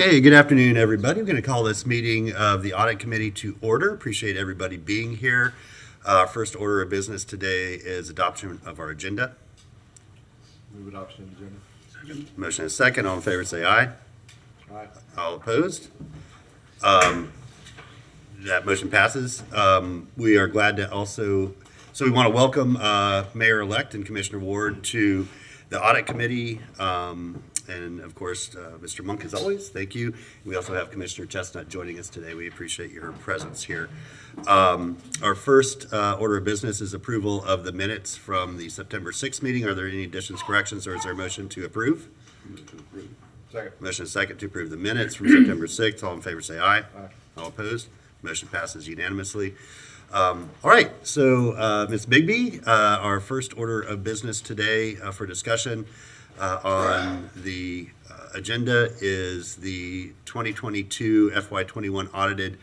Okay, good afternoon, everybody. I'm going to call this meeting of the Audit Committee to order. Appreciate everybody being here. First order of business today is adoption of our agenda. Move adoption of the agenda. Motion is second. All in favor say aye. Aye. All opposed? That motion passes. We are glad to also, so we want to welcome Mayor-elect and Commissioner Ward to the Audit Committee. And of course, Mr. Monk, as always, thank you. We also have Commissioner Chestnut joining us today. We appreciate your presence here. Our first order of business is approval of the minutes from the September 6th meeting. Are there any additions, corrections, or is there a motion to approve? Second. Motion is second to approve the minutes from September 6th. All in favor say aye. Aye. All opposed? Motion passes unanimously. All right, so Ms. Bigby, our first order of business today for discussion on the agenda is the 2022 FY21 audited,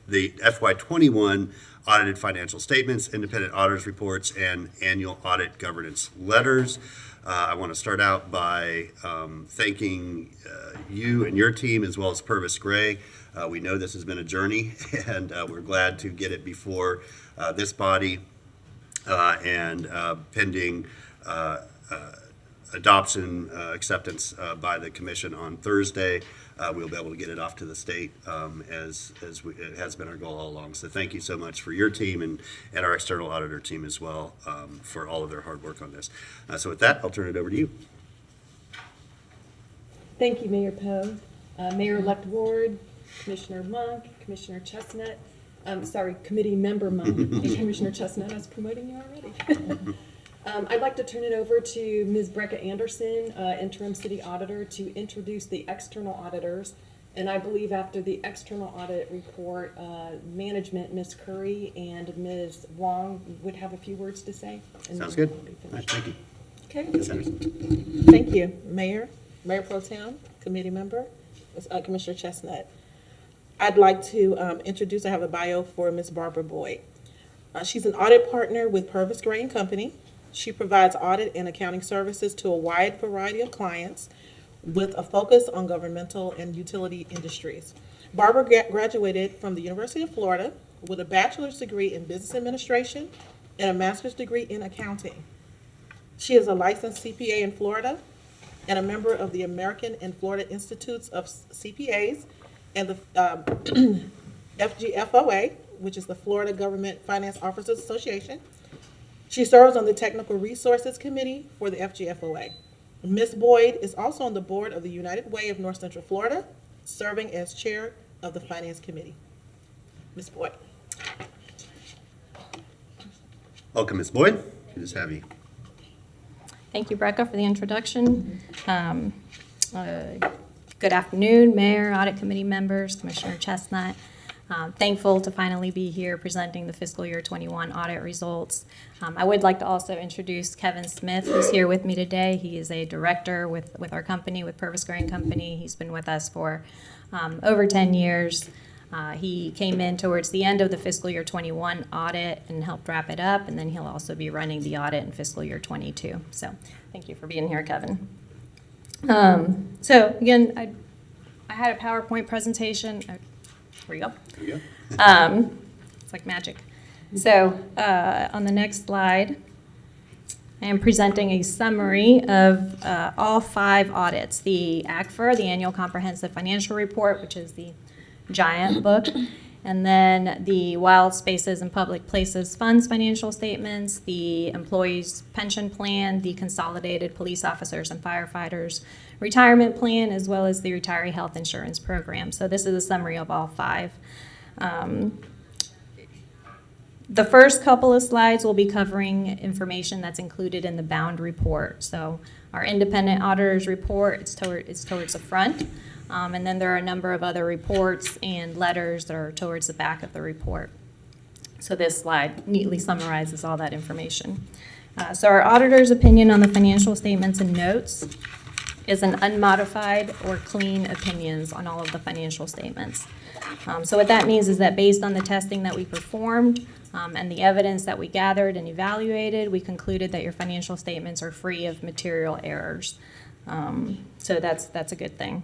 the FY21 audited financial statements, independent auditors reports, and annual audit governance letters. I want to start out by thanking you and your team as well as Purvis Gray. We know this has been a journey, and we're glad to get it before this body and pending adoption, acceptance by the commission on Thursday. We'll be able to get it off to the state as it has been our goal all along. So thank you so much for your team and our external auditor team as well for all of their hard work on this. So with that, I'll turn it over to you. Thank you, Mayor Poe, Mayor-elect Ward, Commissioner Monk, Commissioner Chestnut. Committee member Monk and Commissioner Chestnut. I was promoting you already. I'd like to turn it over to Ms. Brecca Anderson, Interim City Auditor, to introduce the external auditors. And I believe after the external audit report, management, Ms. Curry and Ms. Wong would have a few words to say. Sounds good. All right, thank you. Okay. Ms. Anderson. Thank you, Mayor Pro Tem, committee member, Commissioner Chestnut. I'd like to introduce, I have a bio for Ms. Barbara Boyd. She's an audit partner with Purvis Gray and Company. She provides audit and accounting services to a wide variety of clients with a focus on governmental and utility industries. Barbara graduated from the University of Florida with a bachelor's degree in business administration and a master's degree in accounting. She is a licensed CPA in Florida and a member of the American and Florida Institutes of CPAs and the FGFOA, which is the Florida Government Finance Officers Association. She serves on the Technical Resources Committee for the FGFOA. Ms. Boyd is also on the board of the United Way of North Central Florida, serving as chair of the Finance Committee. Ms. Boyd. Welcome, Ms. Boyd. Good to have you. Thank you, Brecca, for the introduction. Good afternoon, Mayor, Audit Committee members, Commissioner Chestnut. Thankful to finally be here presenting the fiscal year 21 audit results. I would like to also introduce Kevin Smith, who's here with me today. He is a director with our company, with Purvis Gray and Company. He's been with us for over 10 years. He came in towards the end of the fiscal year 21 audit and helped wrap it up, and then he'll also be running the audit in fiscal year 22. So thank you for being here, Kevin. So again, I had a PowerPoint presentation. Here we go. There you go. It's like magic. So on the next slide, I am presenting a summary of all 5 audits. The ACFR, the Annual Comprehensive Financial Report, which is the giant book, and then the Wild Spaces and Public Places Funds financial statements, the Employees Pension Plan, the Consolidated Police Officers and Firefighters Retirement Plan, as well as the Retiree Health Insurance Program. So this is a summary of all 5. The first couple of slides will be covering information that's included in the bound report. So our independent auditor's report, it's towards the front. And then there are a number of other reports and letters that are towards the back of the report. So this slide neatly summarizes all that information. So our auditor's opinion on the financial statements and notes is an unmodified or clean opinions on all of the financial statements. So what that means is that based on the testing that we performed and the evidence that we gathered and evaluated, we concluded that your financial statements are free of material errors. So that's a good thing.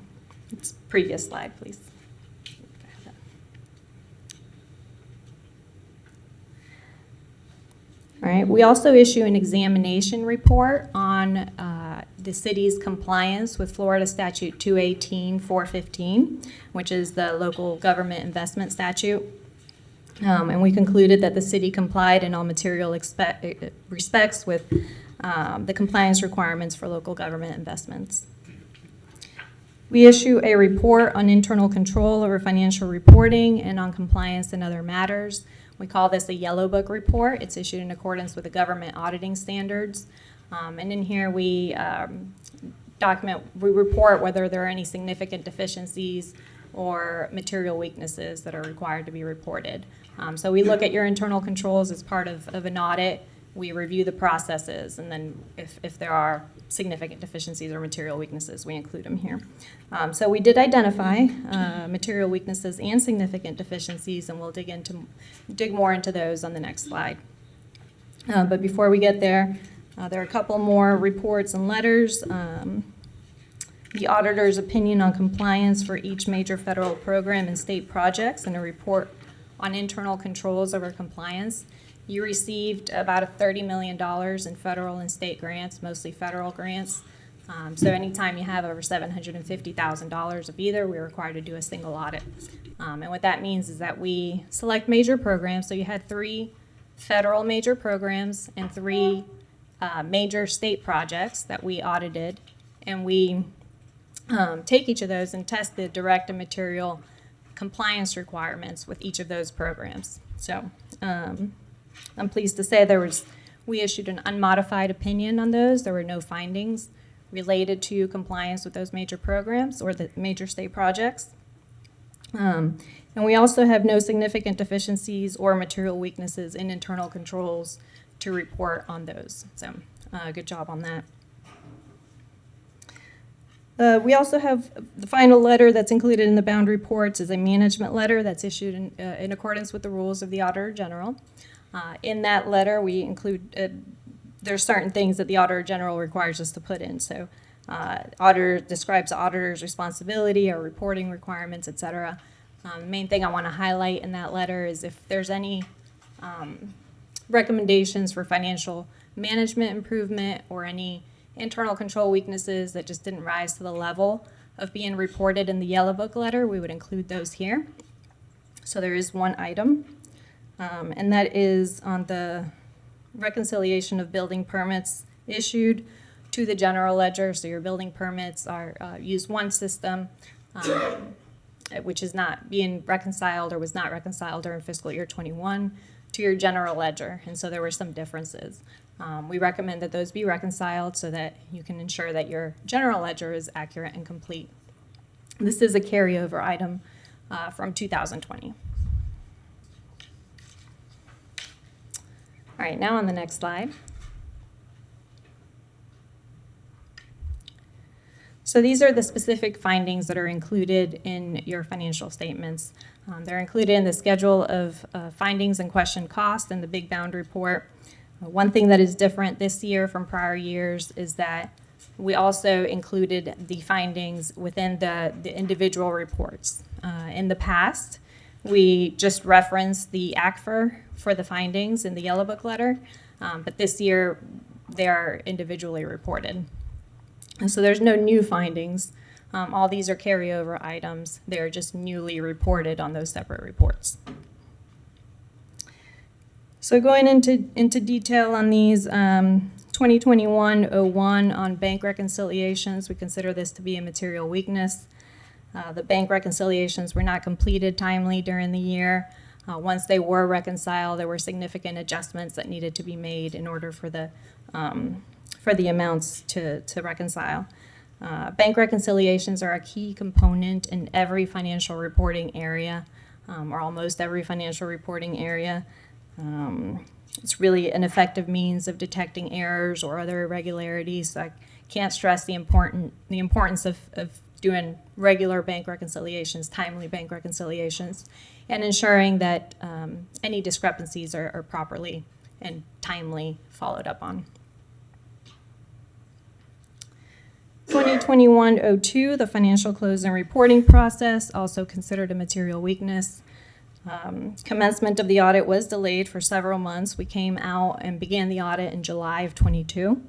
It's previous slide, please. All right, we also issue an examination report on the city's compliance with Florida Statute 218-415, which is the local government investment statute. And we concluded that the city complied in all material respects with the compliance requirements for local government investments. We issue a report on internal control over financial reporting and on compliance and other matters. We call this a Yellow Book report. It's issued in accordance with the government auditing standards. And in here we report whether there are any significant deficiencies or material weaknesses that are required to be reported. So we look at your internal controls as part of an audit. We review the processes, and then if there are significant deficiencies or material weaknesses, we include them here. So we did identify material weaknesses and significant deficiencies, and we'll dig more into those on the next slide. But before we get there, there are a couple more reports and letters. The auditor's opinion on compliance for each major federal program and state projects, and a report on internal controls over compliance. You received about $30 million in federal and state grants, mostly federal grants. So anytime you have over $750,000 of either, we're required to do a single audit. And what that means is that we select major programs. So you had 3 federal major programs and 3 major state projects that we audited. And we take each of those and test the direct and material compliance requirements with each of those programs. So I'm pleased to say we issued an unmodified opinion on those. There were no findings related to compliance with those major programs or the major state projects. And we also have no significant deficiencies or material weaknesses in internal controls to report on those. So good job on that. We also have the final letter that's included in the bound reports is a management letter that's issued in accordance with the rules of the Auditor General. In that letter, we include, there's certain things that the Auditor General requires us to put in. So auditor describes the auditor's responsibility, our reporting requirements, et cetera. The main thing I want to highlight in that letter is if there's any recommendations for financial management improvement or any internal control weaknesses that just didn't rise to the level of being reported in the Yellow Book letter, we would include those here. So there is one item, and that is on the reconciliation of building permits issued to the general ledger. So your building permits are use one system, which is not being reconciled or was not reconciled during fiscal year 21 to your general ledger, and so there were some differences. We recommend that those be reconciled so that you can ensure that your general ledger is accurate and complete. This is a carryover item from 2020. All right, now on the next slide. So these are the specific findings that are included in your financial statements. They're included in the schedule of findings and question cost in the Big Bound report. One thing that is different this year from prior years is that we also included the findings within the individual reports. In the past, we just referenced the ACFR for the findings in the Yellow Book letter, but this year they are individually reported. And so there's no new findings. All these are carryover items. They're just newly reported on those separate reports. So going into detail on these, 2021-01 on bank reconciliations, we consider this to be a material weakness. The bank reconciliations were not completed timely during the year. Once they were reconciled, there were significant adjustments that needed to be made in order for the amounts to reconcile. Bank reconciliations are a key component in every financial reporting area, or almost every financial reporting area. It's really an effective means of detecting errors or other irregularities. So I can't stress the importance of doing regular bank reconciliations, timely bank reconciliations, and ensuring that any discrepancies are properly and timely followed up on. 2020 2021-02, the financial close and reporting process, also considered a material weakness. Commencement of the audit was delayed for several months. We came out and began the audit in July of 22.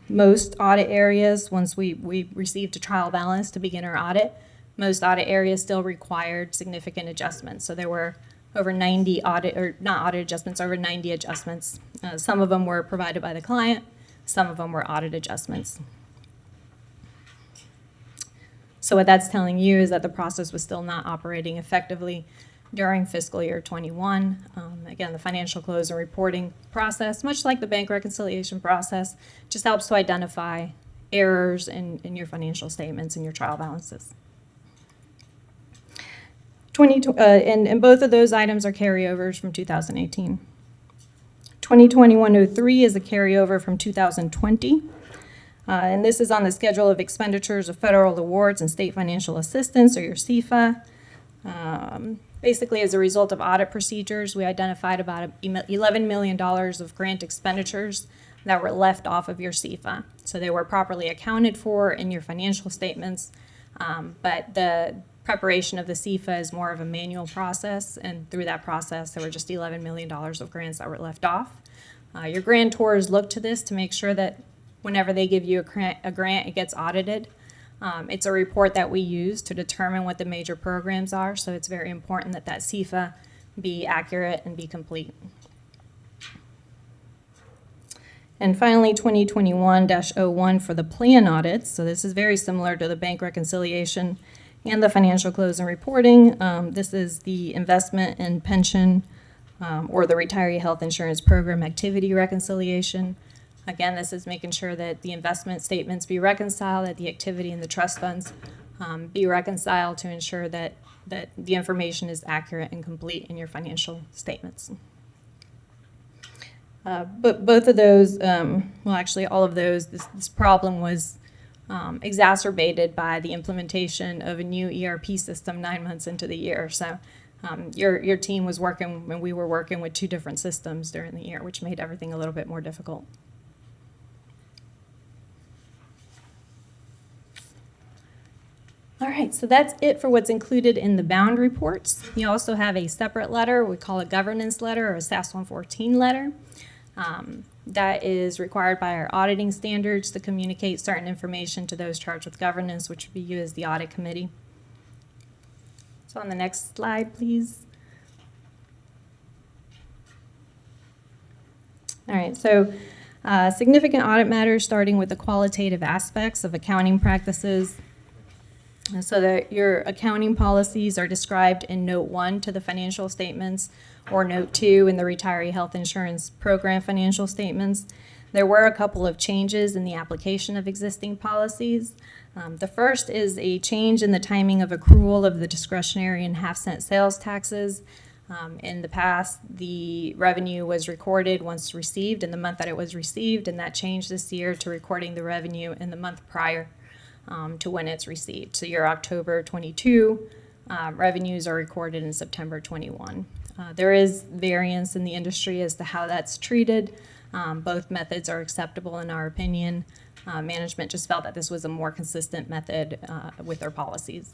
Most audit areas, once we received a trial balance to begin our audit, most audit areas still required significant adjustments. So there were over 90 over 90 adjustments. Some of them were provided by the client, some of them were audit adjustments. So what that's telling you is that the process was still not operating effectively during fiscal year 21. Again, the financial close and reporting process, much like the bank reconciliation process, just helps to identify errors in your financial statements and your trial balances. And both of those items are carryovers from 2018. 2021-03 is a carryover from 2020. And this is on the schedule of expenditures of federal awards and state financial assistance, or your CFA. Basically, as a result of audit procedures, we identified about $11 million of grant expenditures that were left off of your CFA. So they were properly accounted for in your financial statements, but the preparation of the CFA is more of a manual process, and through that process, there were just $11 million of grants that were left off. Your grantors look to this to make sure that whenever they give you a grant, it gets audited. It's a report that we use to determine what the major programs are, so it's very important that that CFA be accurate and be complete. And finally, 2021-01 for the plan audits. So this is very similar to the bank reconciliation and the financial close and reporting. This is the investment and pension or the retiree health insurance program activity reconciliation. Again, this is making sure that the investment statements be reconciled, that the activity and the trust funds be reconciled to ensure that the information is accurate and complete in your financial statements. But both of those, well, actually all of those, this problem was exacerbated by the implementation of a new ERP system 9 months into the year. So your team was working, and we were working with two different systems during the year, which made everything a little bit more difficult. All right, so that's it for what's included in the bound reports. You also have a separate letter, we call a governance letter or a SAS 114 letter. That is required by our auditing standards to communicate certain information to those charged with governance, which would be you as the Audit Committee. So on the next slide, please. All right, so significant audit matters, starting with the qualitative aspects of accounting practices. So that your accounting policies are described in Note 1 to the financial statements, or Note 2 in the retiree health insurance program financial statements. There were a couple of changes in the application of existing policies. The first is a change in the timing of accrual of the discretionary and half-cent sales taxes. In the past, the revenue was recorded once received in the month that it was received, and that changed this year to recording the revenue in the month prior to when it's received. So your October 22 revenues are recorded in September 21. There is variance in the industry as to how that's treated. Both methods are acceptable in our opinion. Management just felt that this was a more consistent method with their policies.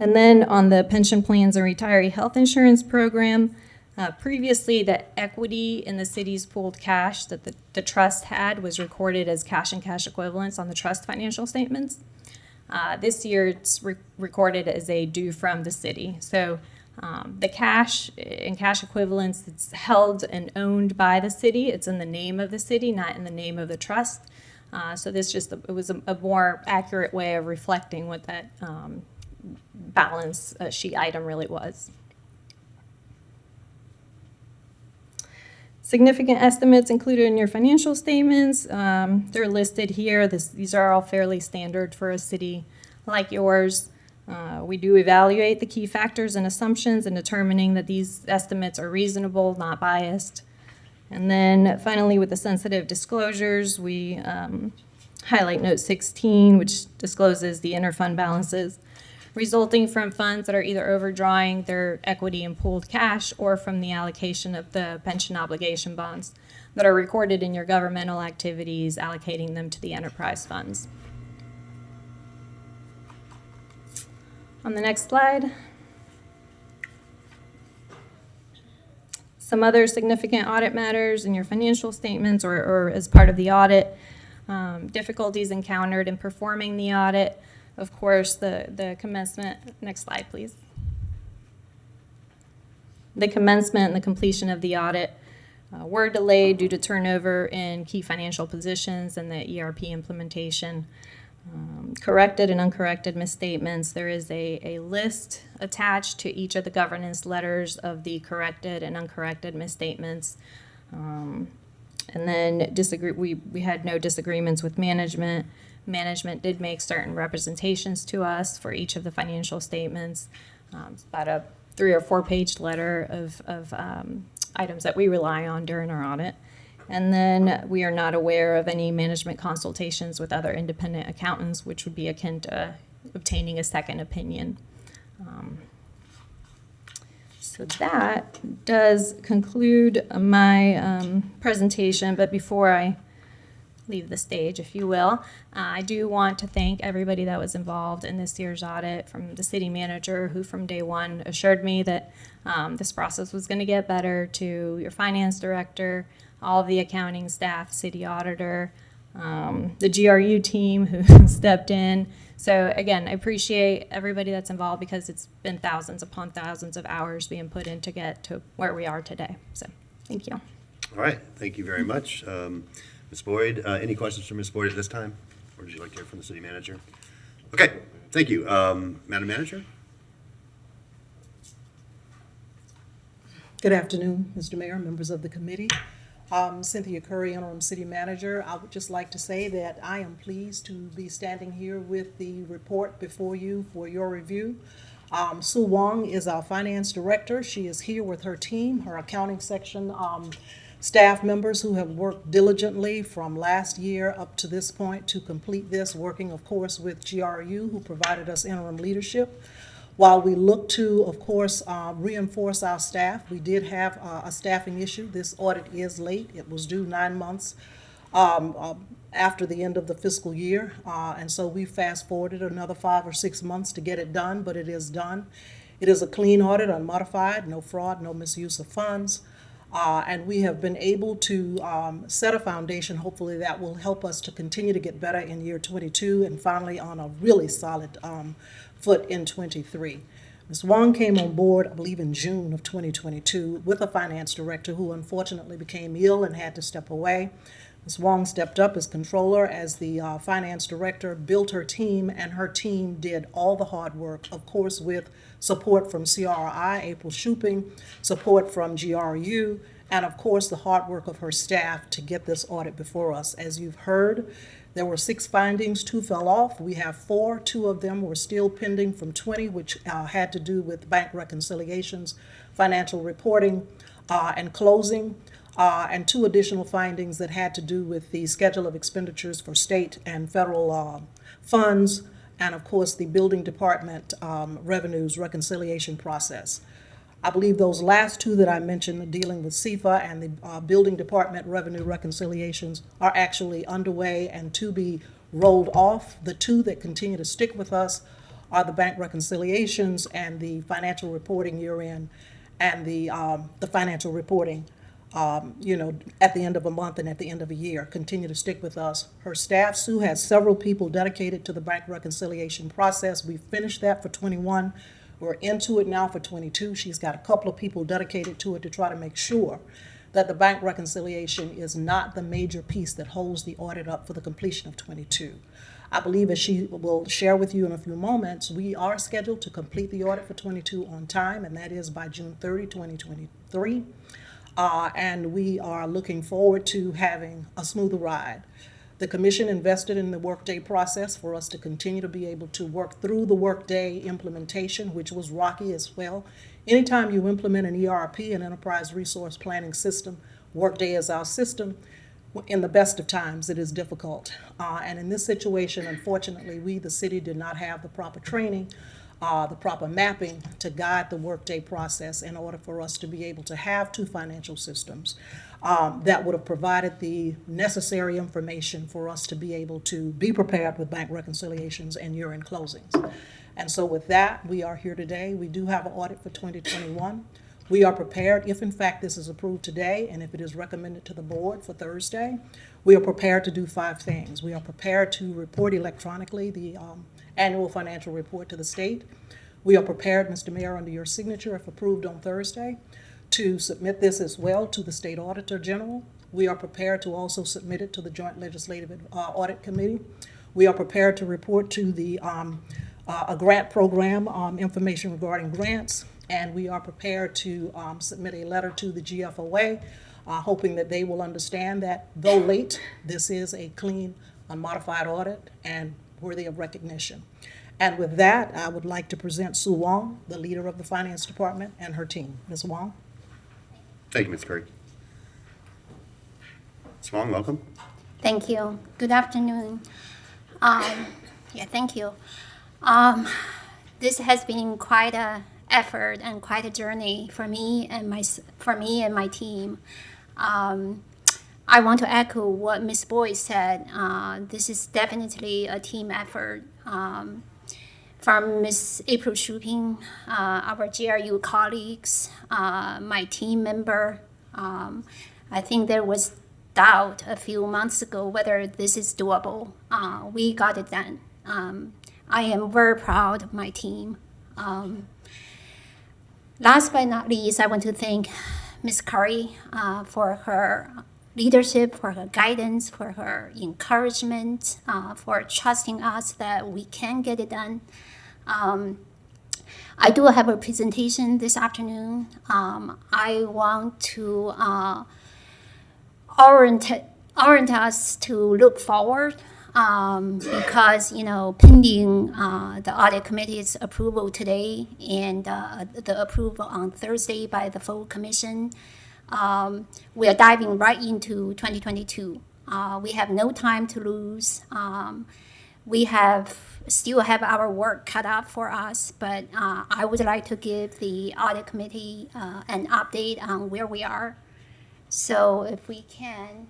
And then on the pension plans and retiree health insurance program, previously, the equity in the city's pooled cash that the trust had was recorded as cash and cash equivalents on the trust financial statements. This year, it's recorded as a due from the city. So the cash and cash equivalents, it's held and owned by the city. It's in the name of the city, not in the name of the trust. So this it was a more accurate way of reflecting what that balance sheet item really was. Significant estimates included in your financial statements. They're listed here. These are all fairly standard for a city like yours. We do evaluate the key factors and assumptions in determining that these estimates are reasonable, not biased. And then finally, with the sensitive disclosures, we highlight Note 16, which discloses the interfund balances resulting from funds that are either overdrawing their equity in pooled cash or from the allocation of the pension obligation bonds. that are recorded in your governmental activities, allocating them to the enterprise funds. On the next slide, some other significant audit matters in your financial statements or as part of the audit. Difficulties encountered in performing the audit. Of course, the commencement, next slide, please. The commencement and the completion of the audit were delayed due to turnover in key financial positions and the ERP implementation. Corrected and uncorrected misstatements. There is a list attached to each of the governance letters of the corrected and uncorrected misstatements. And then we had no disagreements with management. Management did make certain representations to us for each of the financial statements. It's about a 3 or 4 page letter of items that we rely on during our audit. And then we are not aware of any management consultations with other independent accountants, which would be akin to obtaining a second opinion. So that does conclude my presentation, but before I leave the stage, if you will, I do want to thank everybody that was involved in this year's audit, from the city manager, who from day one assured me that this process was going to get better, to your finance director, all of the accounting staff, city auditor, the GRU team who stepped in. So again, I appreciate everybody that's involved, because it's been thousands upon thousands of hours being put in to get to where we are today. So thank you. All right, thank you very much. Ms. Boyd, any questions for Ms. Boyd at this time? Or would you like to hear from the city manager? Okay, thank you. Madam Manager? Good afternoon, Mr. Mayor, members of the committee. Cynthia Curry, Interim City Manager. I would just like to say that I am pleased to be standing here with the report before you for your review. Sue Wong is our Finance Director. She is here with her team, her accounting section staff members who have worked diligently from last year up to this point to complete this, working, of course, with GRU, who provided us interim leadership. While we look to, of course, reinforce our staff, we did have a staffing issue. This audit is late. It was due 9 months after the end of the fiscal year. And so we fast forwarded another 5 or 6 months to get it done, but it is done. It is a clean audit, unmodified, no fraud, no misuse of funds. And we have been able to set a foundation, hopefully, that will help us to continue to get better in year 22 and finally on a really solid foot in 23. Ms. Wong came on board, I believe, in June of 2022 with a finance director who unfortunately became ill and had to step away. Ms. Wong stepped up as controller, as the finance director, built her team, and her team did all the hard work, of course, with support from CRI, April Shuping, support from GRU, and of course the hard work of her staff to get this audit before us. As you've heard, there were 6 findings, 2 fell off. We have 4, 2 of them were still pending from 20, which had to do with bank reconciliations, financial reporting, and closing, and 2 additional findings that had to do with the schedule of expenditures for state and federal funds, and of course the building department revenues reconciliation process. I believe those last 2 that I mentioned, dealing with CFA and the building department revenue reconciliations, are actually underway and to be rolled off. The 2 that continue to stick with us are the bank reconciliations and the financial reporting year-end, and the financial reporting at the end of a month and at the end of a year, continue to stick with us. Her staff, Sue, has several people dedicated to the bank reconciliation process. We finished that for 21. We're into it now for 22. She's got a couple of people dedicated to it to try to make sure that the bank reconciliation is not the major piece that holds the audit up for the completion of 22. I believe, as she will share with you in a few moments, we are scheduled to complete the audit for 22 on time, and that is by June 30, 2023. And we are looking forward to having a smoother ride. The commission invested in the Workday process for us to continue to be able to work through the Workday implementation, which was rocky as well. Anytime you implement an ERP, an enterprise resource planning system, Workday is our system. In the best of times, it is difficult. And in this situation, unfortunately, we, the city, did not have the proper training, the proper mapping to guide the Workday process in order for us to be able to have 2 financial systems. that would have provided the necessary information for us to be able to be prepared with bank reconciliations and year-end closings. And so with that, we are here today. We do have an audit for 2021. We are prepared, if in fact this is approved today, and if it is recommended to the board for Thursday, we are prepared to do 5 things. We are prepared to report electronically the annual financial report to the state. We are prepared, Mr. Mayor, under your signature, if approved on Thursday, to submit this as well to the State Auditor General. We are prepared to also submit it to the Joint Legislative Audit Committee. We are prepared to report to the a grant program, information regarding grants, and we are prepared to submit a letter to the GFOA, hoping that they will understand that, though late, this is a clean, unmodified audit and worthy of recognition. And with that, I would like to present Sue Wong, the leader of the Finance Department, and her team. Ms. Wong? Thank you, Ms. Curry. Ms. Wong, welcome. Thank you. Good afternoon. Thank you. This has been quite a effort and quite a journey for me and my team. I want to echo what Ms. Boyd said. This is definitely a team effort. From Ms. April Shuping, our GRU colleagues, my team member. I think there was doubt a few months ago whether this is doable. We got it done. I am very proud of my team. Last but not least, I want to thank Ms. Curry for her leadership, for her guidance, for her encouragement, for trusting us that we can get it done. I do have a presentation this afternoon. I want to orient us to look forward because, pending the Audit Committee's approval today and the approval on Thursday by the full commission, we are diving right into 2022. We have no time to lose. We still have our work cut out for us, but I would like to give the Audit Committee an update on where we are. So if we can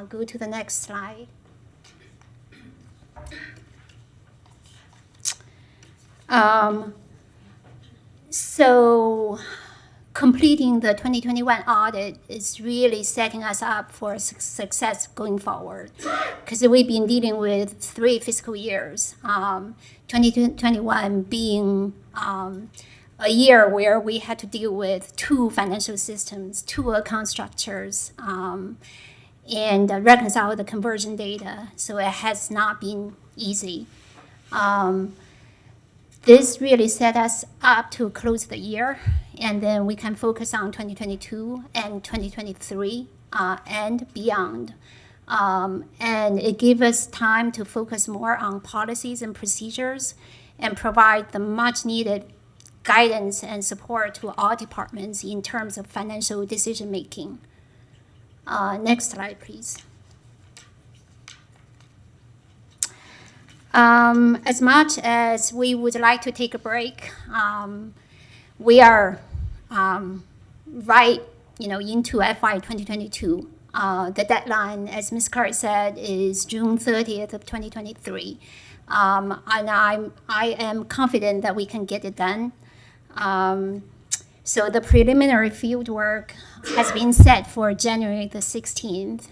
go to the next slide. So completing the 2021 audit is really setting us up for success going forward, because we've been dealing with 3 fiscal years, 2021 being a year where we had to deal with 2 financial systems, 2 account structures, and reconcile the conversion data. So it has not been easy. This really set us up to close the year, and then we can focus on 2022 and 2023 and beyond. And it gives us time to focus more on policies and procedures and provide the much needed guidance and support to all departments in terms of financial decision making. Next slide, please. As much as we would like to take a break, we are right, into FY 2022. The deadline, as Ms. Curry said, is June 30th of 2023. And I am confident that we can get it done. So the preliminary field work has been set for January the 16th.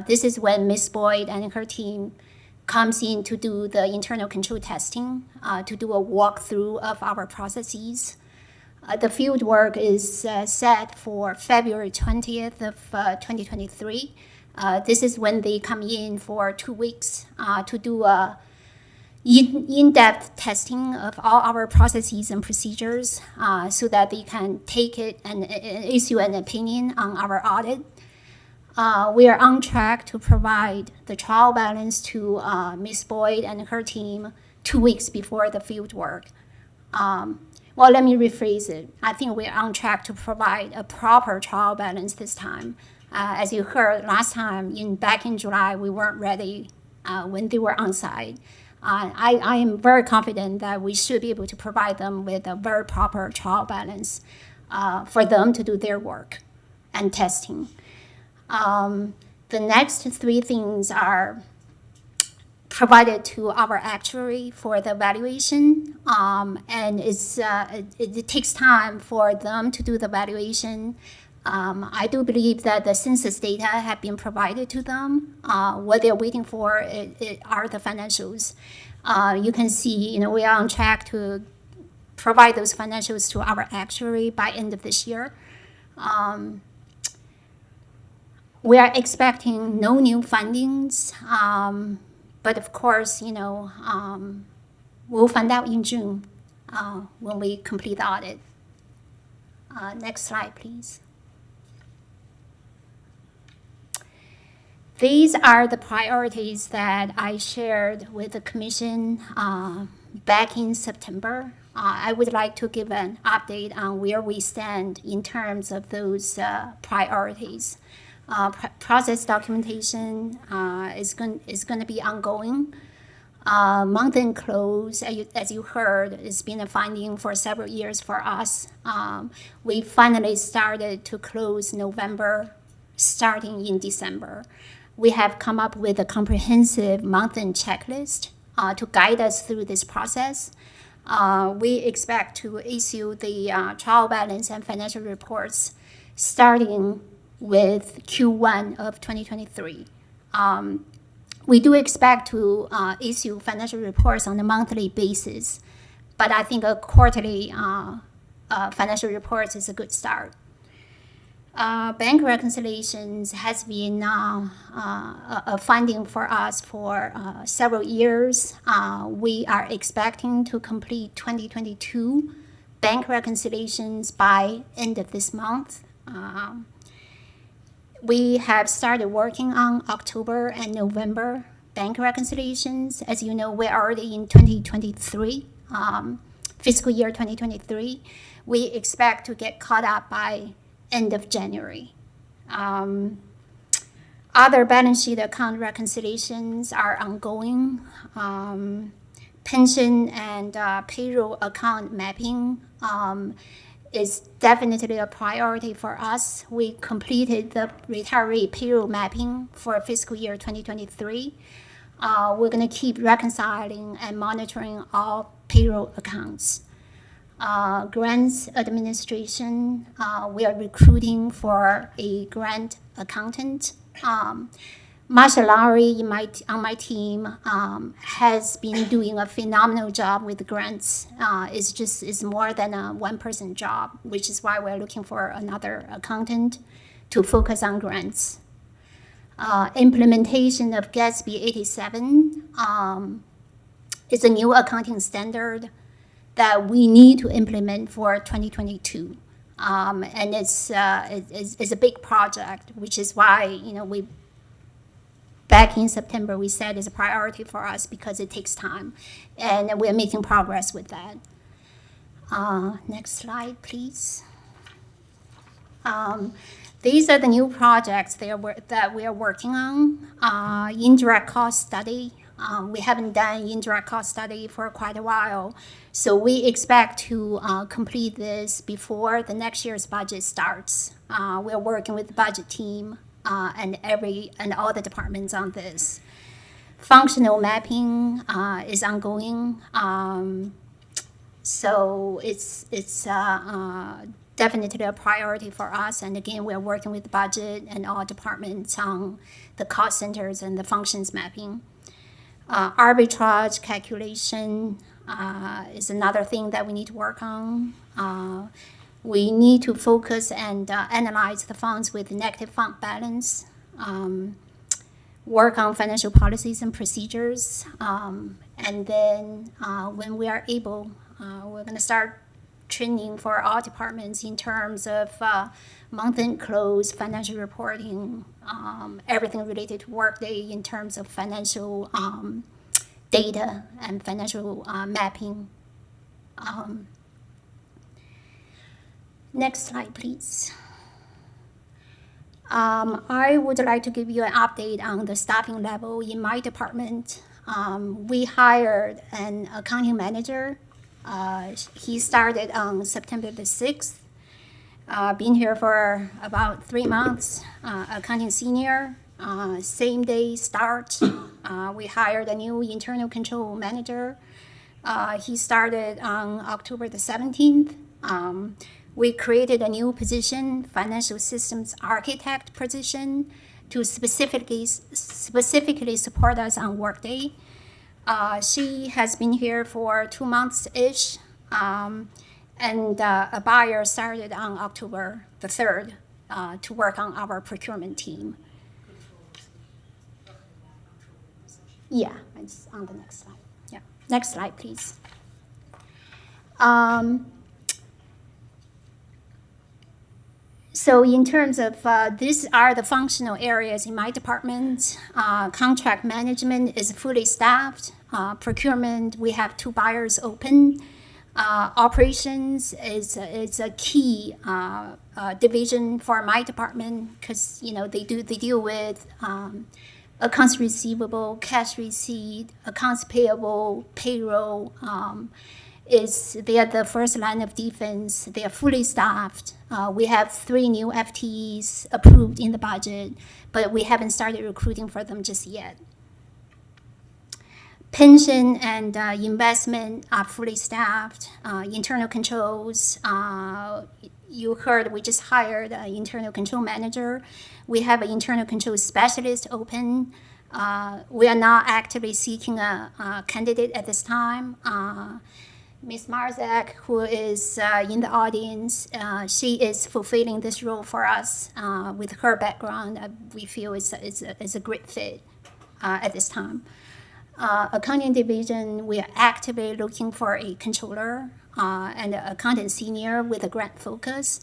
This is when Ms. Boyd and her team comes in to do the internal control testing, to do a walkthrough of our processes. The field work is set for February 20th of 2023. This is when they come in for 2 weeks to do a in-depth testing of all our processes and procedures so that they can take it and issue an opinion on our audit. We are on track to provide the trial balance to Ms. Boyd and her team 2 weeks before the field work. Well, let me rephrase it. I think we're on track to provide a proper trial balance this time. As you heard last time, back in July, we weren't ready when they were on site. I am very confident that we should be able to provide them with a very proper trial balance for them to do their work and testing. The next three things are provided to our actuary for the valuation, and it takes time for them to do the valuation. I do believe that the census data have been provided to them. What they're waiting for are the financials. You can see, we are on track to provide those financials to our actuary by end of this year. We are expecting no new fundings, but of course, we'll find out in June when we complete the audit. Next slide, please. These are the priorities that I shared with the Commission back in September. I would like to give an update on where we stand in terms of those priorities. Process documentation is going to be ongoing. Month-end close, as you heard, has been a finding for several years for us. We finally started to close November, starting in December. We have come up with a comprehensive month-end checklist to guide us through this process. We expect to issue the trial balance and financial reports starting with Q1 of 2023. We do expect to issue financial reports on a monthly basis, but I think a quarterly financial reports is a good start. Bank reconciliations has been a finding for us for several years. We are expecting to complete 2022 bank reconciliations by end of this month. We have started working on October and November bank reconciliations. As you know, we're already in 2023, fiscal year 2023. We expect to get caught up by end of January. Other balance sheet account reconciliations are ongoing. Pension and payroll account mapping is definitely a priority for us. We completed the retiree payroll mapping for fiscal year 2023. We're going to keep reconciling and monitoring all payroll accounts. Grants administration, we are recruiting for a grant accountant. Marsha Lowry on my team has been doing a phenomenal job with grants. It's more than a one-person job, which is why we're looking for another accountant to focus on grants. Implementation of GASB 87 is a new accounting standard that we need to implement for 2022. And it's a big project, which is why, back in September, we said it's a priority for us because it takes time, and we're making progress with that. Next slide, please. These are the new projects that we are working on. Indirect cost study. We haven't done indirect cost study for quite a while, so we expect to complete this before the next year's budget starts. We're working with the budget team and all the departments on this. Functional mapping is ongoing, so it's definitely a priority for us. And again, we're working with the budget and all departments on the cost centers and the functions mapping. Arbitrage calculation is another thing that we need to work on. We need to focus and analyze the funds with negative fund balance, work on financial policies and procedures, and then when we are able, we're going to start training for all departments in terms of month-end close, financial reporting, everything related to Workday in terms of financial data and financial mapping. Next slide, please. I would like to give you an update on the staffing level in my department. We hired an accounting manager. He started on September the 6th. Been here for about 3 months, accounting senior, same day start. We hired a new internal control manager. He started on October the 17th. We created a new position, financial systems architect position, to specifically support us on Workday. She has been here for 2 months-ish, and a buyer started on October the 3rd to work on our procurement team. Yeah, it's on the next slide. Yeah, next slide, please. So in terms of, these are the functional areas in my department. Contract management is fully staffed. Procurement, we have 2 buyers open. Operations is a key division for my department because they deal with accounts receivable, cash receipt, accounts payable, payroll. They are the first line of defense. They are fully staffed. We have 3 new FTEs approved in the budget, but we haven't started recruiting for them just yet. Pension and investment are fully staffed. Internal controls, you heard we just hired an internal control manager. We have an internal control specialist open. We are not actively seeking a candidate at this time. Ms. Marzak, who is in the audience, she is fulfilling this role for us. With her background, we feel it's a great fit at this time. Accounting division, we are actively looking for a controller and an accountant senior with a grant focus.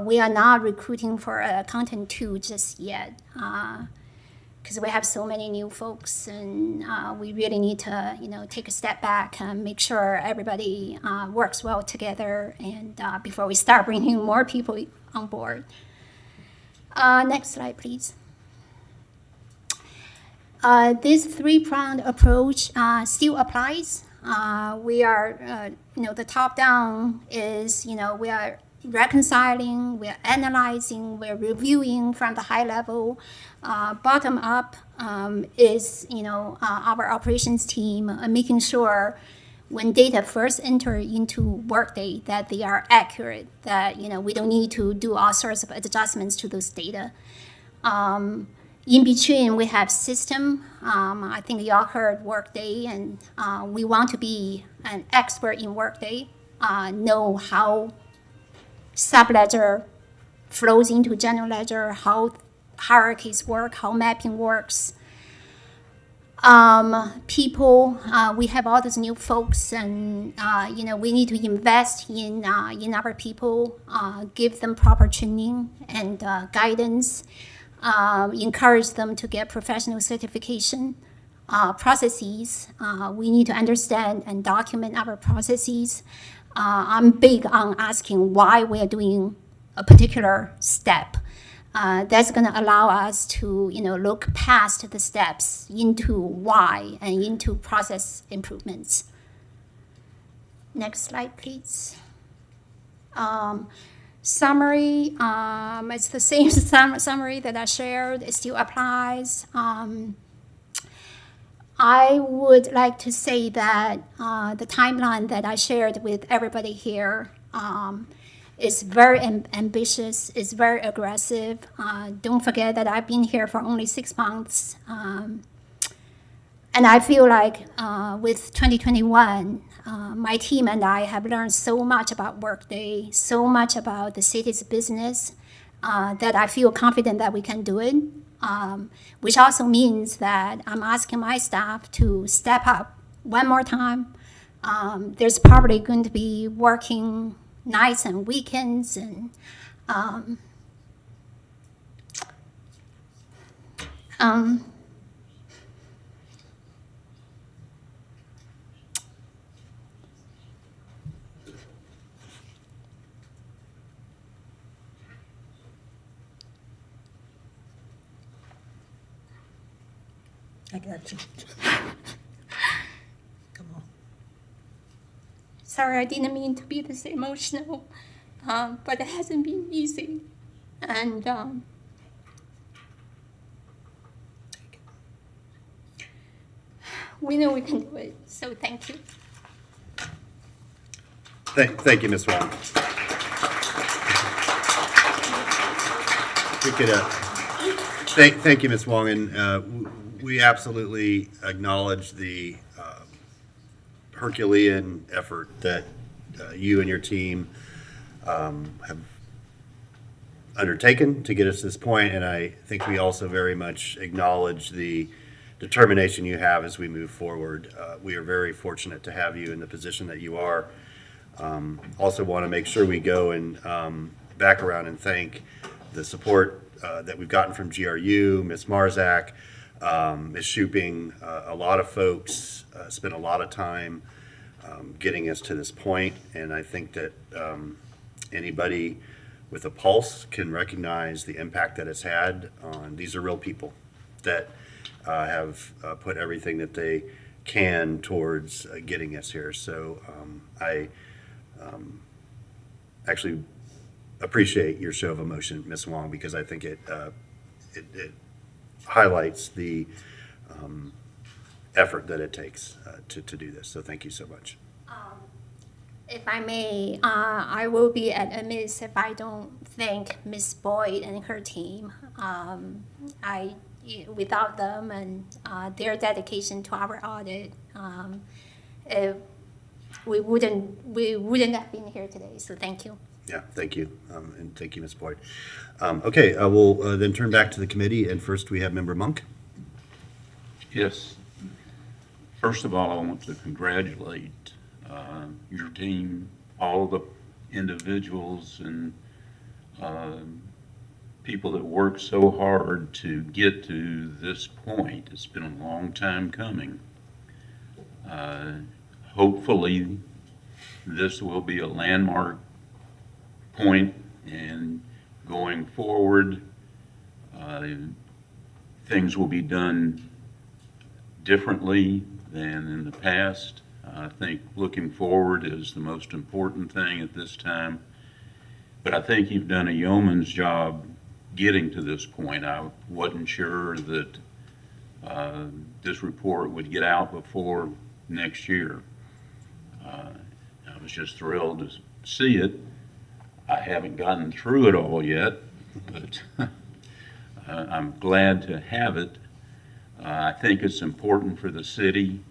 We are not recruiting for an accountant 2 just yet because we have so many new folks, and we really need to take a step back and make sure everybody works well together and before we start bringing more people on board. Next slide, please. This 3-pronged approach still applies. We are, the top down is, we are reconciling, we're analyzing, we're reviewing from the high level. Bottom up is, our operations team making sure when data first enter into Workday that they are accurate, that, we don't need to do all sorts of adjustments to those data. In between, we have system. I think y'all heard Workday, and we want to be an expert in Workday, know how subledger flows into general ledger, how hierarchies work, how mapping works. People, we have all these new folks, and we need to invest in our people, give them proper training and guidance. Encourage them to get professional certification. Processes, we need to understand and document our processes. I'm big on asking why we are doing a particular step. That's going to allow us to look past the steps into why and into process improvements. Next slide, please. Summary, it's the same summary that I shared. It still applies. I would like to say that the timeline that I shared with everybody here is very ambitious, is very aggressive. Don't forget that I've been here for only 6 months. And I feel like with 2021, my team and I have learned so much about Workday, so much about the city's business, that I feel confident that we can do it, which also means that I'm asking my staff to step up one more time. There's probably going to be working nights and weekends, and I got you. Come on. sorry, I didn't mean to be this emotional. but it hasn't been easy. And we know we can do it, so thank you. Thank you, Ms. Wong. We could, thank you, Ms. Wong, and we absolutely acknowledge the Herculean effort that you and your team have undertaken to get us to this point, and I think we also very much acknowledge the determination you have as we move forward. We are very fortunate to have you in the position that you are. Also want to make sure we go and back around and thank the support that we've gotten from GRU, Ms. Marzak, Ms. Shuping. A lot of folks spent a lot of time getting us to this point, and I think that anybody with a pulse can recognize the impact that it's had on, these are real people that have put everything that they can towards getting us here. So I actually appreciate your show of emotion, Ms. Wong, because I think it highlights the effort that it takes to do this. So thank you so much. If I may, I will be at amiss if I don't thank Ms. Boyd and her team. Without them and their dedication to our audit, we wouldn't have been here today. So thank you. Yeah, thank you, and thank you, Ms. Boyd. Okay, we'll then turn back to the committee, and first we have Member Monk. Yes. First of all, I want to congratulate your team, all the individuals and people that work so hard to get to this point. It's been a long time coming. Hopefully, this will be a landmark point, and going forward, things will be done differently than in the past. I think looking forward is the most important thing at this time. But I think you've done a yeoman's job getting to this point. I wasn't sure that this report would get out before next year. I was just thrilled to see it. I haven't gotten through it all yet, but I'm glad to have it. I think it's important for the city,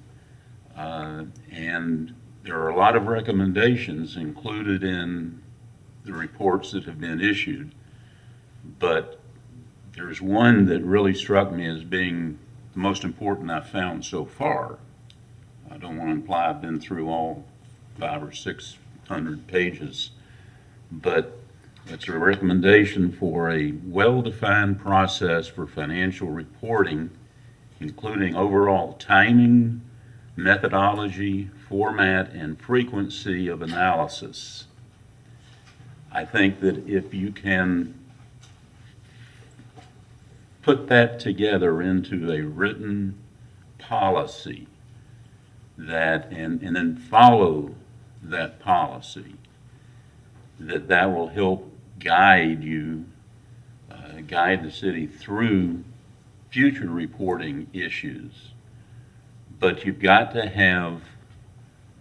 and there are a lot of recommendations included in the reports that have been issued, but there's one that really struck me as being the most important I've found so far. I don't want to imply I've been through all 500 or 600 pages, but it's a recommendation for a well-defined process for financial reporting, including overall timing, methodology, format, and frequency of analysis. I think that if you can put that together into a written policy that, and then follow that policy, that will help guide you, guide the city through future reporting issues. But you've got to have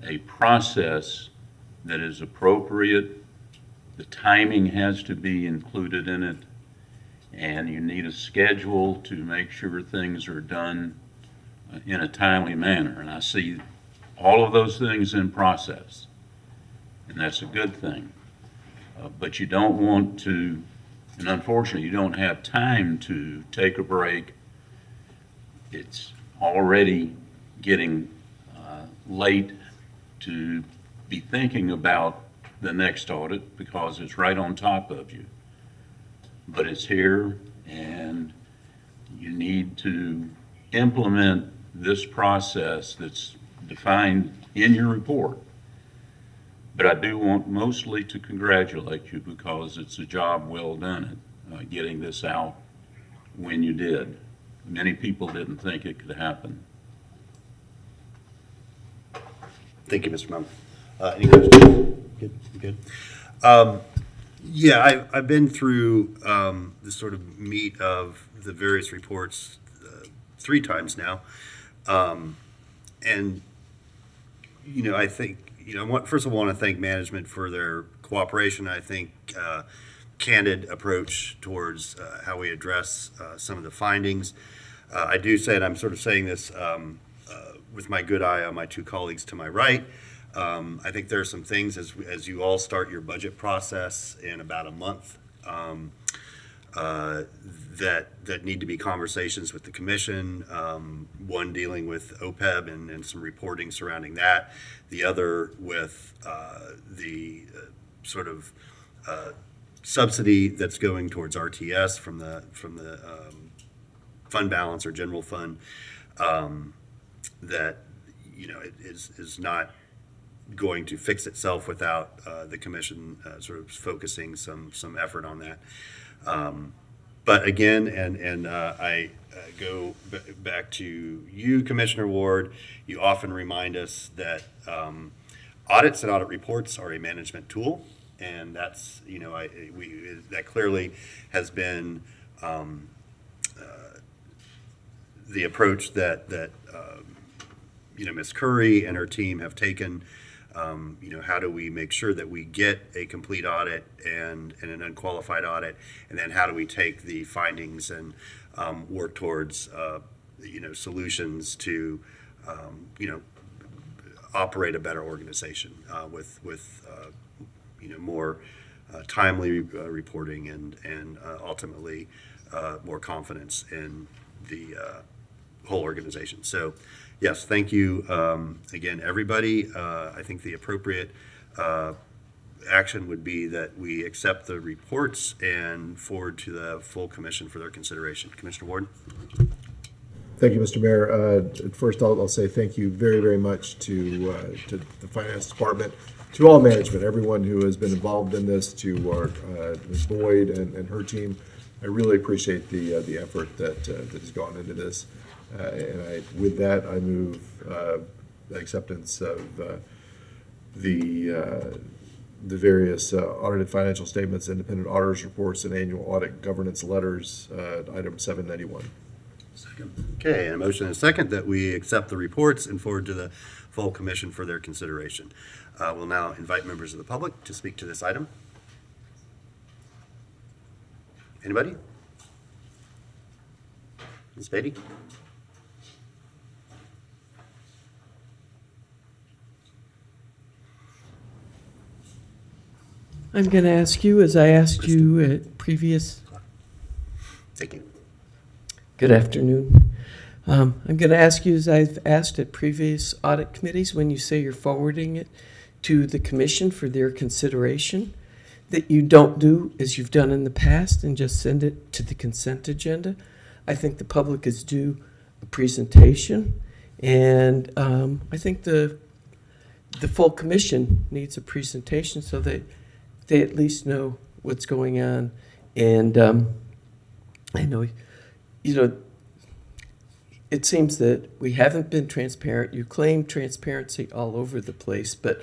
a process that is appropriate. The timing has to be included in it, and you need a schedule to make sure things are done in a timely manner. And I see all of those things in process, and that's a good thing. But you don't want to, and unfortunately, you don't have time to take a break. It's already getting late to be thinking about the next audit because it's right on top of you. But it's here, and you need to implement this process that's defined in your report. But I do want mostly to congratulate you because it's a job well done at getting this out when you did. Many people didn't think it could happen. Thank you, Mr. Monk. Any questions? Good, good. Yeah, I've been through the sort of meat of the various reports 3 times now. And, I think, first of all, I want to thank management for their cooperation. I think candid approach towards how we address some of the findings. I do say, and I'm sort of saying this with my good eye on my 2 colleagues to my right. I think there are some things as you all start your budget process in about a month that need to be conversations with the commission. One dealing with OPEB and some reporting surrounding that. The other with the sort of subsidy that's going towards RTS from the fund balance or general fund that it is not going to fix itself without the commission sort of focusing some effort on that. But again, and I go back to you, Commissioner Ward. You often remind us that audits and audit reports are a management tool, and that's that clearly has been the approach that Ms. Curry and her team have taken. How do we make sure that we get a complete audit and an unqualified audit, and then how do we take the findings and work towards solutions to operate a better organization with more timely reporting and ultimately more confidence in the whole organization. So, yes, thank you again, everybody. I think the appropriate action would be that we accept the reports and forward to the full commission for their consideration. Commissioner Ward? Thank you, Mr. Mayor. First, I'll say thank you very, very much to the Finance Department, to all management, everyone who has been involved in this, to our Ms. Boyd and her team. I really appreciate the effort that has gone into this. With that, I move acceptance of the various audited financial statements, independent auditors' reports, and annual audit governance letters, item 791. Second. Okay, and a motion and a second that we accept the reports and forward to the full commission for their consideration. We'll now invite members of the public to speak to this item. Anybody? Ms. Beatty? I'm going to ask you, as I asked you at previous. Thank you. Good afternoon. I'm going to ask you, as I've asked at previous audit committees, when you say you're forwarding it to the commission for their consideration, that you don't do as you've done in the past and just send it to the consent agenda. I think the public is due a presentation, and I think the full commission needs a presentation so that they at least know what's going on. And I know, it seems that we haven't been transparent. You claim transparency all over the place, but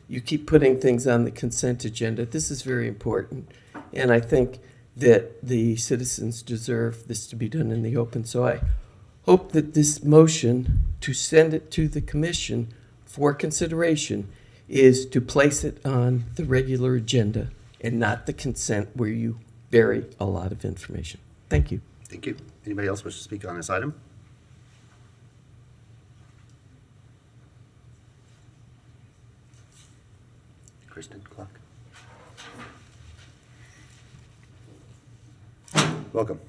you keep putting things on the consent agenda. This is very important, and I think that the citizens deserve this to be done in the open. So I hope that this motion to send it to the commission for consideration is to place it on the regular agenda and not the consent where you bury a lot of information. Thank you. Thank you. Anybody else wish to speak on this item? Kristen Clark. Welcome.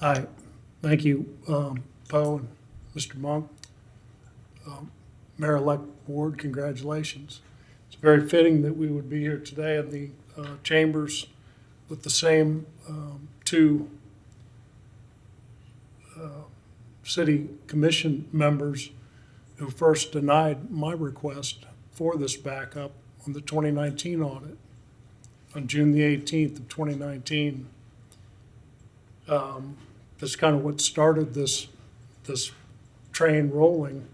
Hi, thank you, Poe and Mr. Monk. Mayor-elect Ward, congratulations. It's very fitting that we would be here today in the chambers with the same 2 city commission members who first denied my request for this backup on the 2019 audit. On June the 18th of 2019, That's kind of what started this train rolling.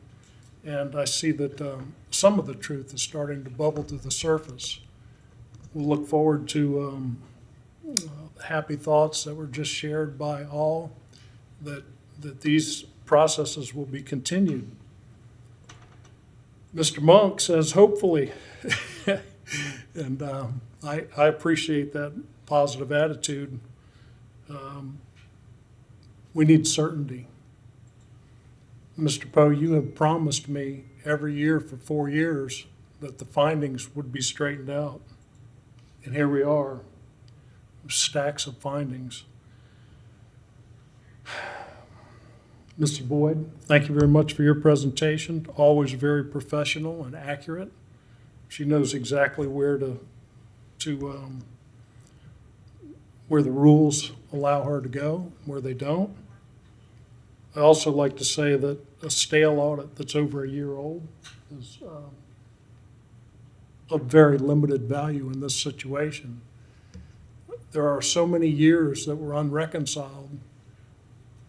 And I see that some of the truth is starting to bubble to the surface. We'll look forward to happy thoughts that were just shared by all, that these processes will be continued. Mr. Monk says hopefully, and I appreciate that positive attitude. We need certainty. Mr. Poe, you have promised me every year for 4 years that the findings would be straightened out. And here we are, stacks of findings. Mr. Boyd, thank you very much for your presentation, always very professional and accurate. She knows exactly where where the rules allow her to go, where they don't. I also like to say that a stale audit that's over a year old is of very limited value in this situation. There are so many years that were unreconciled.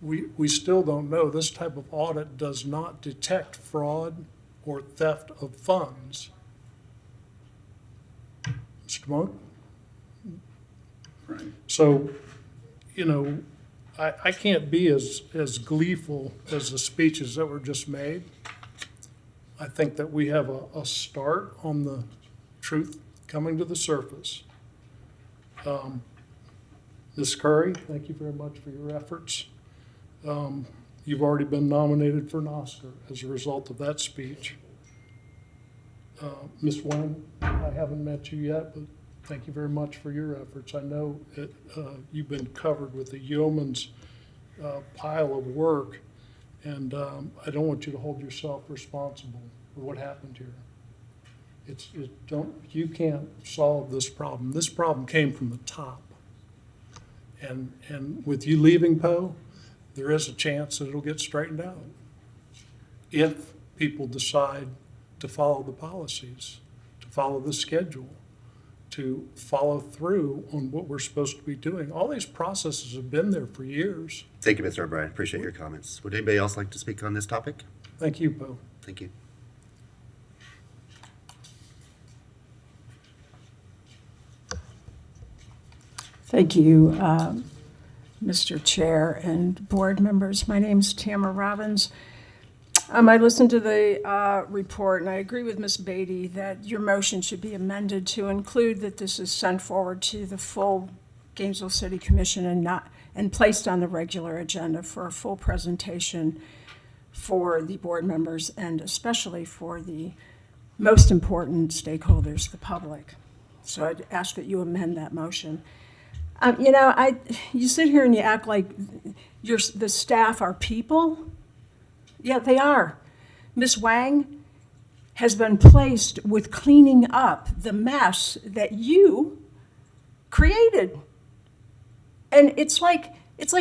We still don't know. This type of audit does not detect fraud or theft of funds. Mr. Monk? Right. So, you know, I can't be as gleeful as the speeches that were just made. I think that we have a start on the truth coming to the surface. Ms. Curry, thank you very much for your efforts. You've already been nominated for an Oscar as a result of that speech. Ms. Wayne, I haven't met you yet, but thank you very much for your efforts. I know you've been covered with a yeoman's pile of work, and I don't want you to hold yourself responsible for what happened here. You can't solve this problem. This problem came from the top. And with you leaving Poe, there is a chance that it'll get straightened out if people decide to follow the policies, to follow the schedule, to follow through on what we're supposed to be doing. All these processes have been there for years. Thank you, Mr. O'Brien. Appreciate your comments. Would anybody else like to speak on this topic? Thank you, Poe. Thank you. Thank you, Mr. Chair and board members. My name's Tamara Robbins. I listened to the report, and I agree with Ms. Beatty that your motion should be amended to include that this is sent forward to the full Gainesville City Commission and placed on the regular agenda for a full presentation for the board members and especially for the most important stakeholders, the public. So I'd ask that you amend that motion. You sit here and you act like the staff are people. Yeah, they are. Ms. Wang has been placed with cleaning up the mess that you created. And it's like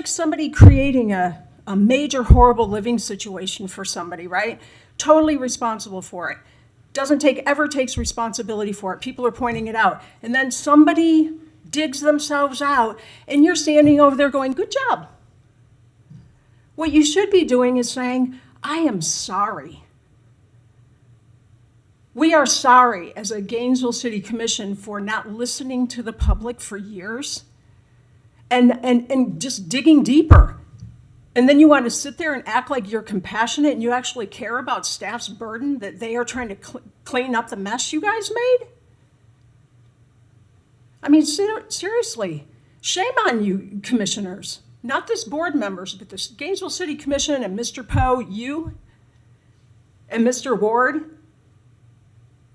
somebody creating a major horrible living situation for somebody, right? Totally responsible for it. Ever takes responsibility for it. People are pointing it out. And then somebody digs themselves out, and you're standing over there going, good job. What you should be doing is saying, I am sorry. We are sorry as a Gainesville City Commission for not listening to the public for years and just digging deeper. And then you want to sit there and act like you're compassionate and you actually care about staff's burden that they are trying to clean up the mess you guys made? I mean, seriously, shame on you, commissioners. Not this board members, but this Gainesville City Commission and Mr. Poe, you and Mr. Ward.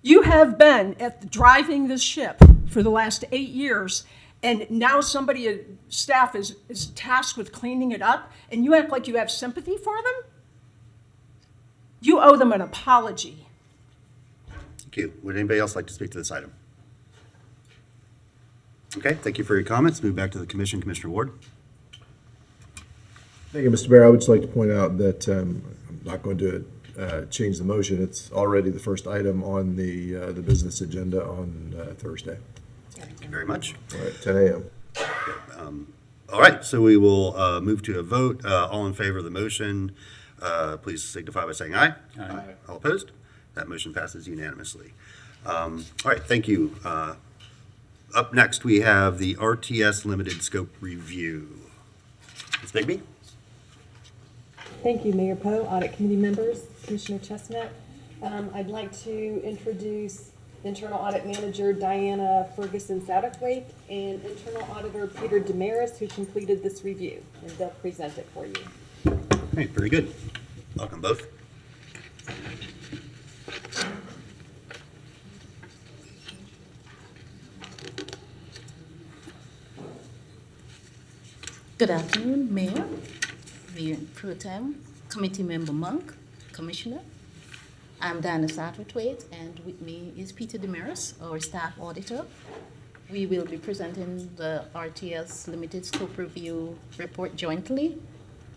You have been driving this ship for the last 8 years, and now staff is tasked with cleaning it up, and you act like you have sympathy for them? You owe them an apology. Thank you. Would anybody else like to speak to this item? Okay, thank you for your comments. Move back to the commission. Commissioner Ward. Thank you, Mr. Mayor. I would just like to point out that I'm not going to change the motion. It's already the first item on the business agenda on Thursday. Thank you very much. All right, 10 a.m. All right, so we will move to a vote. All in favor of the motion, please signify by saying aye. Aye. All opposed? That motion passes unanimously. All right, thank you. Up next, we have the RTS Limited Scope Review. Ms. Bigby? Thank you, Mayor Poe, Audit Committee members, Commissioner Chestnut. I'd like to introduce Internal Audit Manager Diana Ferguson-Satterthwaite and Internal Auditor Peter Damaris, who completed this review, and they'll present it for you. All right, very good. Welcome both. Good afternoon, Mayor, Mayor Pro Tem, Committee Member Monk, Commissioner. I'm Diana Satterthwaite, and with me is Peter Damaris, our Staff Auditor. We will be presenting the RTS Limited Scope Review report jointly.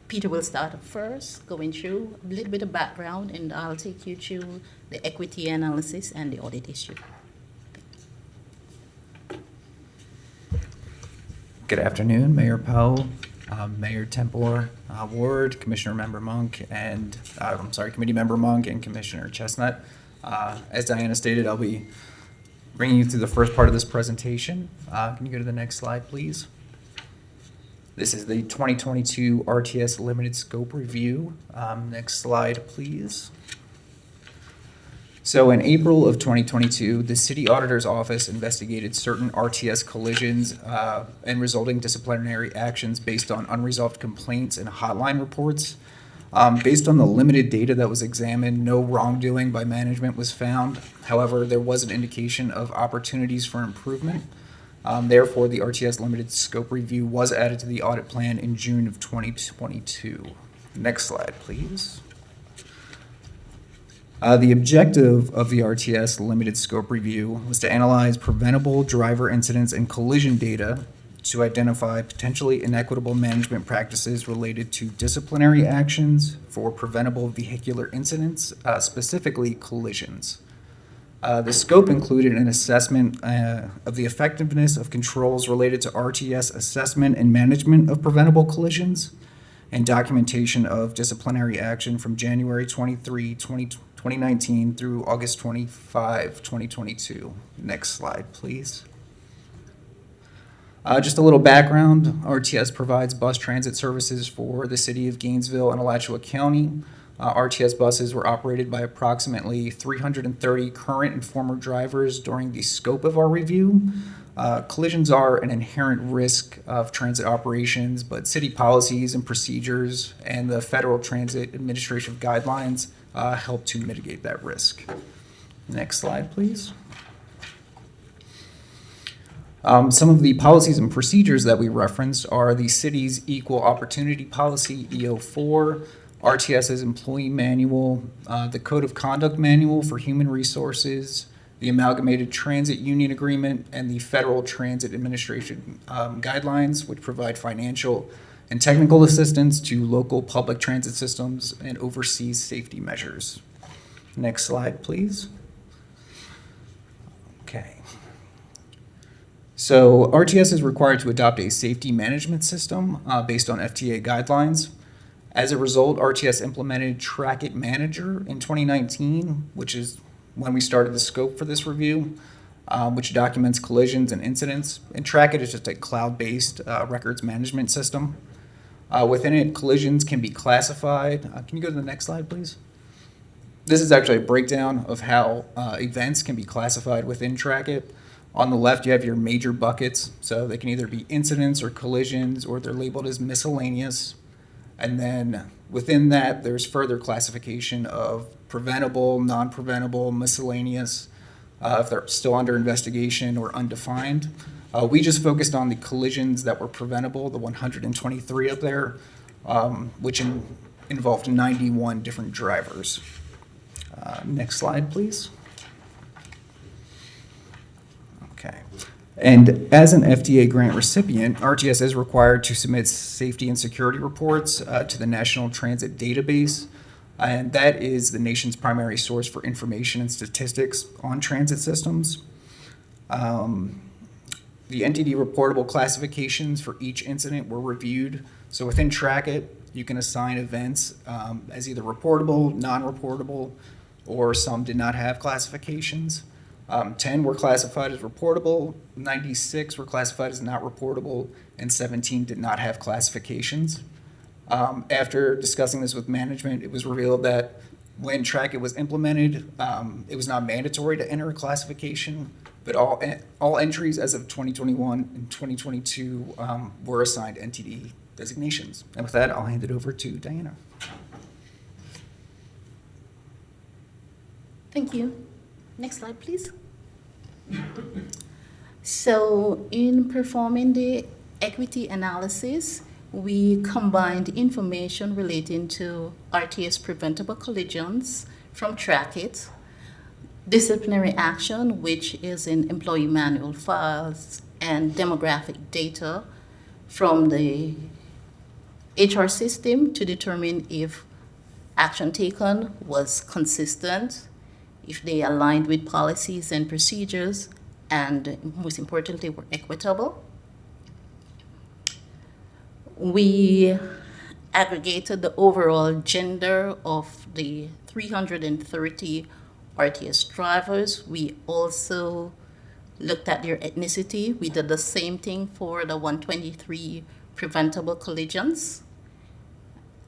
Peter will start off first, going through a little bit of background, and I'll take you through the equity analysis and the audit issue. Good afternoon, Mayor Poe, Mayor Tempor, Ward, Commissioner Member Monk, and Committee Member Monk and Commissioner Chestnut. As Diana stated, I'll be bringing you through the first part of this presentation. Can you go to the next slide, please? This is the 2022 RTS Limited Scope Review. Next slide, please. So in April of 2022, the City Auditor's Office investigated certain RTS collisions and resulting disciplinary actions based on unresolved complaints and hotline reports. Based on the limited data that was examined, no wrongdoing by management was found. However, there was an indication of opportunities for improvement. Therefore, the RTS Limited Scope Review was added to the audit plan in June of 2022. Next slide, please. The objective of the RTS Limited Scope Review was to analyze preventable driver incidents and collision data to identify potentially inequitable management practices related to disciplinary actions for preventable vehicular incidents, specifically collisions. The scope included an assessment of the effectiveness of controls related to RTS assessment and management of preventable collisions, and documentation of disciplinary action from January 23, 2019 through August 25, 2022. Next slide, please. Just a little background. RTS provides bus transit services for the city of Gainesville and Alachua County. RTS buses were operated by approximately 330 current and former drivers during the scope of our review. Collisions are an inherent risk of transit operations, but city policies and procedures and the Federal Transit Administration guidelines help to mitigate that risk. Next slide, please. Some of the policies and procedures that we referenced are the city's Equal Opportunity Policy, EO4, RTS's Employee Manual, the Code of Conduct Manual for Human Resources, the Amalgamated Transit Union Agreement, and the Federal Transit Administration guidelines, which provide financial and technical assistance to local public transit systems and oversees safety measures. Next slide, please. Okay. So RTS is required to adopt a safety management system based on FTA guidelines. As a result, RTS implemented Track It Manager in 2019, which is when we started the scope for this review, which documents collisions and incidents. And Track It is just a cloud-based records management system. Within it, collisions can be classified. Can you go to the next slide, please? This is actually a breakdown of how events can be classified within Track It. On the left, you have your major buckets. So they can either be incidents or collisions, or they're labeled as miscellaneous. And then within that, there's further classification of preventable, non-preventable, miscellaneous, if they're still under investigation or undefined. We just focused on the collisions that were preventable, the 123 up there, which involved 91 different drivers. Next slide, please. Okay. And as an FDA grant recipient, RTS is required to submit safety and security reports to the National Transit Database, and that is the nation's primary source for information and statistics on transit systems. The NTD reportable classifications for each incident were reviewed. So within Trackit, you can assign events as either reportable, non-reportable, or some did not have classifications. 10 were classified as reportable, 96 were classified as not reportable, and 17 did not have classifications. After discussing this with management, it was revealed that when Trackit was implemented, it was not mandatory to enter a classification, but all entries as of 2021 and 2022 were assigned NTD designations. And with that, I'll hand it over to Diana. Thank you. Next slide, please. So in performing the equity analysis, we combined information relating to RTS preventable collisions from Trackit, disciplinary action, which is in employee manual files, and demographic data from the HR system to determine if action taken was consistent, if they aligned with policies and procedures, and most importantly, were equitable. We aggregated the overall gender of the 330 RTS drivers. We also looked at their ethnicity. We did the same thing for the 123 preventable collisions.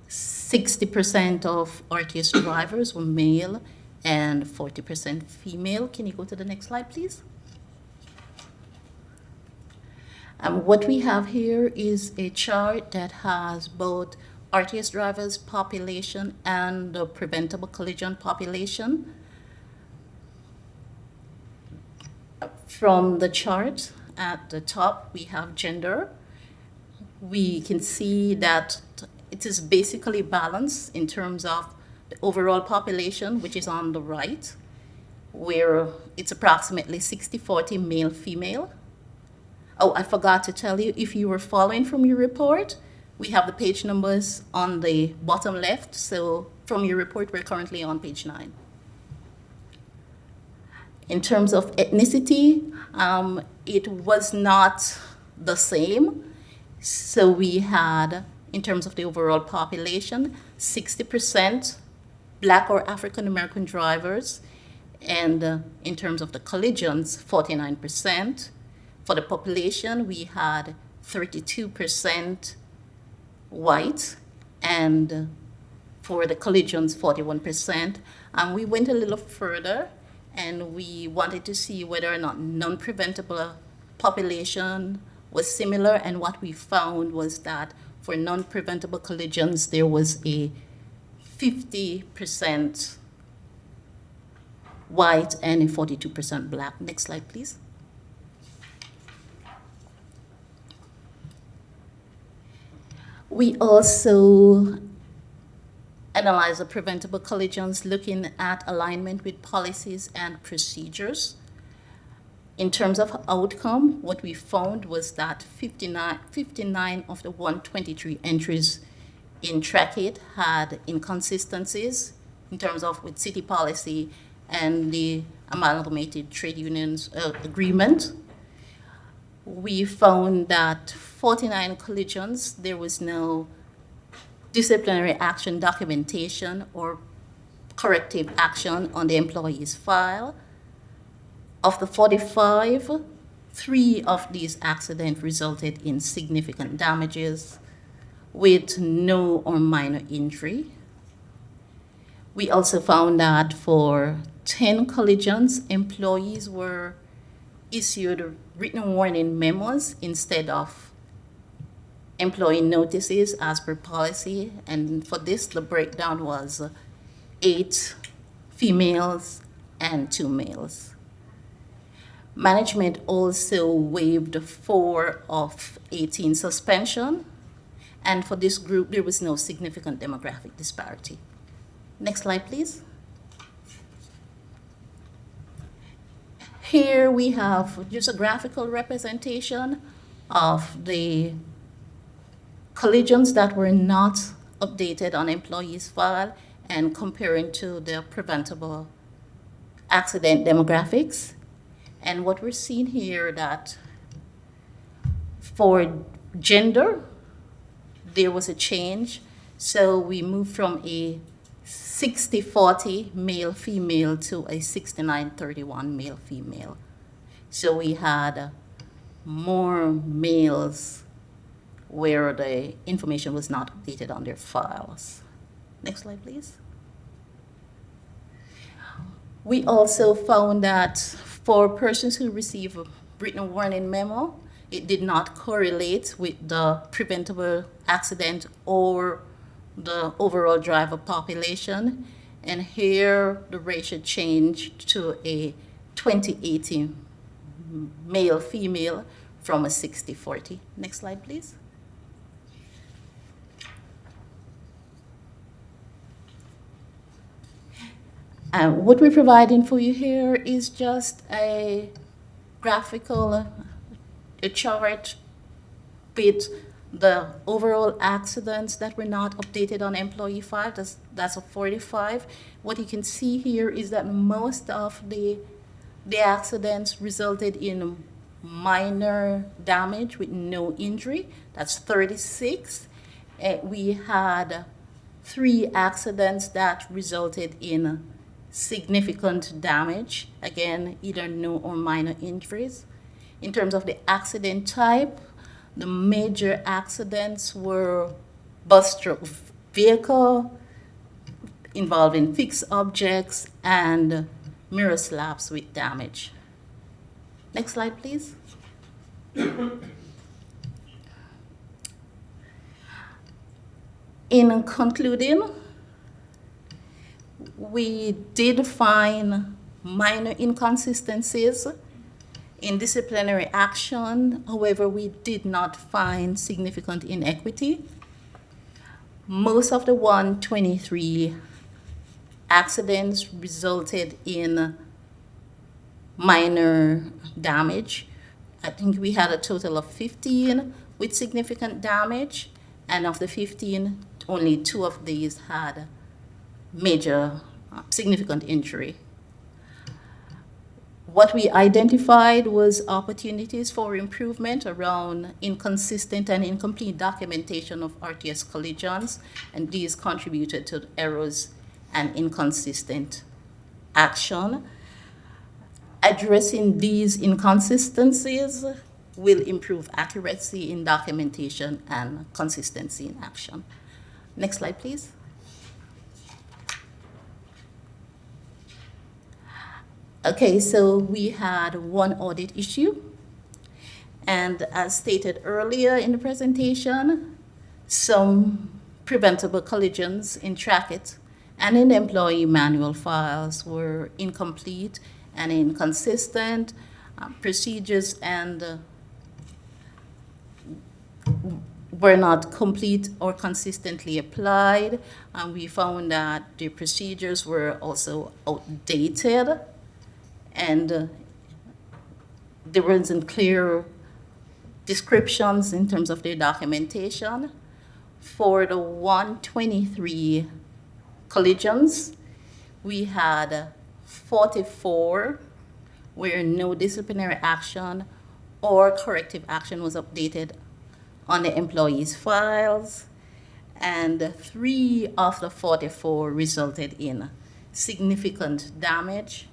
60% of RTS drivers were male and 40% female. Can you go to the next slide, please? What we have here is a chart that has both RTS drivers population and the preventable collision population. From the chart at the top, we have gender. We can see that it is basically balanced in terms of the overall population, which is on the right, where it's approximately 60-40 male-female. Oh, I forgot to tell you, if you were following from your report, we have the page numbers on the bottom left. So from your report, we're currently on page 9. In terms of ethnicity, it was not the same. So we had, in terms of the overall population, 60% Black or African American drivers, and in terms of the collisions, 49%. For the population, we had 32% white, and for the collisions, 41%. And we went a little further, and we wanted to see whether or not non-preventable population was similar, and what we found was that for non-preventable collisions, there was a 50% white and a 42% black. Next slide, please. We also analyze the preventable collisions looking at alignment with policies and procedures. In terms of outcome, what we found was that 59 of the 123 entries in Trackit had inconsistencies in terms of with city policy and the amalgamated trade unions agreement. We found that 49 collisions, there was no disciplinary action documentation or corrective action on the employee's file. Of the 45, 3 of these accidents resulted in significant damages with no or minor injury. We also found that for 10 collisions, employees were issued written warning memos instead of employee notices as per policy. And for this, the breakdown was 8 females and 2 males. Management also waived 4 of 18 suspension. And for this group, there was no significant demographic disparity. Next slide, please. Here we have just a graphical representation of the collisions that were not updated on employees' file and comparing to the preventable accident demographics. And what we're seeing here that For gender, there was a change. So we moved from a 60-40 male-female to a 69-31 male-female. So we had more males where the information was not updated on their files. Next slide, please. We also found that for persons who receive a written warning memo, it did not correlate with the preventable accident or the overall driver population. And here the ratio changed to a 20/80 male-female from a 60-40. Next slide, please. What we're providing for you here is just a graphical a chart with the overall accidents that were not updated on employee file. That's a 45. What you can see here is that most of the accidents resulted in minor damage with no injury. That's 36. We had 3 accidents that resulted in significant damage. Again, either no or minor injuries. In terms of the accident type, the major accidents were bus truck vehicle involving fixed objects and mirror slabs with damage. Next slide, please. In concluding, we did find minor inconsistencies in disciplinary action. However, we did not find significant inequity. Most of the 123 accidents resulted in minor damage. I think we had a total of 15 with significant damage, and of the 15, only 2 of these had major significant injury. What we identified was opportunities for improvement around inconsistent and incomplete documentation of RTS collisions, and these contributed to errors and inconsistent action. Addressing these inconsistencies will improve accuracy in documentation and consistency in action. Next slide, please. Okay, so we had 1 audit issue, and as stated earlier in the presentation, some preventable collisions in Trackit and in employee manual files were incomplete and inconsistent. Procedures and were not complete or consistently applied. We found that the procedures were also outdated, and there wasn't clear descriptions in terms of their documentation. For the 123 collisions, we had 44 where no disciplinary action or corrective action was updated on the employees' files, and 3 of the 44 resulted in significant damage,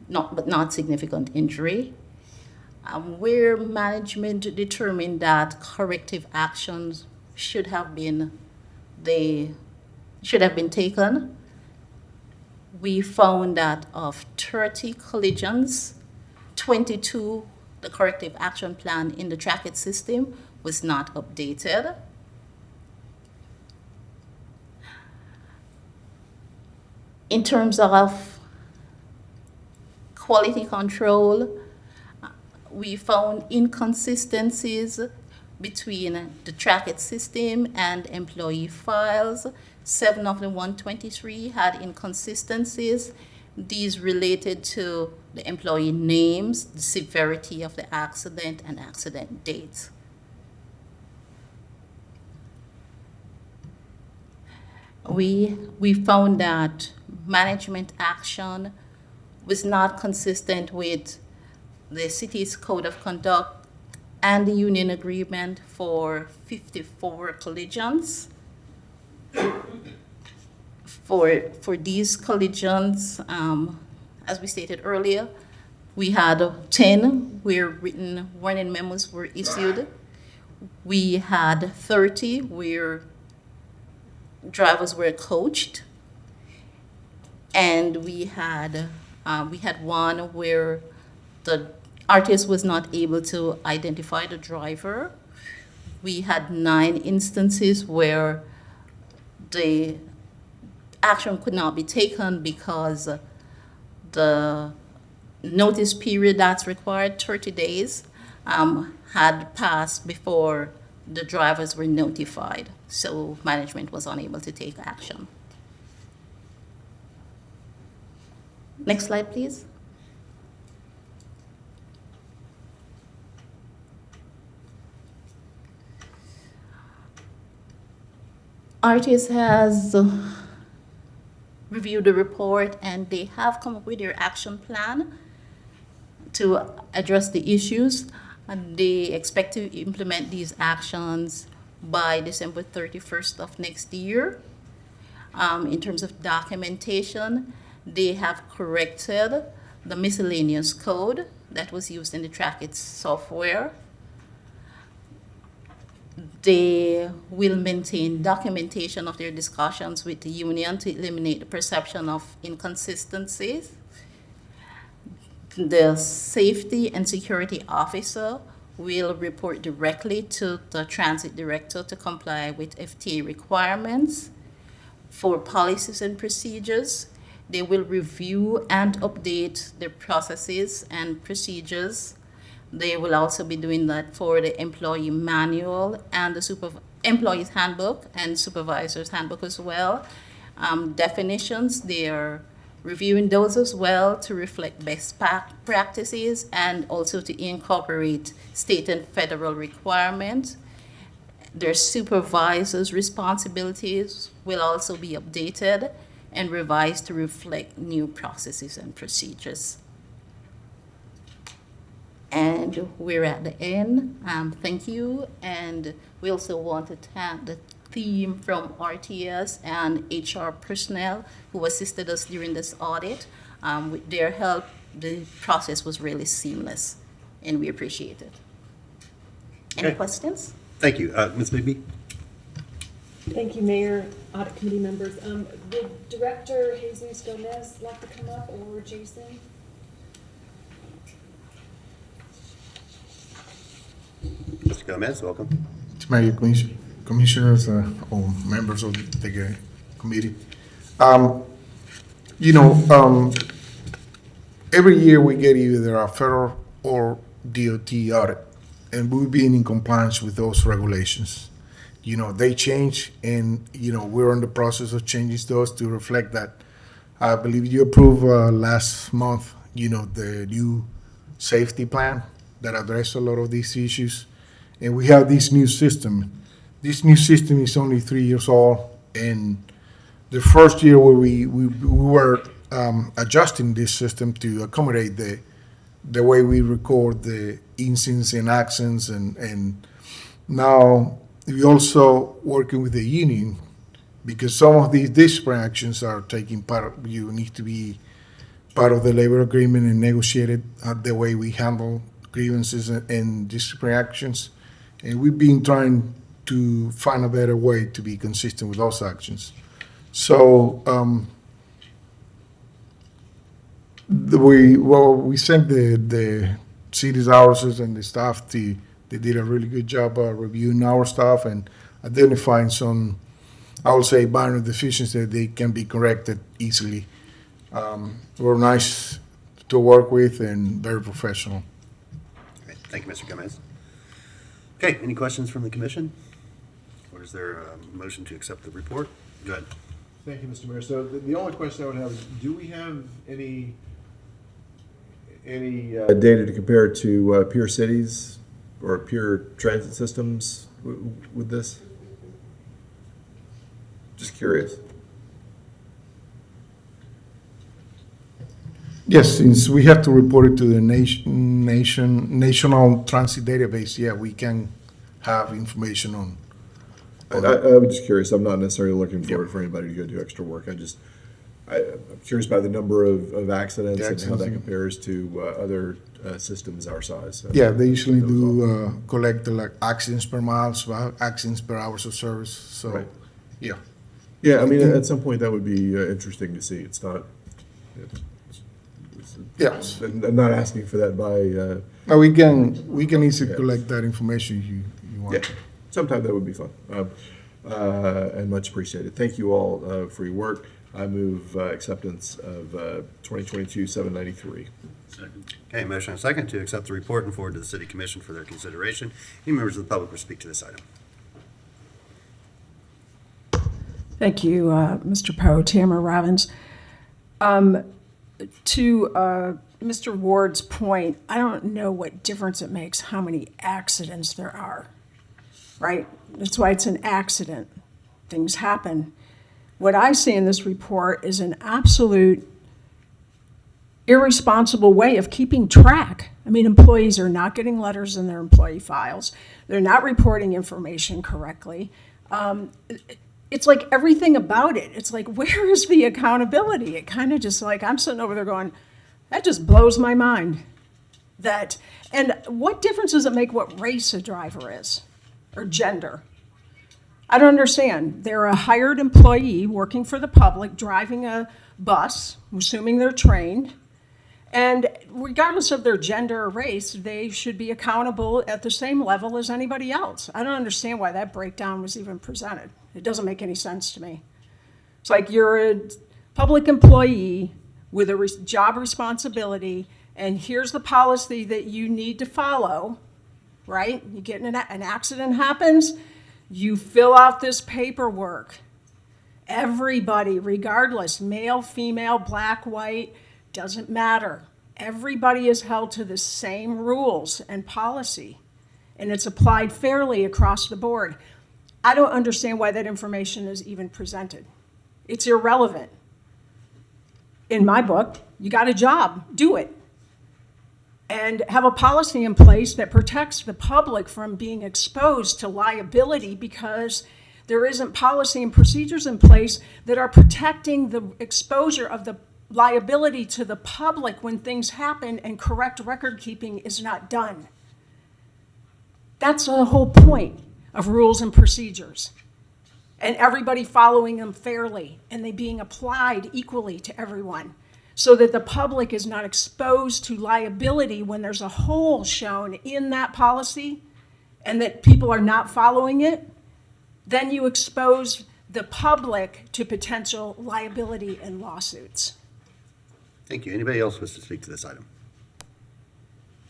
but not significant injury. Where management determined that corrective actions should have been taken, we found that of 30 collisions, 22, the corrective action plan in the Trackit system was not updated. In terms of quality control, we found inconsistencies between the Trackit system and employee files. 7 of the 123 had inconsistencies. These related to the employee names, the severity of the accident, and accident dates. We found that management action was not consistent with the city's code of conduct and the union agreement for 54 collisions. For these collisions, as we stated earlier, we had 10 where written warning memos were issued. We had 30 where drivers were coached, and we had one where the RTS was not able to identify the driver. We had 9 instances where the action could not be taken because the notice period that's required, 30 days, had passed before the drivers were notified. So management was unable to take action. Next slide, please. RTS has reviewed the report, and they have come up with their action plan to address the issues, and they expect to implement these actions by December 31st of next year. In terms of documentation, they have corrected the miscellaneous code that was used in the Trackit software. They will maintain documentation of their discussions with the union to eliminate the perception of inconsistencies. The safety and security officer will report directly to the transit director to comply with FTA requirements. For policies and procedures, they will review and update their processes and procedures. They will also be doing that for the employee manual and the employee's handbook and supervisor's handbook as well. Definitions, they are reviewing those as well to reflect best practices and also to incorporate state and federal requirements. Their supervisor's responsibilities will also be updated and revised to reflect new processes and procedures. And we're at the end. Thank you. And we also want to thank the team from RTS and HR personnel who assisted us during this audit. With their help, the process was really seamless, and we appreciate it. Any Okay. questions? Thank you. Ms. Bigby? Thank you, Mayor, Audit Committee members. Would Director Jesus Gomez like to come up, or Jason? Mr. Gomez, welcome. Mayor, commissioners, or members of the committee. Every year we get either a federal or DOT audit, and we've been in compliance with those regulations. They change, and, we're in the process of changing those to reflect that. I believe you approved last month, the new safety plan that addressed a lot of these issues. And we have this new system. This new system is only 3 years old, and the first year where we were adjusting this system to accommodate the way we record the incidents and accidents, and now we also working with the union, because some of these disciplinary actions are taking part. You need to be part of the labor agreement and negotiated the way we handle grievances and disciplinary actions. And we've been trying to find a better way to be consistent with those actions. So we thank the city's officers and the staff. They did a really good job reviewing our stuff and identifying some, I would say, minor deficiencies that they can be corrected easily. We're nice to work with and very professional. Great. Thank you, Mr. Gomez. Okay, any questions from the commission? Or is there a motion to accept the report? Go ahead. Thank you, Mr. Mayor. So the only question I would have is, do we have any data to compare to peer cities or peer transit systems with this? Just curious. Yes, since we have to report it to the national transit database, yeah, we can have information on. And I'm just curious, I'm not necessarily looking forward for anybody to go do extra work. I'm curious about the number of accidents and how that compares to other systems our size. Yeah, they usually do collect like accidents per miles, accidents per hours of service, so, Right. yeah. Yeah, I mean, at some point, that would be interesting to see. It's not, Yes. I'm not asking for that by, Now, we can easily collect that information you want. yeah, sometime that would be fun. And much appreciated. Thank you all for your work. I move acceptance of 2022-793. Second. Okay, motion and second to accept the report and forward to the city commission for their consideration. Any members of the public will speak to this item? Thank you, Mr. Poe. Tamara Robbins. To Mr. Ward's point, I don't know what difference it makes how many accidents there are, right? That's why it's an accident. Things happen. What I see in this report is an absolute irresponsible way of keeping track. I mean, employees are not getting letters in their employee files. They're not reporting information correctly. It's like everything about it. It's like, where is the accountability? It kind of just like, I'm sitting over there going, that just blows my mind. And what difference does it make what race a driver is or gender? I don't understand. They're a hired employee working for the public, driving a bus, assuming they're trained. And regardless of their gender or race, they should be accountable at the same level as anybody else. I don't understand why that breakdown was even presented. It doesn't make any sense to me. It's like you're a public employee with a job responsibility, and here's the policy that you need to follow, right? You get in an accident happens, you fill out this paperwork. Everybody, regardless, male, female, black, white, doesn't matter. Everybody is held to the same rules and policy, and it's applied fairly across the board. I don't understand why that information is even presented. It's irrelevant. In my book, you got a job, do it. And have a policy in place that protects the public from being exposed to liability because there isn't policy and procedures in place that are protecting the exposure of the liability to the public when things happen and correct record keeping is not done. That's the whole point of rules and procedures. And everybody following them fairly and they being applied equally to everyone so that the public is not exposed to liability when there's a hole shown in that policy and that people are not following it. Then you expose the public to potential liability and lawsuits. Thank you. Anybody else wish to speak to this item?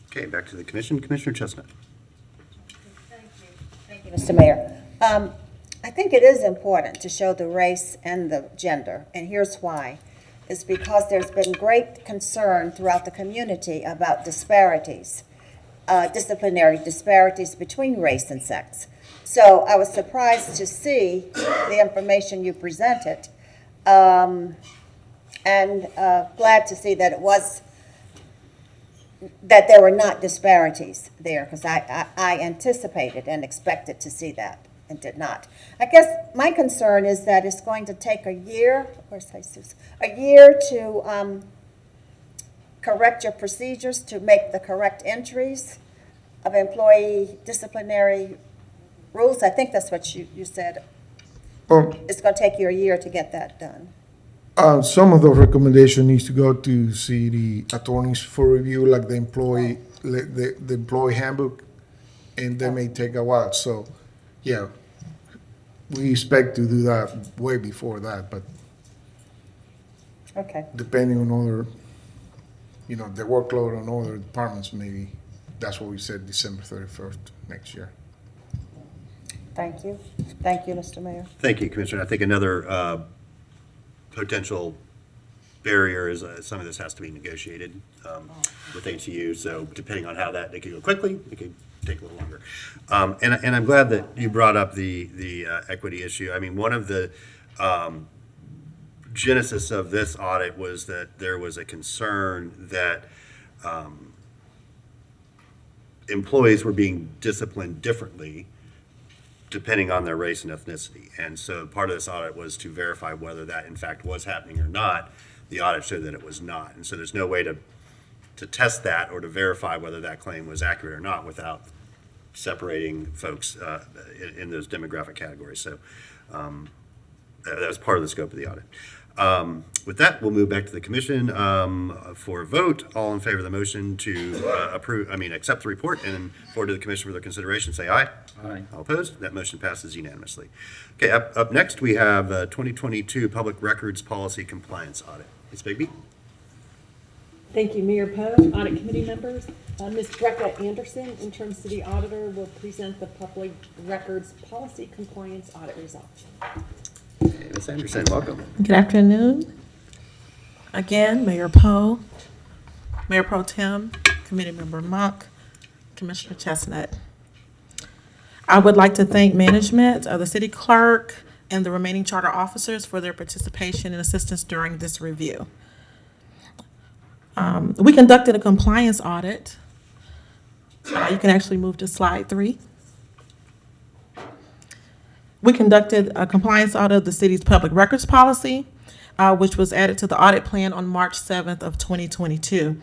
Okay, back to the commission. Commissioner Chestnut. Thank you, Mr. Mayor. I think it is important to show the race and the gender, and here's why. It's because there's been great concern throughout the community about disparities, disciplinary disparities between race and sex. So I was surprised to see the information you presented, and glad to see that that there were not disparities there, because I anticipated and expected to see that and did not. I guess my concern is that it's going to take a year, where's Jesus? A year to correct your procedures, to make the correct entries of employee disciplinary rules. I think that's what you said. It's going to take you a year to get that done. Some of those recommendations needs to go to city attorneys for review, like the employee handbook, and they may take a while. So, yeah, we expect to do that way before that, but okay, depending on other, the workload on other departments, maybe that's what we said, December 31st next year. Thank you. Thank you, Mr. Mayor. Thank you, Commissioner. I think another potential barrier is some of this has to be negotiated with HCU. So depending on how it could go quickly, it could take a little longer. And I'm glad that you brought up the equity issue. I mean, one of the genesis of this audit was that there was a concern that employees were being disciplined differently depending on their race and ethnicity. And so part of this audit was to verify whether that in fact was happening or not. The audit showed that it was not. And so there's no way to test that or to verify whether that claim was accurate or not without separating folks in those demographic categories. So that was part of the scope of the audit. With that, we'll move back to the commission for a vote. All in favor of the motion to accept the report and forward to the commission for their consideration, say aye. Aye. All opposed? That motion passes unanimously. Okay, up next, we have 2022 Public Records Policy Compliance Audit. Ms. Bigby? Thank you, Mayor Poe, Audit Committee members. Ms. Brecca Anderson, Interim City Auditor, will present the Public Records Policy Compliance Audit results. Okay, Ms. Anderson, welcome. Good afternoon. Again, Mayor Poe, Mayor Pro Tem, Committee Member Monk, Commissioner Chestnut. I would like to thank management, the city clerk, and the remaining charter officers for their participation and assistance during this review. We conducted a compliance audit. You can actually move to slide 3. We conducted a compliance audit of the city's public records policy, which was added to the audit plan on March 7th of 2022.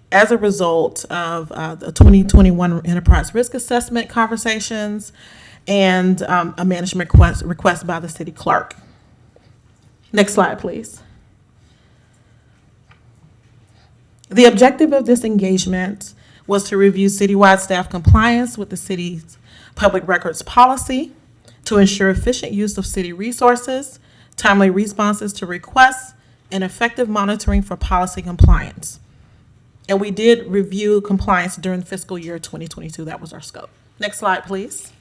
As a result of the 2021 enterprise risk assessment conversations and a management request by the city clerk. Next slide, please. The objective of this engagement was to review citywide staff compliance with the city's public records policy, to ensure efficient use of city resources, timely responses to requests, and effective monitoring for policy compliance. And we did review compliance during fiscal year 2022. That was our scope. Next slide, please.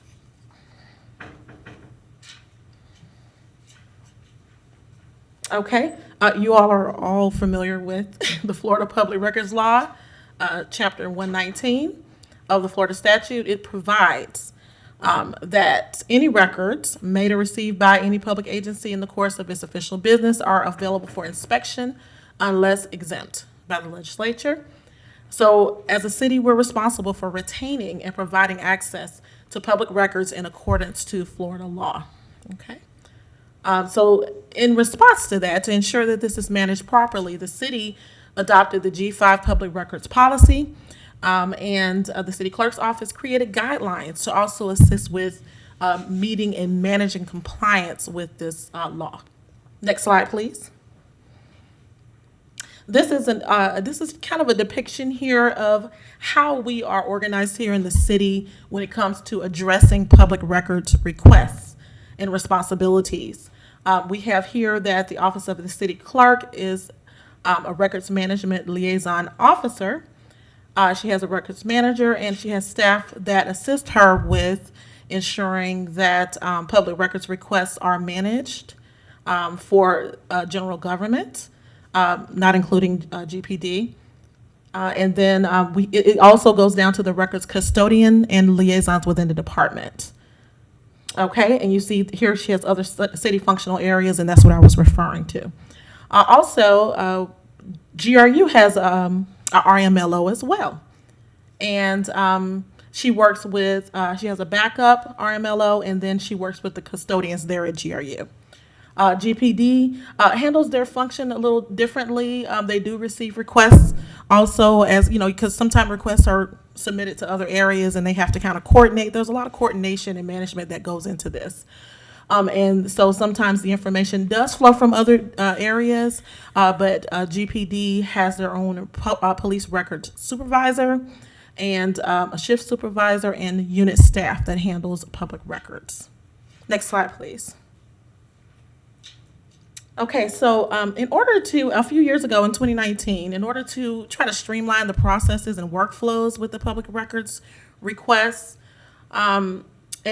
Okay, you all are all familiar with the Florida Public Records Law, Chapter 119 of the Florida statute. It provides that any records made or received by any public agency in the course of its official business are available for inspection unless exempt by the legislature. So as a city, we're responsible for retaining and providing access to public records in accordance to Florida law, okay? So in response to that, to ensure that this is managed properly, the city adopted the G5 Public Records Policy, and the city clerk's office created guidelines to also assist with meeting and managing compliance with this law. Next slide, please. This is kind of a depiction here of how we are organized here in the city when it comes to addressing public records requests and responsibilities. We have here that the Office of the City Clerk is a records management liaison officer. She has a records manager, and she has staff that assist her with ensuring that public records requests are managed for general government, not including GPD. And then it also goes down to the records custodian and liaisons within the department. Okay, and you see here she has other city functional areas, and that's what I was referring to. Also, GRU has a RMLO as well. And she works with, she has a backup RMLO, and then she works with the custodians there at GRU. GPD handles their function a little differently. They do receive requests also, as you know, because sometimes requests are submitted to other areas and they have to kind of coordinate. There's a lot of coordination and management that goes into this. And so sometimes the information does flow from other areas, but GPD has their own police records supervisor and a shift supervisor and unit staff that handles public records. Next slide, please. Okay, so in order to, a few years ago in 2019, in order to try to streamline the processes and workflows with the public records requests, and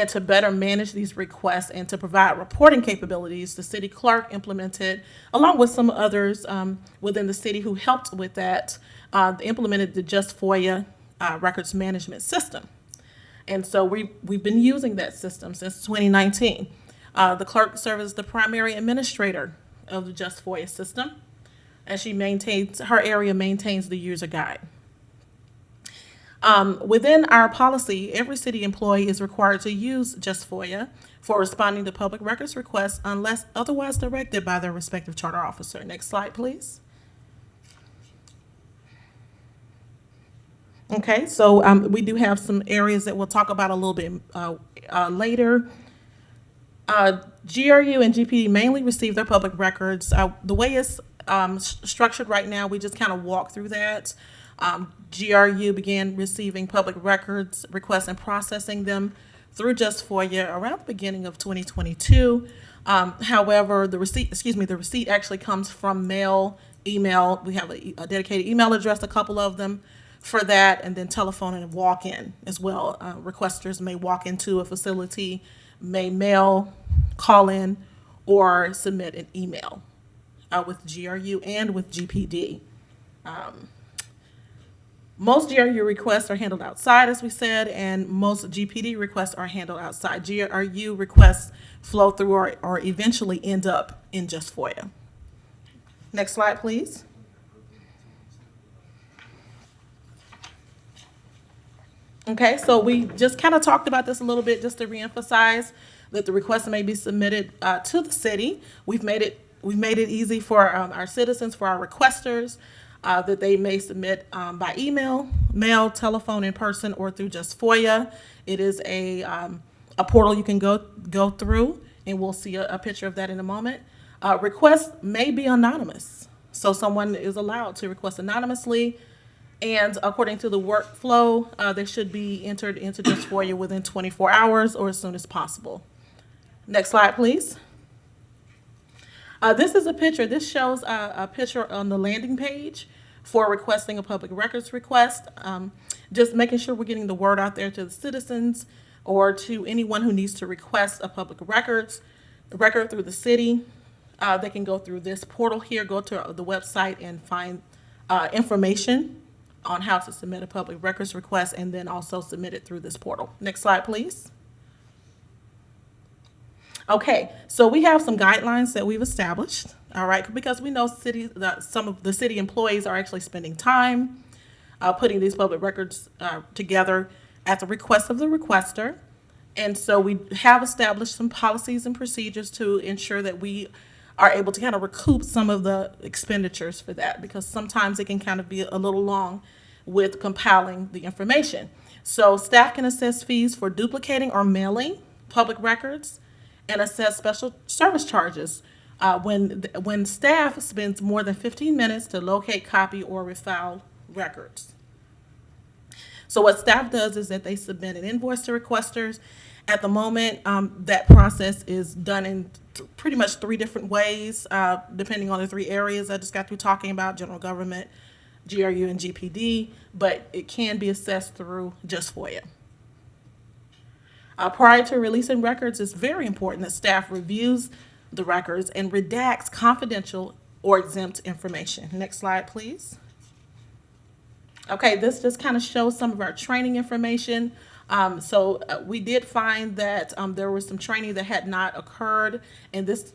to better manage these requests and to provide reporting capabilities, the city clerk implemented, along with some others within the city who helped with that, implemented the Just FOIA records management system. And so we've been using that system since 2019. The clerk serves as the primary administrator of the Just FOIA system, and her area maintains the user guide. Within our policy, every city employee is required to use Just FOIA for responding to public records requests unless otherwise directed by their respective charter officer. Next slide, please. Okay, so we do have some areas that we'll talk about a little bit later. GRU and GPD mainly receive their public records. The way it's structured right now, we just kind of walk through that. GRU began receiving public records requests and processing them through Just FOIA around the beginning of 2022. However, the receipt actually comes from mail, email. We have a dedicated email address, a couple of them for that, and then telephone and walk-in as well. Requesters may walk into a facility, may mail, call in, or submit an email with GRU and with GPD. Most GRU requests are handled outside, as we said, and most GPD requests are handled outside. GRU requests flow through or eventually end up in Just FOIA. Next slide, please. Okay, so we just kind of talked about this a little bit just to reemphasize that the request may be submitted to the city. We've made it easy for our citizens, for our requesters, that they may submit by email, mail, telephone, in person, or through Just FOIA. It is a portal you can go through, and we'll see a picture of that in a moment. Requests may be anonymous, so someone is allowed to request anonymously, and according to the workflow, they should be entered into Just FOIA within 24 hours or as soon as possible. Next slide, please. This is a picture. This shows a picture on the landing page for requesting a public records request. Just making sure we're getting the word out there to the citizens or to anyone who needs to request a public record through the city. They can go through this portal here, go to the website and find information on how to submit a public records request, and then also submit it through this portal. Next slide, please. Okay, so we have some guidelines that we've established, all right, because we know some of the city employees are actually spending time putting these public records together at the request of the requester. And so we have established some policies and procedures to ensure that we are able to kind of recoup some of the expenditures for that, because sometimes it can kind of be a little long with compiling the information. So staff can assess fees for duplicating or mailing public records and assess special service charges when staff spends more than 15 minutes to locate, copy, or refile records. So what staff does is that they submit an invoice to requesters. At the moment, that process is done in pretty much 3 different ways, depending on the 3 areas I just got through talking about: general government, GRU, and GPD, but it can be assessed through Just FOIA. Prior to releasing records, it's very important that staff reviews the records and redacts confidential or exempt information. Next slide, please. Okay, this just kind of shows some of our training information. So we did find that there was some training that had not occurred, and this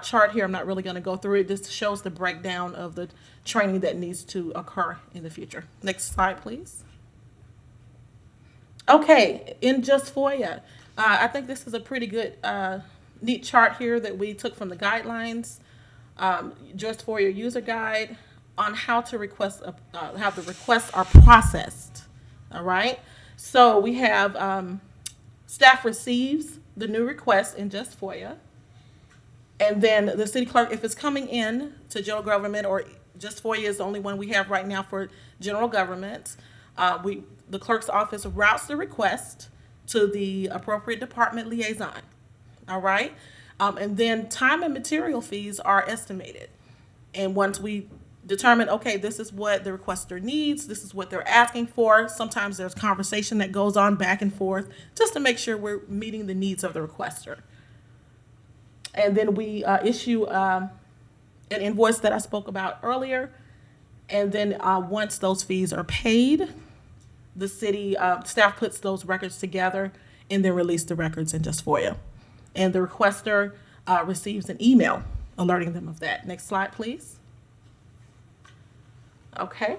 chart here, I'm not really going to go through it. This shows the breakdown of the training that needs to occur in the future. Next slide, please. Okay, in Just FOIA, I think this is a pretty good, neat chart here that we took from the guidelines. Just FOIA user guide on how to request, how the requests are processed. All right. So we have staff receives the new request in Just FOIA, and then the city clerk, if it's coming in to general government, or Just FOIA is the only one we have right now for general government, the clerk's office routes the request to the appropriate department liaison. All right, and then time and material fees are estimated, and once we determine, okay, this is what the requester needs, this is what they're asking for. Sometimes there's conversation that goes on back and forth just to make sure we're meeting the needs of the requester. And then we issue an invoice that I spoke about earlier. And then once those fees are paid, the city staff puts those records together and then release the records in Just FOIA. And the requester receives an email alerting them of that. Next slide, please. Okay,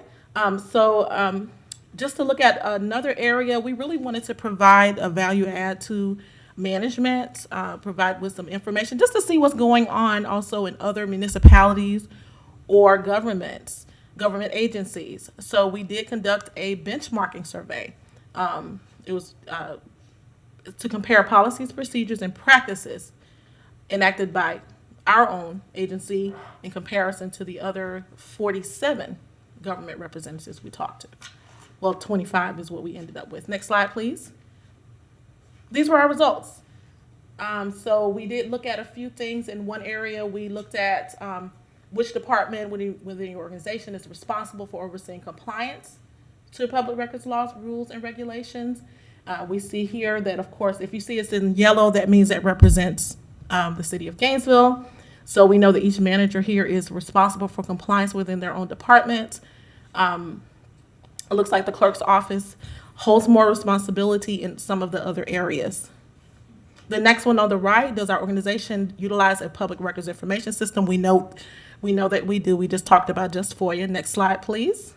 just to look at another area, we really wanted to provide a value add to management, provide with some information just to see what's going on also in other municipalities or government agencies. So we did conduct a benchmarking survey. It was to compare policies, procedures, and practices enacted by our own agency in comparison to the other 47 government representatives we talked to. Well, 25 is what we ended up with. Next slide, please. These were our results. So we did look at a few things. In one area, we looked at which department within your organization is responsible for overseeing compliance to public records laws, rules, and regulations. We see here that, of course, if you see it's in yellow, that means that represents the city of Gainesville. So we know that each manager here is responsible for compliance within their own department. It looks like the clerk's office holds more responsibility in some of the other areas. The next one on the right, does our organization utilize a public records information system? We know that we do. We just talked about Just FOIA. Next slide, please.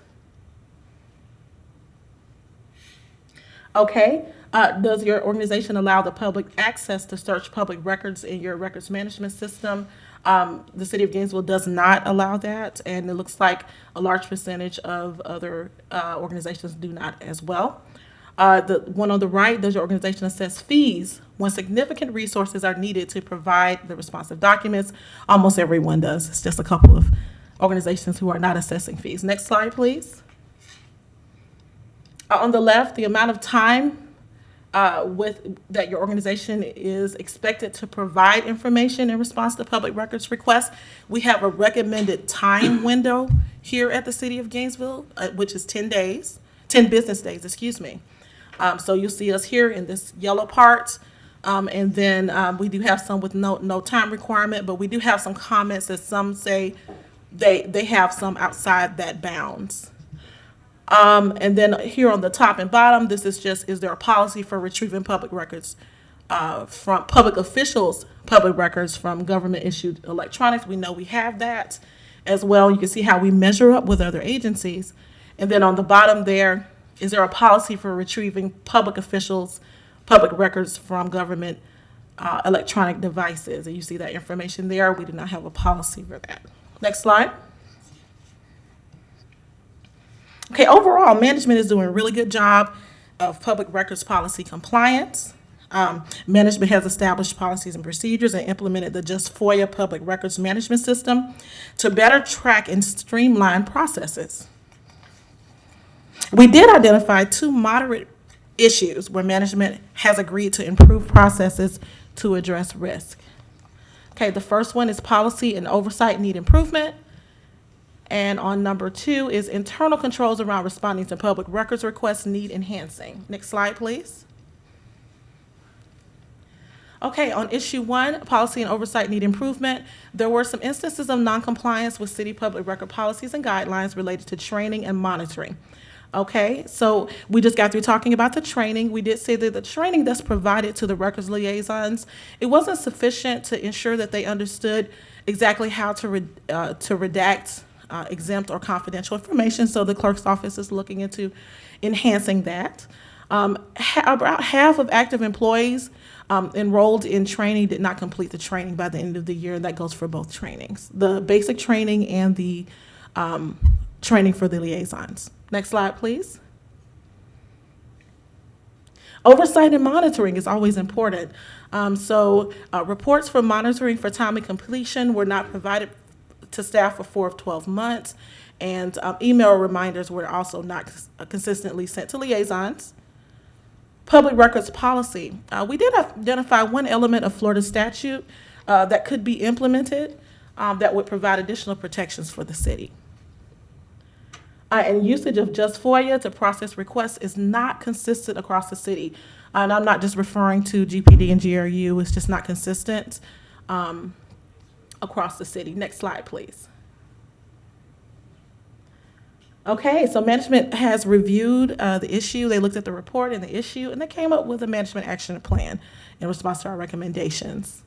Okay, does your organization allow the public access to search public records in your records management system? The city of Gainesville does not allow that, and it looks like a large percentage of other organizations do not as well. The one on the right, does your organization assess fees when significant resources are needed to provide the responsive documents? Almost everyone does. It's just a couple of organizations who are not assessing fees. Next slide, please. On the left, the amount of time that your organization is expected to provide information in response to public records requests. We have a recommended time window here at the city of Gainesville, which is 10 business days, excuse me. So you'll see us here in this yellow part. And then we do have some with no time requirement, but we do have some comments that some say they have some outside that bounds. And then here on the top and bottom, this is just, is there a policy for retrieving public records from public officials, public records from government issued electronics? We know we have that as well. You can see how we measure up with other agencies. And then on the bottom there, is there a policy for retrieving public officials, public records from government electronic devices? And you see that information there. We do not have a policy for that. Next slide. Okay, overall, management is doing a really good job of public records policy compliance. Management has established policies and procedures and implemented the Just FOIA public records management system to better track and streamline processes. We did identify 2 moderate issues where management has agreed to improve processes to address risk. Okay, the first one is policy and oversight need improvement. And on number 2 is internal controls around responding to public records requests need enhancing. Next slide, please. Okay, on issue 1, policy and oversight need improvement, there were some instances of noncompliance with city public record policies and guidelines related to training and monitoring. Okay, so we just got through talking about the training. We did say that the training that's provided to the records liaisons, it wasn't sufficient to ensure that they understood exactly how to redact exempt or confidential information, so the clerk's office is looking into enhancing that. About half of active employees enrolled in training did not complete the training by the end of the year, and that goes for both trainings, the basic training and the training for the liaisons. Next slide, please. Oversight and monitoring is always important. Reports for monitoring for time and completion were not provided to staff for 4 of 12 months, and email reminders were also not consistently sent to liaisons. Public records policy. We did identify one element of Florida statute that could be implemented that would provide additional protections for the city. And usage of Just FOIA to process requests is not consistent across the city. And I'm not just referring to GPD and GRU, it's just not consistent across the city. Next slide, please. Okay, so management has reviewed the issue. They looked at the report and the issue, and they came up with a management action plan in response to our recommendations.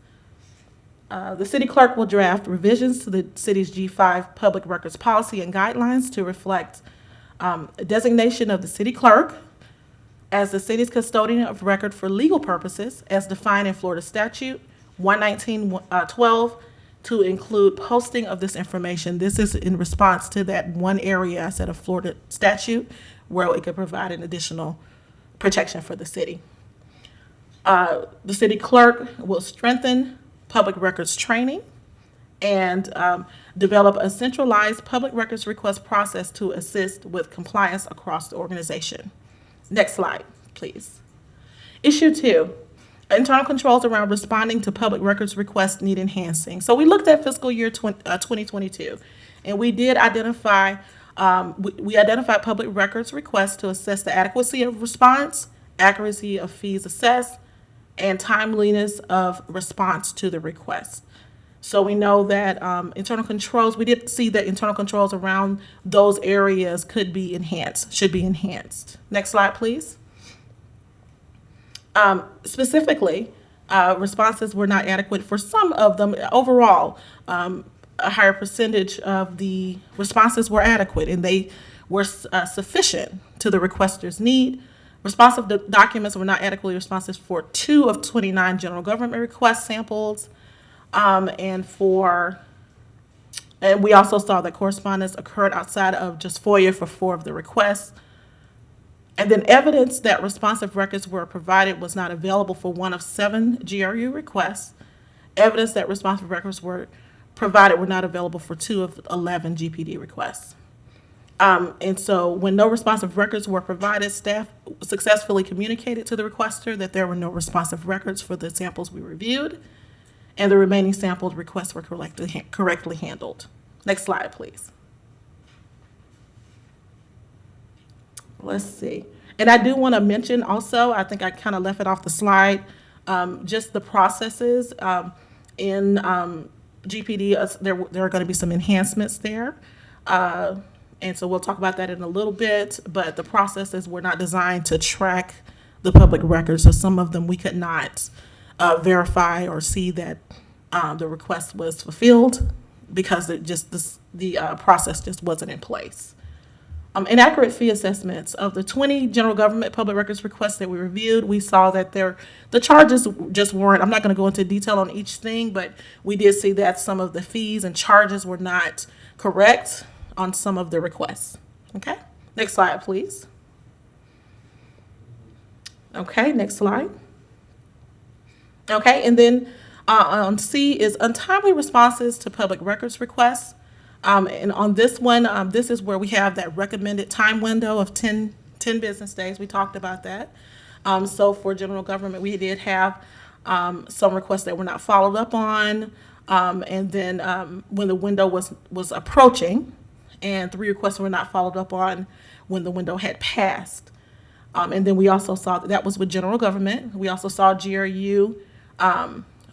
The city clerk will draft revisions to the city's G5 public records policy and guidelines to reflect a designation of the city clerk as the city's custodian of record for legal purposes as defined in Florida statute 11912 to include posting of this information. This is in response to that one area I said of Florida statute where it could provide an additional protection for the city. The city clerk will strengthen public records training and develop a centralized public records request process to assist with compliance across the organization. Next slide, please. Issue 2, internal controls around responding to public records requests need enhancing. So we looked at fiscal year 2022, and we did identify, we identified public records requests to assess the adequacy of response, accuracy of fees assessed, and timeliness of response to the request. So we know that internal controls, we did see that internal controls around those areas could be enhanced, should be enhanced. Next slide, please. Specifically, responses were not adequate for some of them. Overall, a higher percentage of the responses were adequate and they were sufficient to the requester's need. Responsive documents were not adequately responsive for 2 of 29 general government request samples. And we also saw that correspondence occurred outside of just FOIA for 4 of the requests. And then evidence that responsive records were provided was not available for 1 of 7 GRU requests. Evidence that responsive records were provided were not available for 2 of 11 GPD requests. And so when no responsive records were provided, staff successfully communicated to the requester that there were no responsive records for the samples we reviewed, and the remaining sampled requests were correctly handled. Next slide, please. Let's see. And I do want to mention also, I think I kind of left it off the slide, just the processes in GPD. There are going to be some enhancements there. And so we'll talk about that in a little bit, but the processes were not designed to track the public records. So some of them we could not verify or see that the request was fulfilled because the process just wasn't in place. Inaccurate fee assessments. Of the 20 general government public records requests that we reviewed, we saw that the charges just weren't, I'm not going to go into detail on each thing, but we did see that some of the fees and charges were not correct on some of the requests. Okay, next slide, please. Okay, next slide. Okay, and then on C is untimely responses to public records requests. And on this one, this is where we have that recommended time window of 10 business days. We talked about that. So for general government, we did have some requests that were not followed up on. And then when the window was approaching, and 3 requests were not followed up on when the window had passed. And then we also saw that was with general government. We also saw GRU.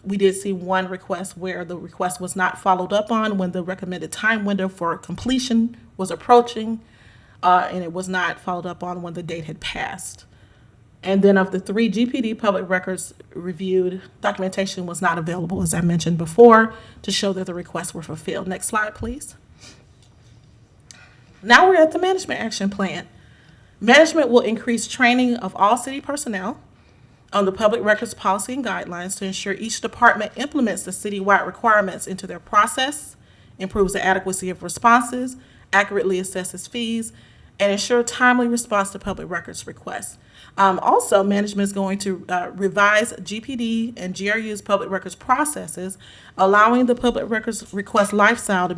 We did see 1 request where the request was not followed up on when the recommended time window for completion was approaching, and it was not followed up on when the date had passed. And then of the 3 GPD public records reviewed, documentation was not available, as I mentioned before, to show that the requests were fulfilled. Next slide, please. Now we're at the management action plan. Management will increase training of all city personnel on the public records policy and guidelines to ensure each department implements the citywide requirements into their process, improves the adequacy of responses, accurately assesses fees, and ensure timely response to public records requests. Also, management is going to revise GPD and GRU's public records processes, allowing the public records request lifecycle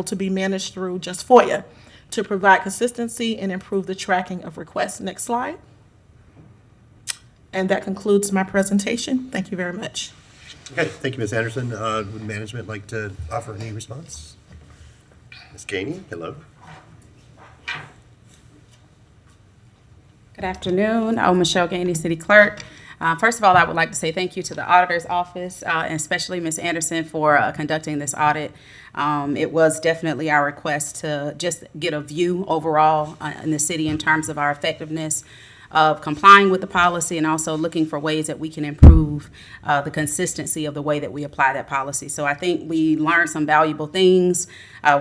to be managed through just FOIA to provide consistency and improve the tracking of requests. Next slide. And that concludes my presentation. Thank you very much. Okay, thank you, Ms. Anderson. Would management like to offer any response? Ms. Gainey, hello. Good afternoon. I'm Michelle Gainey, City Clerk. First of all, I would like to say thank you to the Auditor's Office, and especially Ms. Anderson for conducting this audit. It was definitely our request to just get a view overall in the city in terms of our effectiveness. of complying with the policy and also looking for ways that we can improve the consistency of the way that we apply that policy. So I think we learned some valuable things.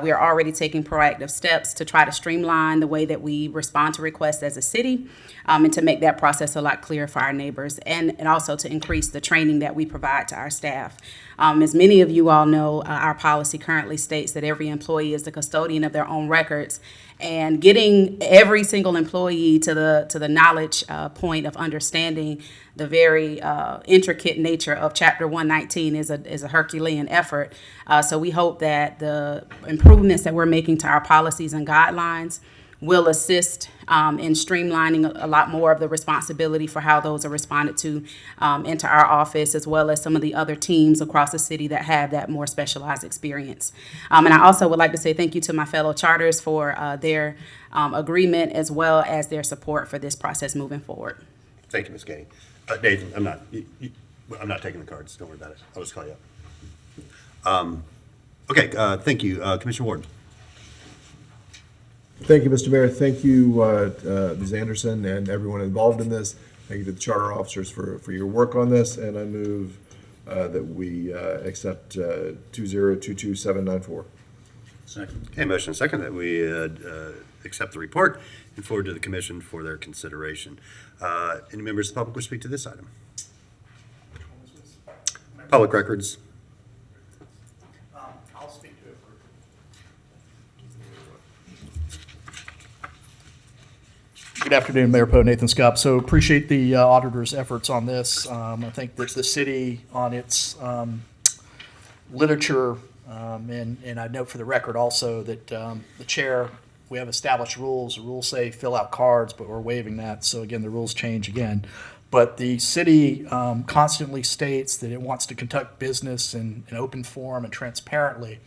We are already taking proactive steps to try to streamline the way that we respond to requests as a city, and to make that process a lot clearer for our neighbors, and also to increase the training that we provide to our staff. As many of you all know, our policy currently states that every employee is the custodian of their own records, and getting every single employee to the knowledge point of understanding the very intricate nature of Chapter 119 is a Herculean effort. So we hope that the improvements that we're making to our policies and guidelines will assist in streamlining a lot more of the responsibility for how those are responded to into our office, as well as some of the other teams across the city that have that more specialized experience. And I also would like to say thank you to my fellow charters for their agreement, as well as their support for this process moving forward. Thank you, Ms. Gainey. Nathan, I'm not taking the cards. Don't worry about it. I'll just call you up. Okay, thank you. Commissioner Ward. Thank you, Mr. Mayor. Thank you, Ms. Anderson, and everyone involved in this. Thank you to the charter officers for your work on this, and I move that we accept 2022794. Second. Okay, motion and second that we accept the report and forward to the commission for their consideration. Any members of the public wish to speak to this item? Public records. I'll speak to it. Good afternoon, Mayor Poe, Nathan Scott. So appreciate the auditor's efforts on this. I think that the city on its literature, and I note for the record also that the chair, we have established rules. The rules say fill out cards, but we're waiving that. So again, the rules change again. But the city constantly states that it wants to conduct business in an open forum and transparently.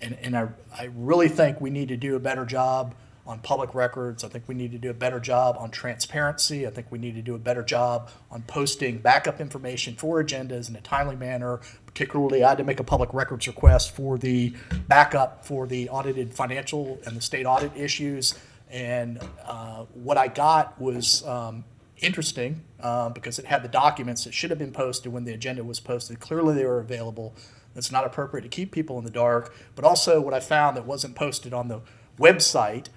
And I really think we need to do a better job on public records. I think we need to do a better job on transparency. I think we need to do a better job on posting backup information for agendas in a timely manner. Particularly, I had to make a public records request for the backup for the audited financial and the state audit issues. And what I got was interesting because it had the documents that should have been posted when the agenda was posted. Clearly, they were available. It's not appropriate to keep people in the dark. But also what I found that wasn't posted on the website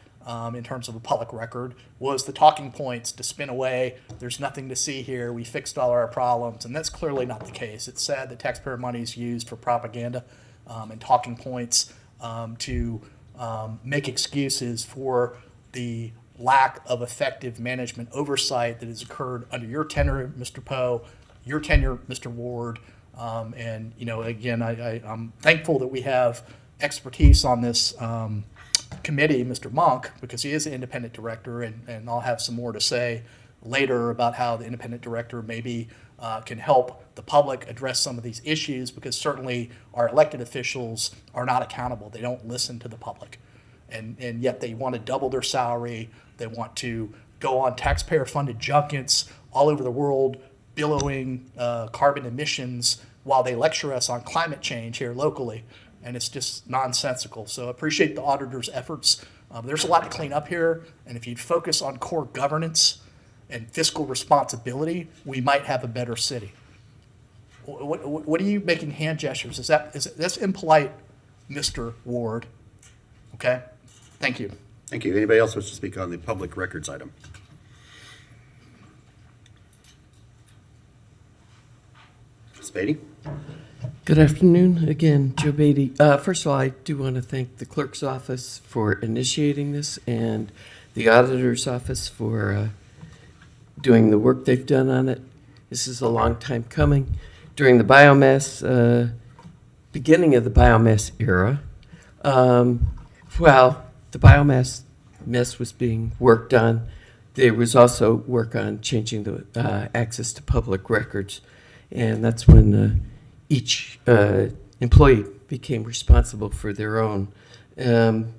in terms of a public record was the talking points to spin away. There's nothing to see here. We fixed all our problems. And that's clearly not the case. It's sad that taxpayer money is used for propaganda and talking points to make excuses for the lack of effective management oversight that has occurred under your tenure, Mr. Poe, your tenure, Mr. Ward. And, you know, again, I'm thankful that we have expertise on this committee, Mr. Monk, because he is an independent director, and I'll have some more to say later about how the independent director maybe can help the public address some of these issues, because certainly our elected officials are not accountable. They don't listen to the public. And yet they want to double their salary. They want to go on taxpayer-funded junkets all over the world, billowing carbon emissions while they lecture us on climate change here locally. And it's just nonsensical. So I appreciate the auditor's efforts. There's a lot to clean up here. And if you'd focus on core governance and fiscal responsibility, we might have a better city. What are you making hand gestures? Is that's impolite, Mr. Ward? Okay. Thank you. Thank you. Anybody else wish to speak on the public records item? Ms. Beatty? Good afternoon. Again, Joe Beatty. First of all, I do want to thank the clerk's office for initiating this and the auditor's office for doing the work they've done on it. This is a long time coming. During the biomass, beginning of the biomass era, while the biomass mess was being worked on, there was also work on changing the access to public records. And that's when each employee became responsible for their own. And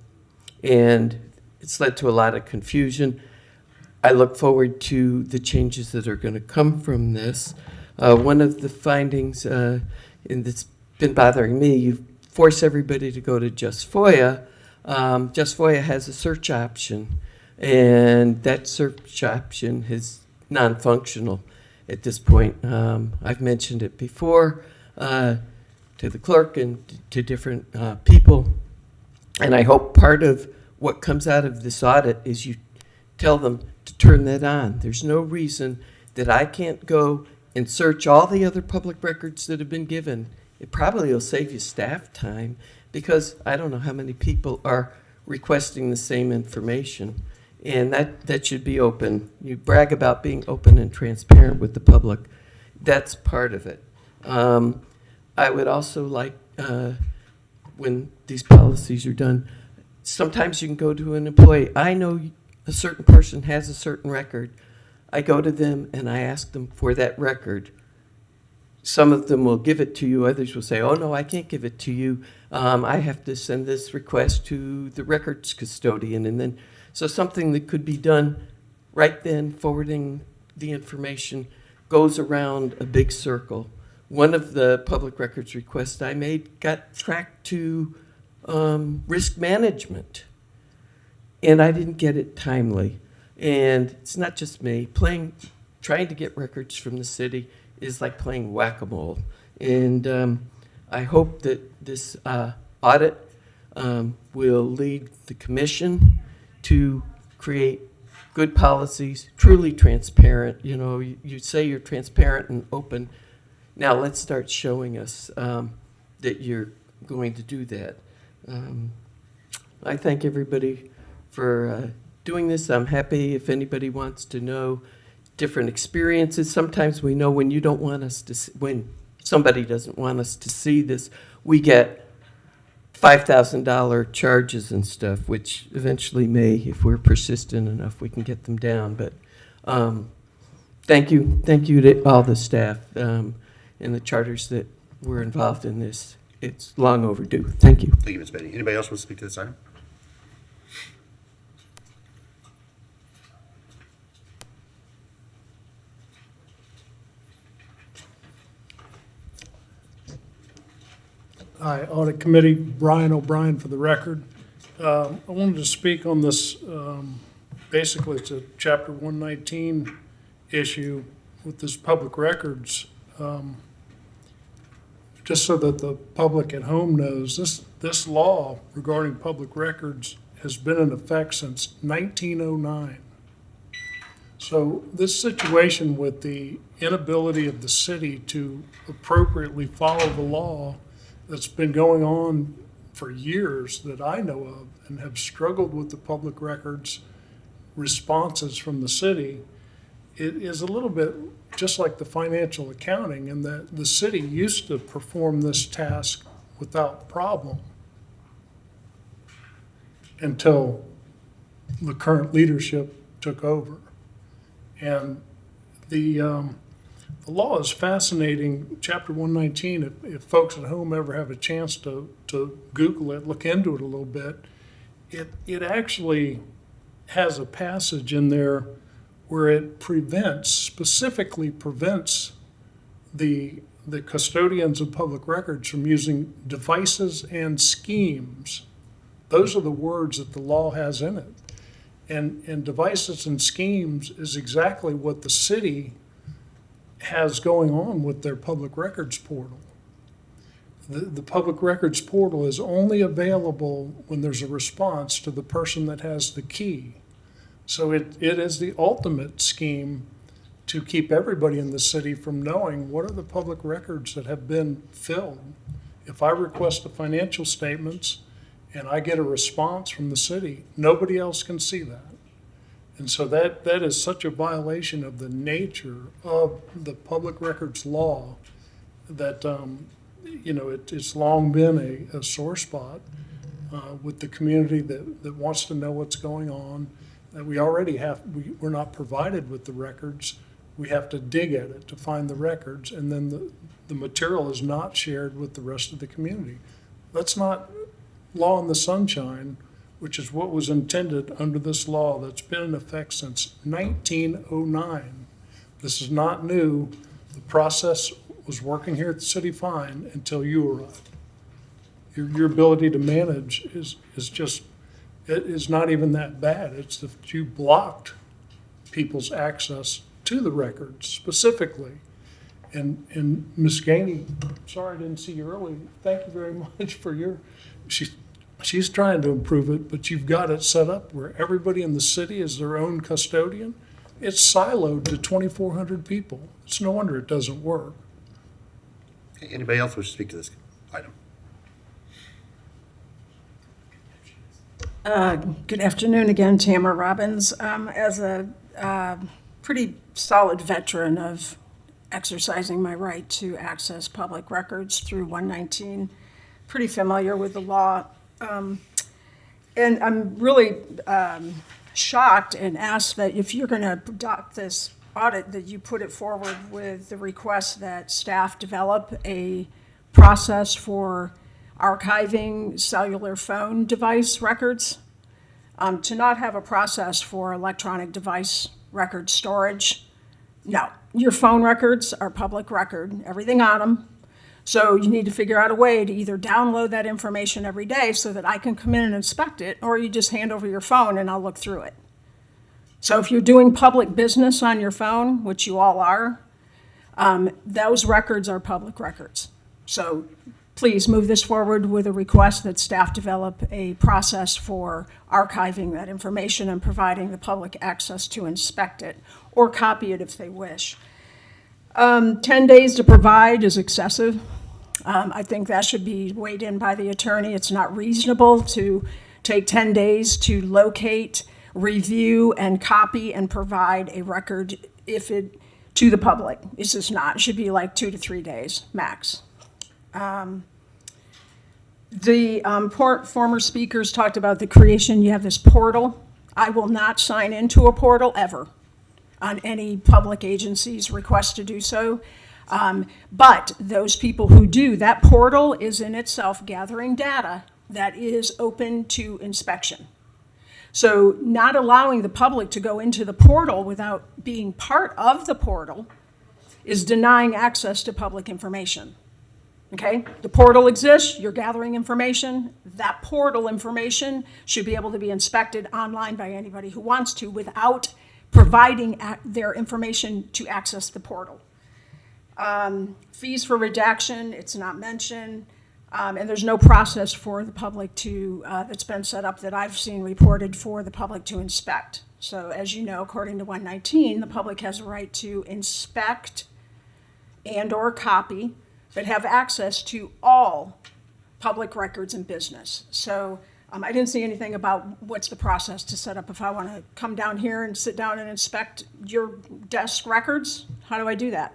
it's led to a lot of confusion. I look forward to the changes that are going to come from this. One of the findings, and that's been bothering me, you force everybody to go to Just FOIA. Just FOIA has a search option, And that search option is non-functional at this point. I've mentioned it before to the clerk and to different people. And I hope part of what comes out of this audit is you tell them to turn that on. There's no reason that I can't go and search all the other public records that have been given. It probably will save you staff time because I don't know how many people are requesting the same information. And that should be open. You brag about being open and transparent with the public. That's part of it. I would also like, when these policies are done, sometimes you can go to an employee. I know a certain person has a certain record. I go to them and I ask them for that record. Some of them will give it to you. Others will say, oh, no, I can't give it to you. I have to send this request to the records custodian. And then, so something that could be done right then, forwarding the information, goes around a big circle. One of the public records requests I made got tracked to risk management, and I didn't get it timely. And it's not just me. Trying to get records from the city is like playing whack-a-mole. And I hope that this audit will lead the commission to create good policies, truly transparent. You know, you say you're transparent and open. Now let's start showing us that you're going to do that. I thank everybody for doing this. I'm happy if anybody wants to know different experiences. Sometimes we know when you don't want us to when somebody doesn't want us to see this, we get $5,000 charges and stuff, which eventually may, if we're persistent enough, we can get them down. But thank you to all the staff and the charters that were involved in this. It's long overdue. Thank you. Thank you, Ms. Betty. Anybody else want to speak to this item? Hi, Audit Committee, Brian O'Brien for the record. I wanted to speak on this, basically it's a Chapter 119 issue with this public records. Just so that the public at home knows, this law regarding public records has been in effect since 1909. So this situation with the inability of the city to appropriately follow the law that's been going on for years that I know of and have struggled with the public records responses from the city, it is a little bit just like the financial accounting in that the city used to perform this task without problem until the current leadership took over. And the law is fascinating. Chapter 119, if folks at home ever have a chance to Google it, look into it a little bit, it actually has a passage in there where it specifically prevents the custodians of public records from using devices and schemes. Those are the words that the law has in it. And devices and schemes is exactly what the city has going on with their public records portal. The public records portal is only available when there's a response to the person that has the key. So it is the ultimate scheme to keep everybody in the city from knowing what are the public records that have been filled. If I request the financial statements and I get a response from the city, nobody else can see that. And so that is such a violation of the nature of the public records law that, it's long been a sore spot with the community that wants to know what's going on. That we already we're not provided with the records. We have to dig at it to find the records, and then the material is not shared with the rest of the community. That's not law in the sunshine, which is what was intended under this law that's been in effect since 1909. This is not new. The process was working here at the city fine until you arrived. Your ability to manage is just it is not even that bad. It's that you blocked people's access to the records specifically. And Ms. Gainey, sorry I didn't see you early. Thank you very much for she's trying to improve it, but you've got it set up where everybody in the city is their own custodian. It's siloed to 2,400 people. It's no wonder it doesn't work. Okay, anybody else wish to speak to this item? Good afternoon again, Tamara Robbins. As a pretty solid veteran of exercising my right to access public records through 119, pretty familiar with the law. And I'm really shocked and ask that if you're going to adopt this audit, that you put it forward with the request that staff develop a process for archiving cellular phone device records. To not have a process for electronic device record storage, no. Your phone records are public record, everything on them. So you need to figure out a way to either download that information every day so that I can come in and inspect it, or you just hand over your phone and I'll look through it. So if you're doing public business on your phone, which you all are, those records are public records. So please move this forward with a request that staff develop a process for archiving that information and providing the public access to inspect it or copy it if they wish. 10 days to provide is excessive. I think that should be weighed in by the attorney. It's not reasonable to take 10 days to locate, review, and copy and provide a record to the public. It's just not. It should be like 2 to 3 days max. The former speakers talked about the creation. You have this portal. I will not sign into a portal ever on any public agency's request to do so. But those people who do, that portal is in itself gathering data that is open to inspection. So not allowing the public to go into the portal without being part of the portal is denying access to public information. Okay, the portal exists, you're gathering information. That portal information should be able to be inspected online by anybody who wants to without providing their information to access the portal. Fees for redaction, it's not mentioned, and there's no process for the public to, that's been set up that I've seen reported for the public to inspect. So as you know, according to 119, the public has a right to inspect and or copy but have access to all public records and business. So I didn't see anything about what's the process to set up if I want to come down here and sit down and inspect your desk records. How do I do that?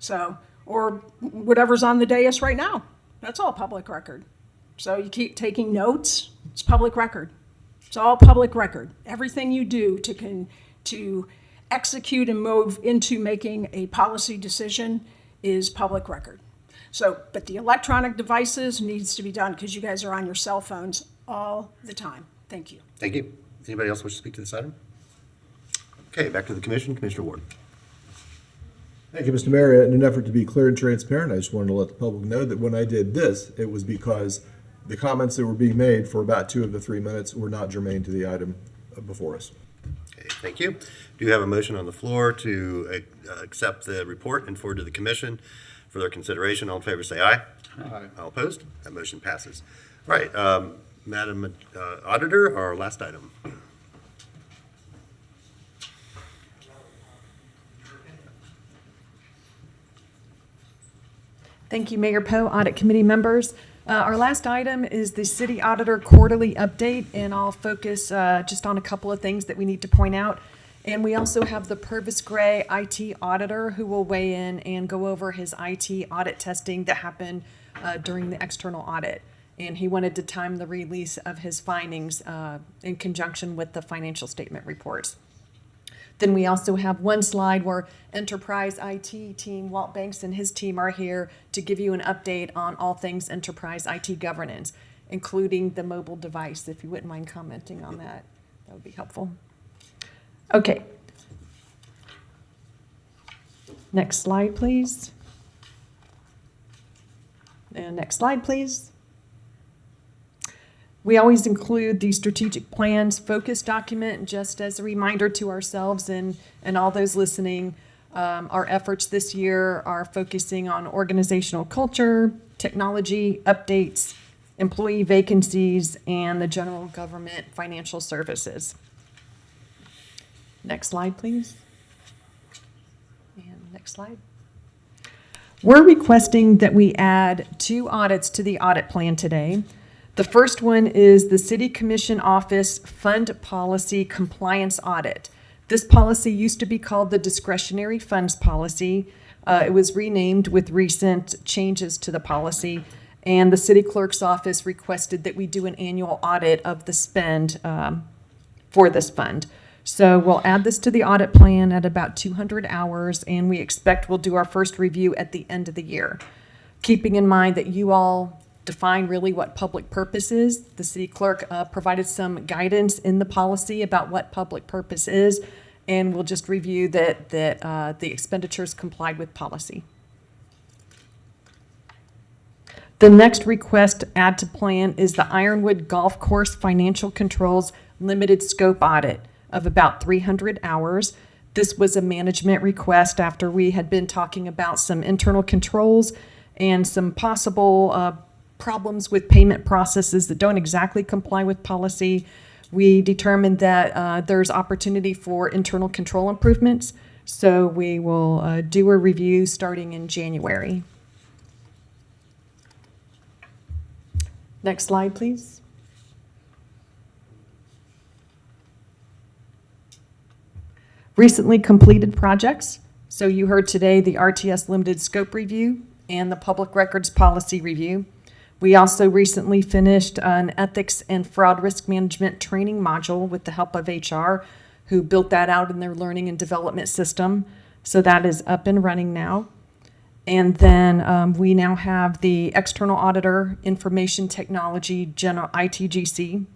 So, or whatever's on the dais right now, that's all public record. So you keep taking notes, it's public record. It's all public record. Everything you do to execute and move into making a policy decision is public record. So, but the electronic devices needs to be done because you guys are on your cell phones all the time. Thank you. Thank you. Anybody else wish to speak to this item? Okay, back to the commission. Commissioner Ward. Thank you, Mr. Mayor. In an effort to be clear and transparent, I just wanted to let the public know that when I did this, it was because the comments that were being made for about 2 of the 3 minutes were not germane to the item before us. Okay, thank you. Do you have a motion on the floor to accept the report and forward to the commission for their consideration? All in favor say aye. Aye. All opposed? That motion passes. All right, Madam Auditor, our last item. Thank you, Mayor Poe, Audit Committee members. Our last item is the City Auditor Quarterly Update, and I'll focus just on a couple of things that we need to point out. And we also have the Purvis Gray IT Auditor who will weigh in and go over his IT audit testing that happened during the external audit. And he wanted to time the release of his findings in conjunction with the financial statement reports. Then we also have one slide where Enterprise IT team, Walt Banks and his team are here to give you an update on all things Enterprise IT governance, including the mobile device. If you wouldn't mind commenting on that, that would be helpful. Okay. Next slide, please. And next slide, please. We always include the strategic plans focus document just as a reminder to ourselves and all those listening. Our efforts this year are focusing on organizational culture, technology updates, employee vacancies, and the general government financial services. Next slide, please. And next slide. We're requesting that we add 2 audits to the audit plan today. The first one is the City Commission Office Fund Policy Compliance Audit. This policy used to be called the Discretionary Funds Policy. It was renamed with recent changes to the policy, and the City Clerk's Office requested that we do an annual audit of the spend for this fund. So we'll add this to the audit plan at about 200 hours, and we expect we'll do our first review at the end of the year. Keeping in mind that you all define really what public purpose is. The city clerk provided some guidance in the policy about what public purpose is, and we'll just review that the expenditures complied with policy. The next request to add to plan is the Ironwood Golf Course Financial Controls Limited Scope Audit of about 300 hours. This was a management request after we had been talking about some internal controls and some possible problems with payment processes that don't exactly comply with policy. We determined that there's opportunity for internal control improvements, so we will do a review starting in January. Next slide, please. Recently completed projects. So you heard today the RTS Limited Scope Review and the Public Records Policy Review. We also recently finished an Ethics and Fraud Risk Management training module with the help of HR, who built that out in their learning and development system. So that is up and running now. And then we now have the External Auditor Information Technology General, ITGC,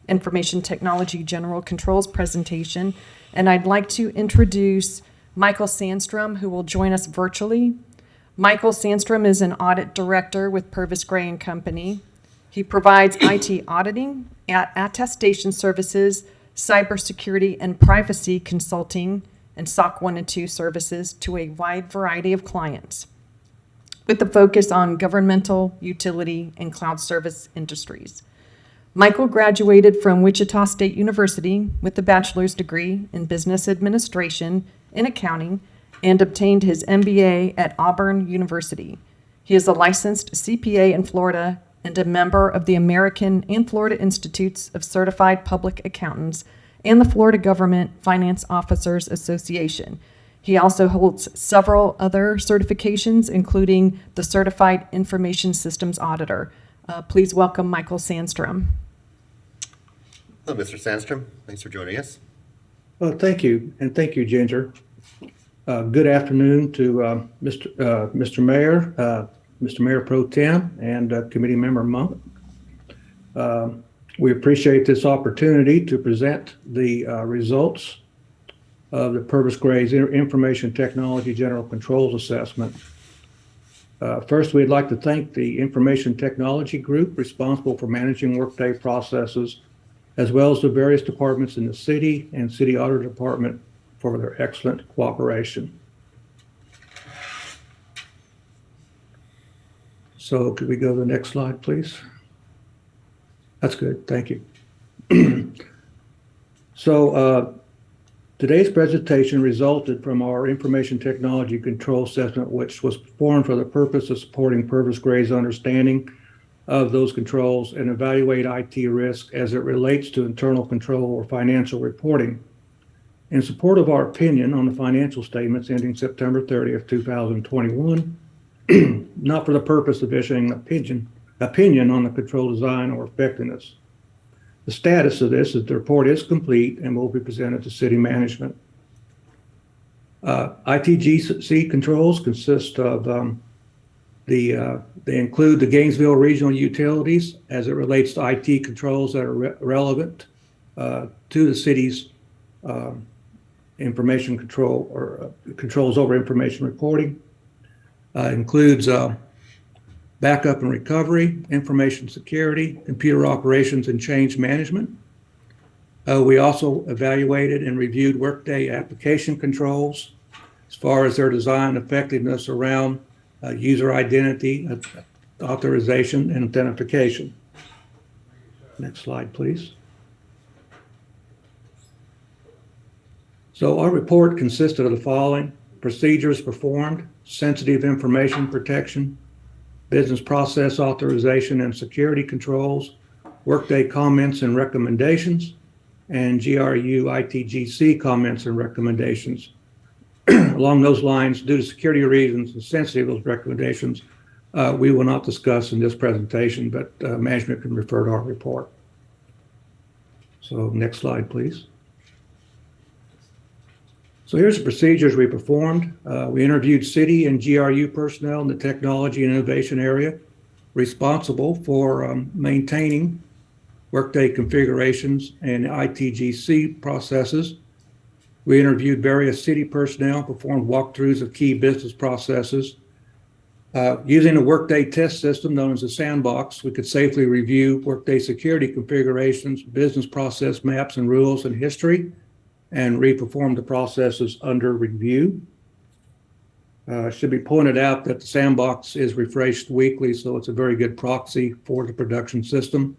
Information Technology General Controls presentation. And I'd like to introduce Michael Sandstrom, who will join us virtually. Michael Sandstrom is an audit director with Purvis Gray and Company. He provides IT auditing, attestation services, cybersecurity and privacy consulting, and SOC 1 and 2 services to a wide variety of clients, with a focus on governmental, utility, and cloud service industries. Michael graduated from Wichita State University with a bachelor's degree in business administration and accounting, and obtained his MBA at Auburn University. He is a licensed CPA in Florida and a member of the American and Florida Institutes of Certified Public Accountants and the Florida Government Finance Officers Association. He also holds several other certifications, including the Certified Information Systems Auditor. Please welcome Michael Sandstrom. Hello, Mr. Sandstrom. Thanks for joining us. Well, thank you, and thank you, Ginger. Good afternoon to Mr. Mayor, Mr. Mayor Pro Tem, and Committee Member Monk. We appreciate this opportunity to present the results of the Purvis Gray's Information Technology General Controls Assessment. First, we'd like to thank the Information Technology Group responsible for managing workday processes, as well as the various departments in the city and City Auditor Department for their excellent cooperation. So could we go to the next slide, please? That's good, thank you. So today's presentation resulted from our Information Technology Control Assessment, which was performed for the purpose of supporting Purvis Gray's understanding of those controls and evaluate IT risk as it relates to internal control or financial reporting. In support of our opinion on the financial statements ending September 30th, 2021, not for the purpose of issuing an opinion on the control design or effectiveness. The status of this is the report is complete and will be presented to city management. ITGC controls consist of they include the Gainesville Regional Utilities as it relates to IT controls that are relevant to the city's information control or controls over information reporting. Includes backup and recovery, information security, computer operations and change management. We also evaluated and reviewed Workday application controls as far as their design effectiveness around user identity, authorization, and authentication. Next slide, please. So our report consisted of the following: procedures performed, sensitive information protection, business process authorization and security controls, Workday comments and recommendations, and GRU ITGC comments and recommendations. Along those lines, due to security reasons and sensitive those recommendations, we will not discuss in this presentation, but management can refer to our report. So next slide, please. So here's the procedures we performed. We interviewed city and GRU personnel in the technology and innovation area responsible for maintaining Workday configurations and ITGC processes. We interviewed various city personnel, performed walkthroughs of key business processes. Using a Workday test system known as a sandbox, we could safely review Workday security configurations, business process maps and rules and history, and re-perform the processes under review. Should be pointed out that the sandbox is refreshed weekly, so it's a very good proxy for the production system.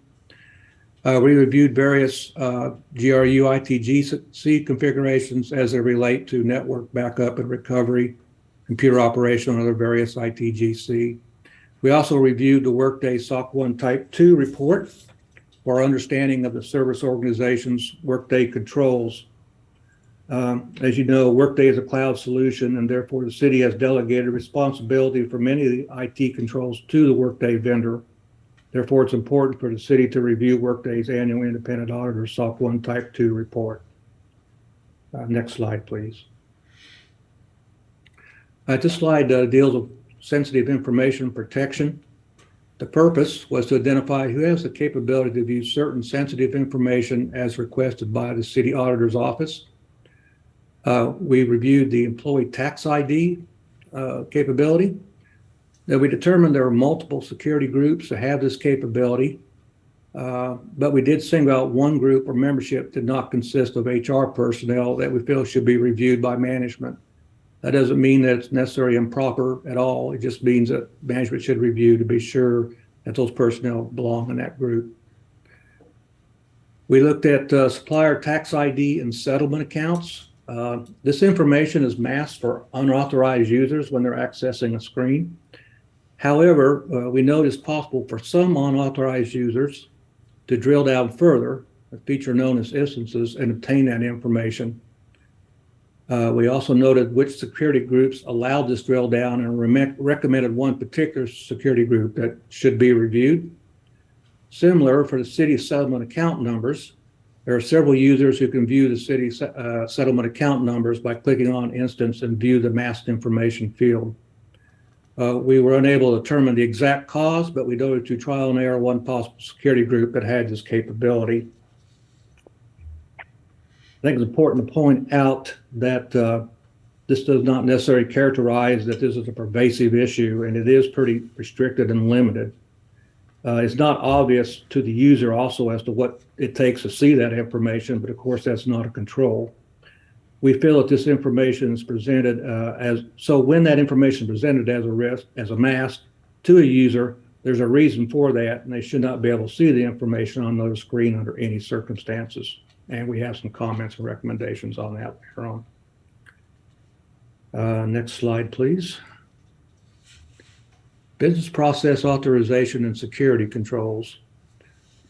We reviewed various GRU ITGC configurations as they relate to network backup and recovery, computer operation, and other various ITGC. We also reviewed the Workday SOC 1 Type 2 report for our understanding of the service organization's Workday controls. As you know, Workday is a cloud solution, and therefore the city has delegated responsibility for many of the IT controls to the Workday vendor. Therefore, it's important for the city to review Workday's annual independent auditor SOC 1 Type 2 report. Next slide, please. This slide deals with sensitive information protection. The purpose was to identify who has the capability to view certain sensitive information as requested by the city auditor's office. We reviewed the employee tax ID capability. That we determined there are multiple security groups that have this capability, but we did single out one group or membership did not consist of HR personnel that we feel should be reviewed by management. That doesn't mean that it's necessarily improper at all. It just means that management should review to be sure that those personnel belong in that group. We looked at supplier tax ID and settlement accounts. This information is masked for unauthorized users when they're accessing a screen. However, we know it's possible for some unauthorized users to drill down further, a feature known as instances, and obtain that information. We also noted which security groups allowed this drill down and recommended one particular security group that should be reviewed. Similar for the city settlement account numbers, there are several users who can view the city settlement account numbers by clicking on instance and view the masked information field. We were unable to determine the exact cause, but we noted through trial and error one possible security group that had this capability. I think it's important to point out that this does not necessarily characterize that this is a pervasive issue, and it is pretty restricted and limited. It's not obvious to the user also as to what it takes to see that information, but of course that's not a control. We feel that this information is presented so when that information is presented as a mask to a user, there's a reason for that, and they should not be able to see the information on the screen under any circumstances. And we have some comments and recommendations on that later on. Next slide, please. Business process authorization and security controls.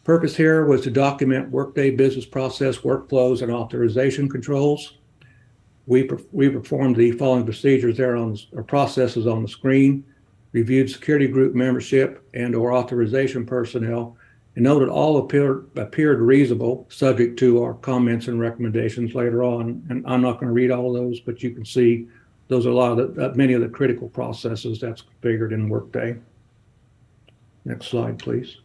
Purpose here was to document Workday business process workflows and authorization controls. We performed the following procedures there or processes on the screen, reviewed security group membership and or authorization personnel, and noted all appeared reasonable, subject to our comments and recommendations later on. And I'm not going to read all of those, but you can see those are many of the critical processes that's configured in Workday. Next slide, please.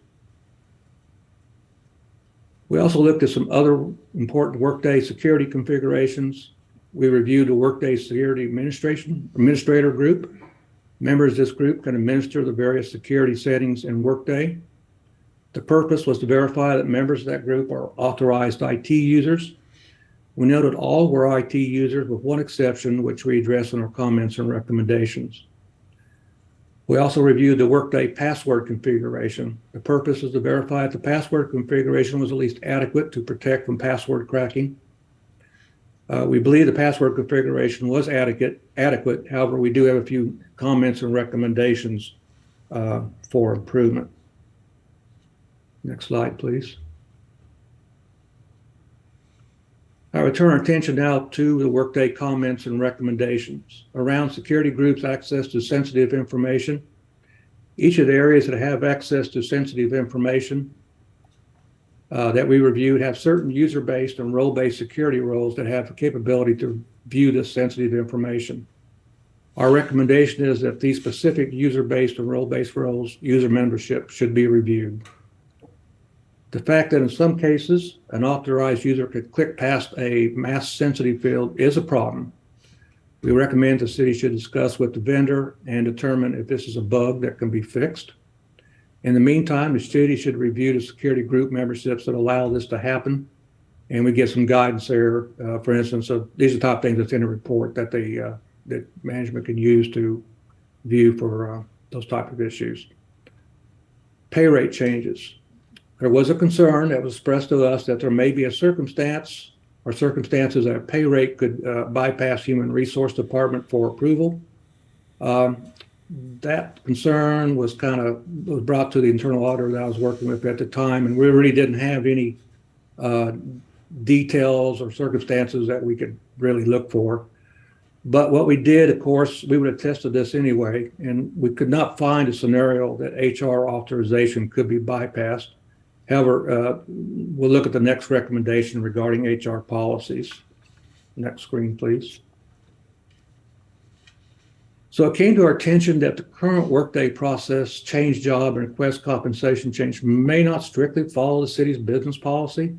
We also looked at some other important Workday security configurations. We reviewed the Workday Security Administrator group. Members of this group can administer the various security settings in Workday. The purpose was to verify that members of that group are authorized IT users. We noted all were IT users with one exception, which we address in our comments and recommendations. We also reviewed the Workday password configuration. The purpose is to verify that the password configuration was at least adequate to protect from password cracking. We believe the password configuration was adequate. However, we do have a few comments and recommendations for improvement. Next slide, please. I would turn our attention now to the Workday comments and recommendations around security groups' access to sensitive information. Each of the areas that have access to sensitive information that we reviewed have certain user-based and role-based security roles that have the capability to view this sensitive information. Our recommendation is that these specific user-based and role-based roles, user membership, should be reviewed. The fact that in some cases, an authorized user could click past a mask-sensitive field is a problem. We recommend the city should discuss with the vendor and determine if this is a bug that can be fixed. In the meantime, the city should review the security group memberships that allow this to happen, and we get some guidance there. For instance, these are the top things that's in the report that that management can use to view for those type of issues. Pay rate changes. There was a concern that was expressed to us that there may be a circumstance or circumstances that a pay rate could bypass Human Resource Department for approval. That concern was brought to the internal auditor that I was working with at the time, and we really didn't have any details or circumstances that we could really look for. But what we did, of course, we would have tested this anyway, and we could not find a scenario that HR authorization could be bypassed. However, we'll look at the next recommendation regarding HR policies. Next screen, please. So it came to our attention that the current Workday process, change job, and request compensation change may not strictly follow the city's business policy.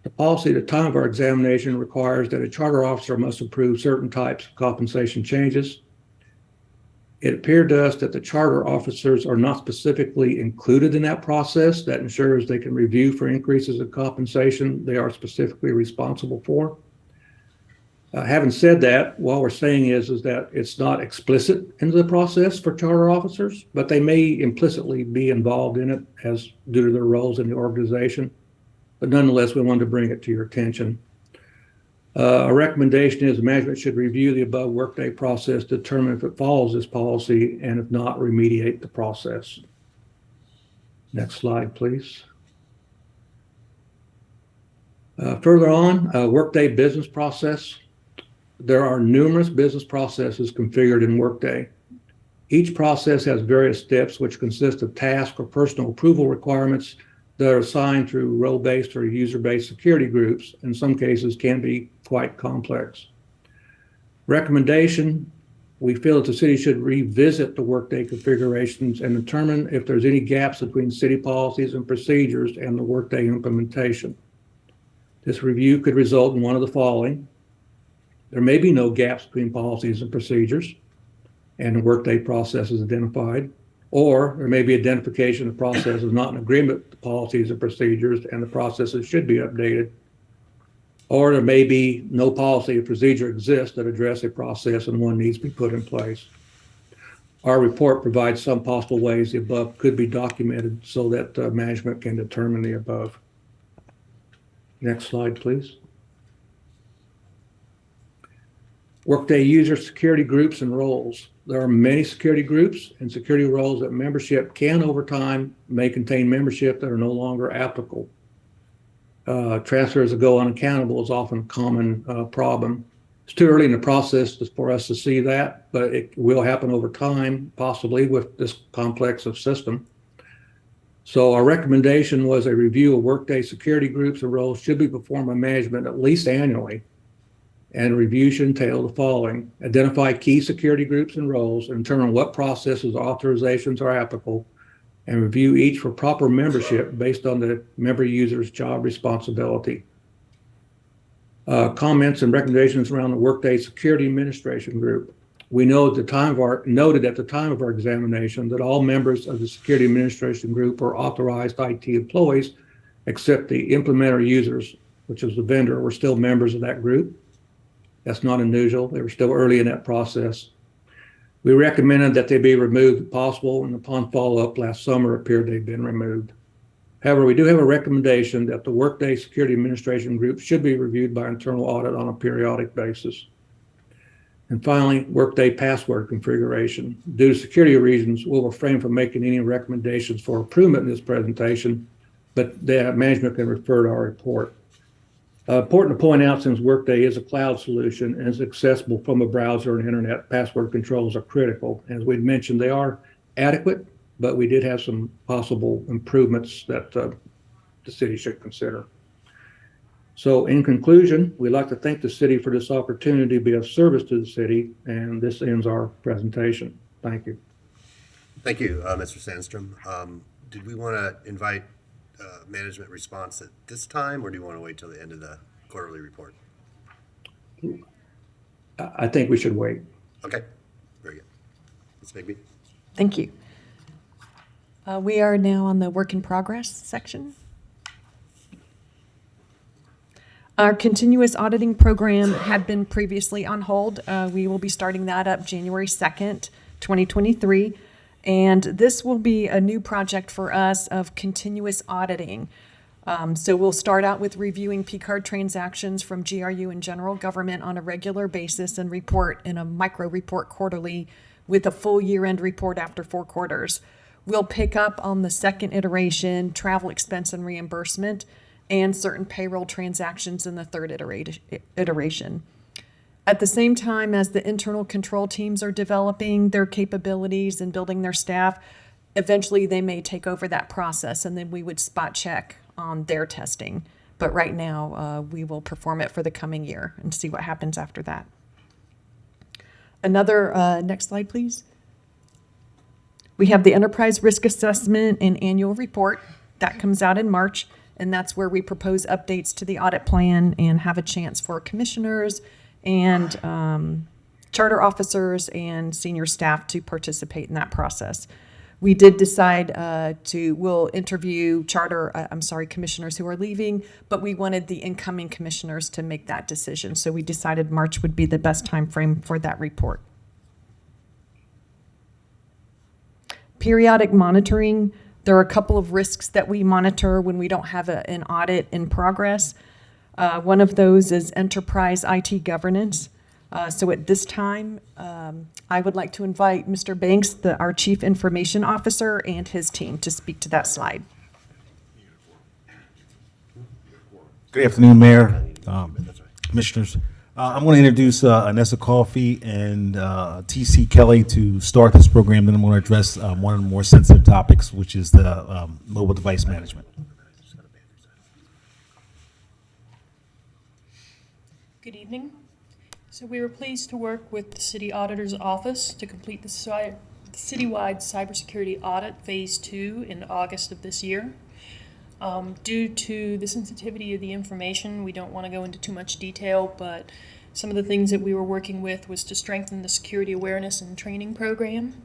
The policy at the time of our examination requires that a charter officer must approve certain types of compensation changes. It appeared to us that the charter officers are not specifically included in that process. That ensures they can review for increases in compensation they are specifically responsible for. Having said that, what we're saying is that it's not explicit into the process for charter officers, but they may implicitly be involved in it as due to their roles in the organization. But nonetheless, we wanted to bring it to your attention. Our recommendation is management should review the above Workday process to determine if it follows this policy, and if not, remediate the process. Next slide, please. Further on, Workday business process. There are numerous business processes configured in Workday. Each process has various steps which consist of task or personal approval requirements that are assigned through role-based or user-based security groups. In some cases can be quite complex. Recommendation, we feel that the city should revisit the Workday configurations and determine if there's any gaps between city policies and procedures and the Workday implementation. This review could result in one of the following. There may be no gaps between policies and procedures and the Workday process is identified, or there may be identification of processes not in agreement with the policies and procedures and the processes should be updated. Or there may be no policy or procedure exists that address a process and one needs to be put in place. Our report provides some possible ways the above could be documented so that management can determine the above. Next slide, please. Workday user security groups and roles. There are many security groups and security roles that membership can over time may contain membership that are no longer applicable. Transfers that go unaccountable is often a common problem. It's too early in the process for us to see that, but it will happen over time, possibly with this complex of system. So our recommendation was a review of Workday security groups and roles should be performed by management at least annually. And review should entail the following: identify key security groups and roles and determine what processes or authorizations are applicable, and review each for proper membership based on the member user's job responsibility. Comments and recommendations around the Workday Security Administration Group. We know at the time of noted at the time of our examination that all members of the Security Administration Group are authorized IT employees, except the implementer users, which is the vendor, were still members of that group. That's not unusual. They were still early in that process. We recommended that they be removed if possible, and upon follow-up last summer, it appeared they'd been removed. However, we do have a recommendation that the Workday Security Administration Group should be reviewed by internal audit on a periodic basis. And finally, Workday password configuration. Due to security reasons, we'll refrain from making any recommendations for improvement in this presentation, but the management can refer to our report. Important to point out, since Workday is a cloud solution and is accessible from a browser and internet, password controls are critical. As we'd mentioned, they are adequate, but we did have some possible improvements that the city should consider. So in conclusion, we'd like to thank the city for this opportunity to be of service to the city, and this ends our presentation. Thank you. Thank you, Mr. Sandstrom. Did we want to invite management response at this time, or do you want to wait till the end of the quarterly report? I think we should wait. Okay, very good. Ms. Bigby? Thank you. We are now on the work in progress section. Our continuous auditing program had been previously on hold. We will be starting that up January 2nd, 2023. And this will be a new project for us of continuous auditing. So we'll start out with reviewing P-card transactions from GRU and general government on a regular basis and report in a micro report quarterly with a full year-end report after 4 quarters. We'll pick up on the second iteration, travel expense and reimbursement, and certain payroll transactions in the third iteration. At the same time as the internal control teams are developing their capabilities and building their staff, eventually they may take over that process, and then we would spot check on their testing. But right now, we will perform it for the coming year and see what happens after that. Another, next slide, please. We have the enterprise risk assessment and annual report. That comes out in March, and that's where we propose updates to the audit plan and have a chance for commissioners and charter officers and senior staff to participate in that process. We did decide we'll interview commissioners who are leaving, but we wanted the incoming commissioners to make that decision. So we decided March would be the best time frame for that report. Periodic monitoring. There are a couple of risks that we monitor when we don't have an audit in progress. One of those is enterprise IT governance. So at this time, I would like to invite Mr. Banks, our Chief Information Officer, and his team to speak to that slide. Good afternoon, Mayor, Commissioners. I'm going to introduce Anessa Coffey and T.C. Kelly to start this program. Then I'm going to address one of the more sensitive topics, which is the mobile device management. Good evening. So we were pleased to work with the City Auditor's Office to complete the citywide cybersecurity audit phase 2 in August of this year. Due to the sensitivity of the information, we don't want to go into too much detail, but some of the things that we were working with was to strengthen the security awareness and training program,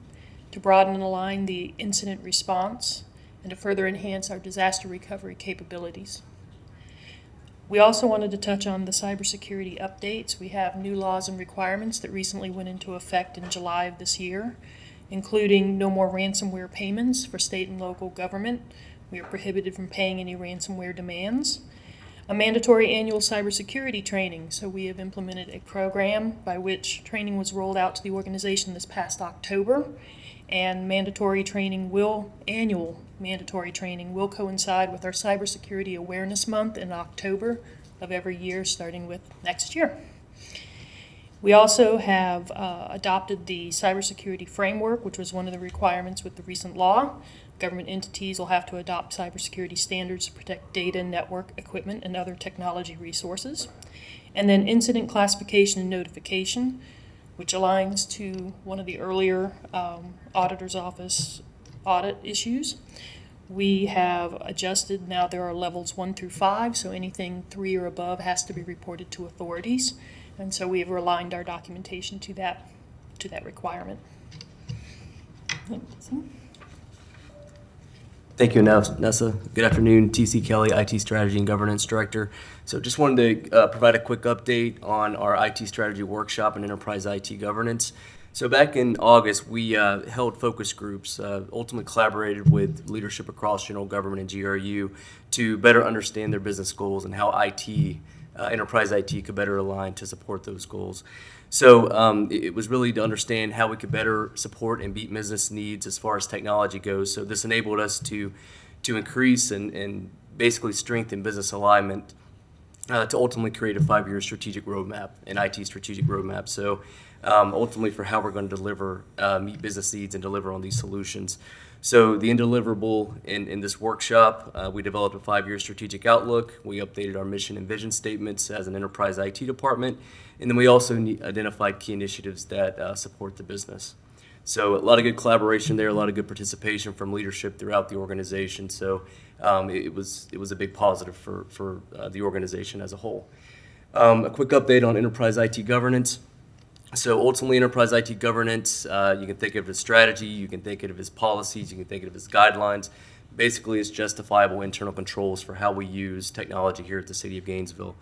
to broaden and align the incident response, and to further enhance our disaster recovery capabilities. We also wanted to touch on the cybersecurity updates. We have new laws and requirements that recently went into effect in July of this year, including no more ransomware payments for state and local government. We are prohibited from paying any ransomware demands. A mandatory annual cybersecurity training. So we have implemented a program by which training was rolled out to the organization this past October, and annual mandatory training will coincide with our Cybersecurity Awareness Month in October of every year, starting with next year. We also have adopted the cybersecurity framework, which was one of the requirements with the recent law. Government entities will have to adopt cybersecurity standards to protect data, network, equipment, and other technology resources. And then incident classification and notification, which aligns to one of the earlier Auditor's Office audit issues. We have adjusted, now there are levels 1 through 5, so anything 3 or above has to be reported to authorities. And so we have aligned our documentation to that to that requirement. Thank you, Nessa. Good afternoon, TC Kelly, IT Strategy and Governance Director. So just wanted to provide a quick update on our IT strategy workshop and enterprise IT governance. So back in August, we held focus groups, ultimately collaborated with leadership across general government and GRU to better understand their business goals and how IT, enterprise IT could better align to support those goals. So it was really to understand how we could better support and meet business needs as far as technology goes. So this enabled us to increase and basically strengthen business alignment to ultimately create a 5-year strategic roadmap, an IT strategic roadmap. So ultimately for how we're going to deliver, meet business needs and deliver on these solutions. So the end deliverable in this workshop, we developed a 5-year strategic outlook. We updated our mission and vision statements as an enterprise IT department. And then we also identified key initiatives that support the business. So a lot of good collaboration there, a lot of good participation from leadership throughout the organization. So it was a big positive for the organization as a whole. A quick update on enterprise IT governance. So ultimately, enterprise IT governance, you can think of it as strategy, you can think of it as policies, you can think of it as guidelines. Basically, it's justifiable internal controls for how we use technology here at the City of Gainesville.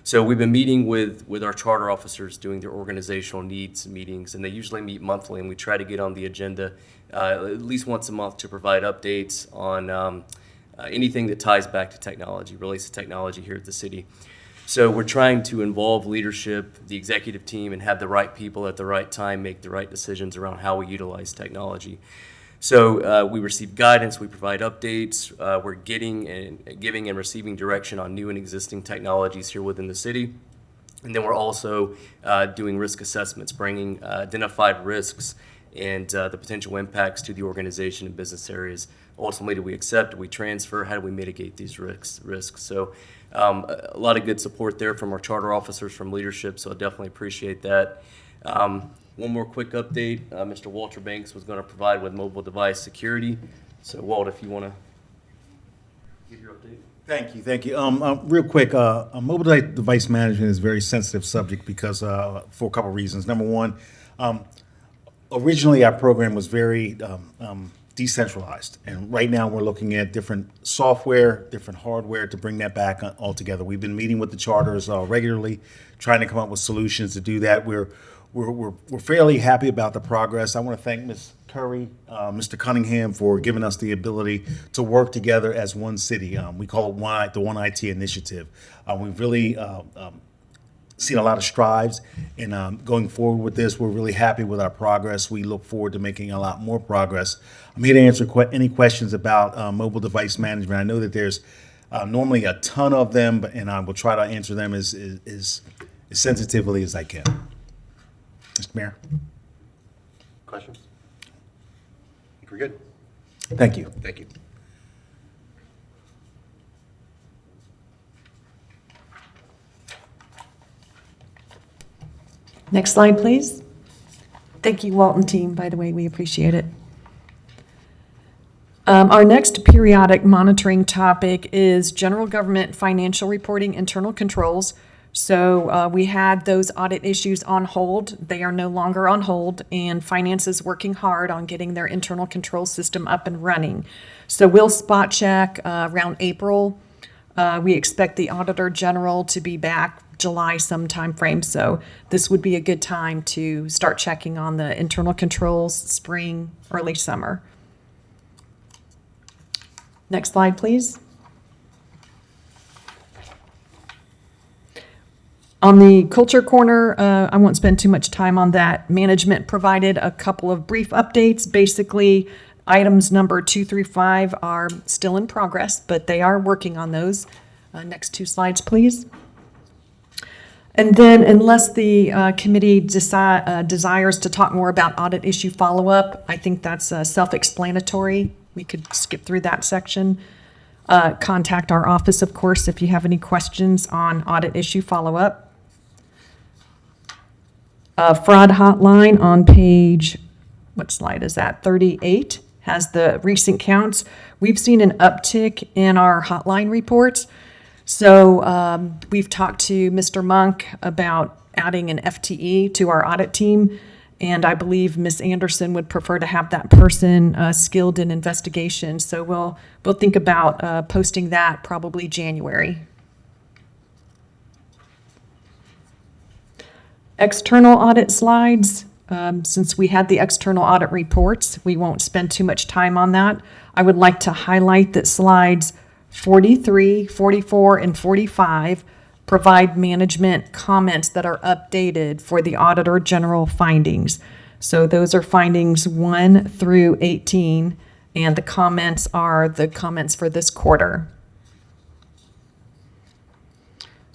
So we've been meeting with our charter officers doing their organizational needs meetings, and they usually meet monthly, and we try to get on the agenda at least once a month to provide updates on anything that ties back to technology, relates to technology here at the city. So we're trying to involve leadership, the executive team, and have the right people at the right time make the right decisions around how we utilize technology. So we receive guidance, we provide updates, we're giving and receiving direction on new and existing technologies here within the city. And then we're also doing risk assessments, bringing identified risks and the potential impacts to the organization and business areas. Ultimately, do we accept, do we transfer, how do we mitigate these risks? So a lot of good support there from our charter officers, from leadership, so I definitely appreciate that. One more quick update, Mr. Walter Banks was going to provide with mobile device security. So Walt, if you want to give your update. Thank you. Real quick, mobile device management is a very sensitive subject because for a couple of reasons. Number one, originally our program was very decentralized, and right now we're looking at different software, different hardware to bring that back all together. We've been meeting with the charters regularly, trying to come up with solutions to do that. We're fairly happy about the progress. I want to thank Ms. Curry, Mr. Cunningham for giving us the ability to work together as one city. We call it the One IT Initiative. We've really seen a lot of strides in going forward with this. We're really happy with our progress. We look forward to making a lot more progress. I'm here to answer any questions about mobile device management. I know that there's normally a ton of them, and I will try to answer them as sensitively as I can. Mr. Mayor. Questions? I think we're good. Thank you. Thank you. Next slide, please. Thank you, Walton team, by the way, we appreciate it. Our next periodic monitoring topic is general government financial reporting internal controls. So we had those audit issues on hold. They are no longer on hold, and finance is working hard on getting their internal control system up and running. So we'll spot check around April. We expect the Auditor General to be back July some time frame. So this would be a good time to start checking on the internal controls, spring, early summer. Next slide, please. On the Culture Corner, I won't spend too much time on that. Management provided a couple of brief updates. Basically, items number 2 through 5 are still in progress, but they are working on those. Next 2 slides, please. And then, unless the committee desires to talk more about audit issue follow-up, I think that's self-explanatory. We could skip through that section. Contact our office, of course, if you have any questions on audit issue follow-up. Fraud hotline on page, what slide is that? 38 has the recent counts. We've seen an uptick in our hotline reports. So we've talked to Mr. Monk about adding an FTE to our audit team, And I believe Ms. Anderson would prefer to have that person skilled in investigation. So we'll think about posting that probably January. External audit slides. Since we had the external audit reports, we won't spend too much time on that. I would like to highlight that slides 43, 44, and 45 provide management comments that are updated for the Auditor General findings. So those are findings 1 through 18, and the comments are the comments for this quarter.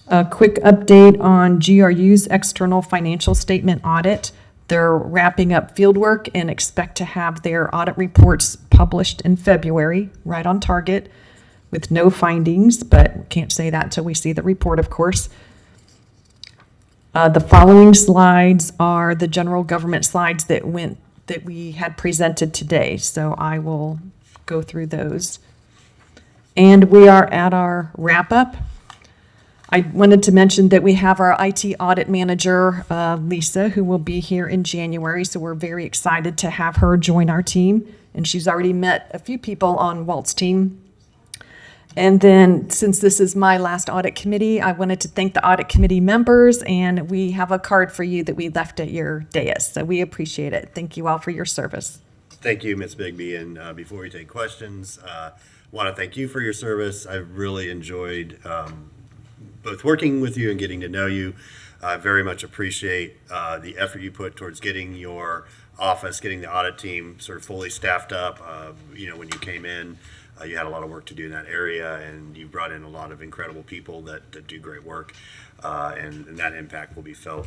A quick update on GRU's external financial statement audit. They're wrapping up fieldwork and expect to have their audit reports published in February, right on target, with no findings, but can't say that until we see the report, of course. The following slides are the general government slides that we had presented today, so I will go through those. And we are at our wrap-up. I wanted to mention that we have our IT audit manager, Lisa, who will be here in January, so we're very excited to have her join our team. And she's already met a few people on Walt's team. And then, since this is my last audit committee, I wanted to thank the audit committee members, and we have a card for you that we left at your dais, so we appreciate it. Thank you all for your service. Thank you, Ms. Bigby. And before we take questions, want to thank you for your service. I really enjoyed both working with you and getting to know you. I very much appreciate the effort you put towards getting your office, getting the audit team sort of fully staffed up. When you came in, you had a lot of work to do in that area, and you brought in a lot of incredible people that do great work, and that impact will be felt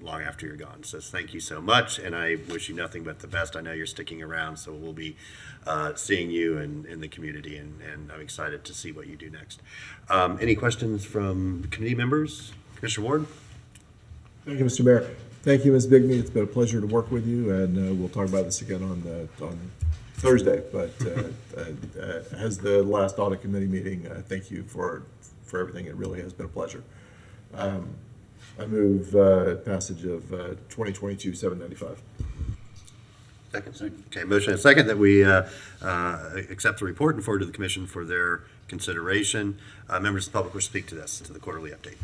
long after you're gone. So thank you so much, and I wish you nothing but the best. I know you're sticking around, so we'll be seeing you in the community, and I'm excited to see what you do next. Any questions from committee members? Commissioner Ward? Thank you, Mr. Mayor. Thank you, Ms. Bigby. It's been a pleasure to work with you, and we'll talk about this again on Thursday. But as the last audit committee meeting, thank you for everything. It really has been a pleasure. I move passage of 2022-795. Second. Okay, motion and second that we accept the report and forward to the commission for their consideration. Members of the public will speak to this, to the quarterly update.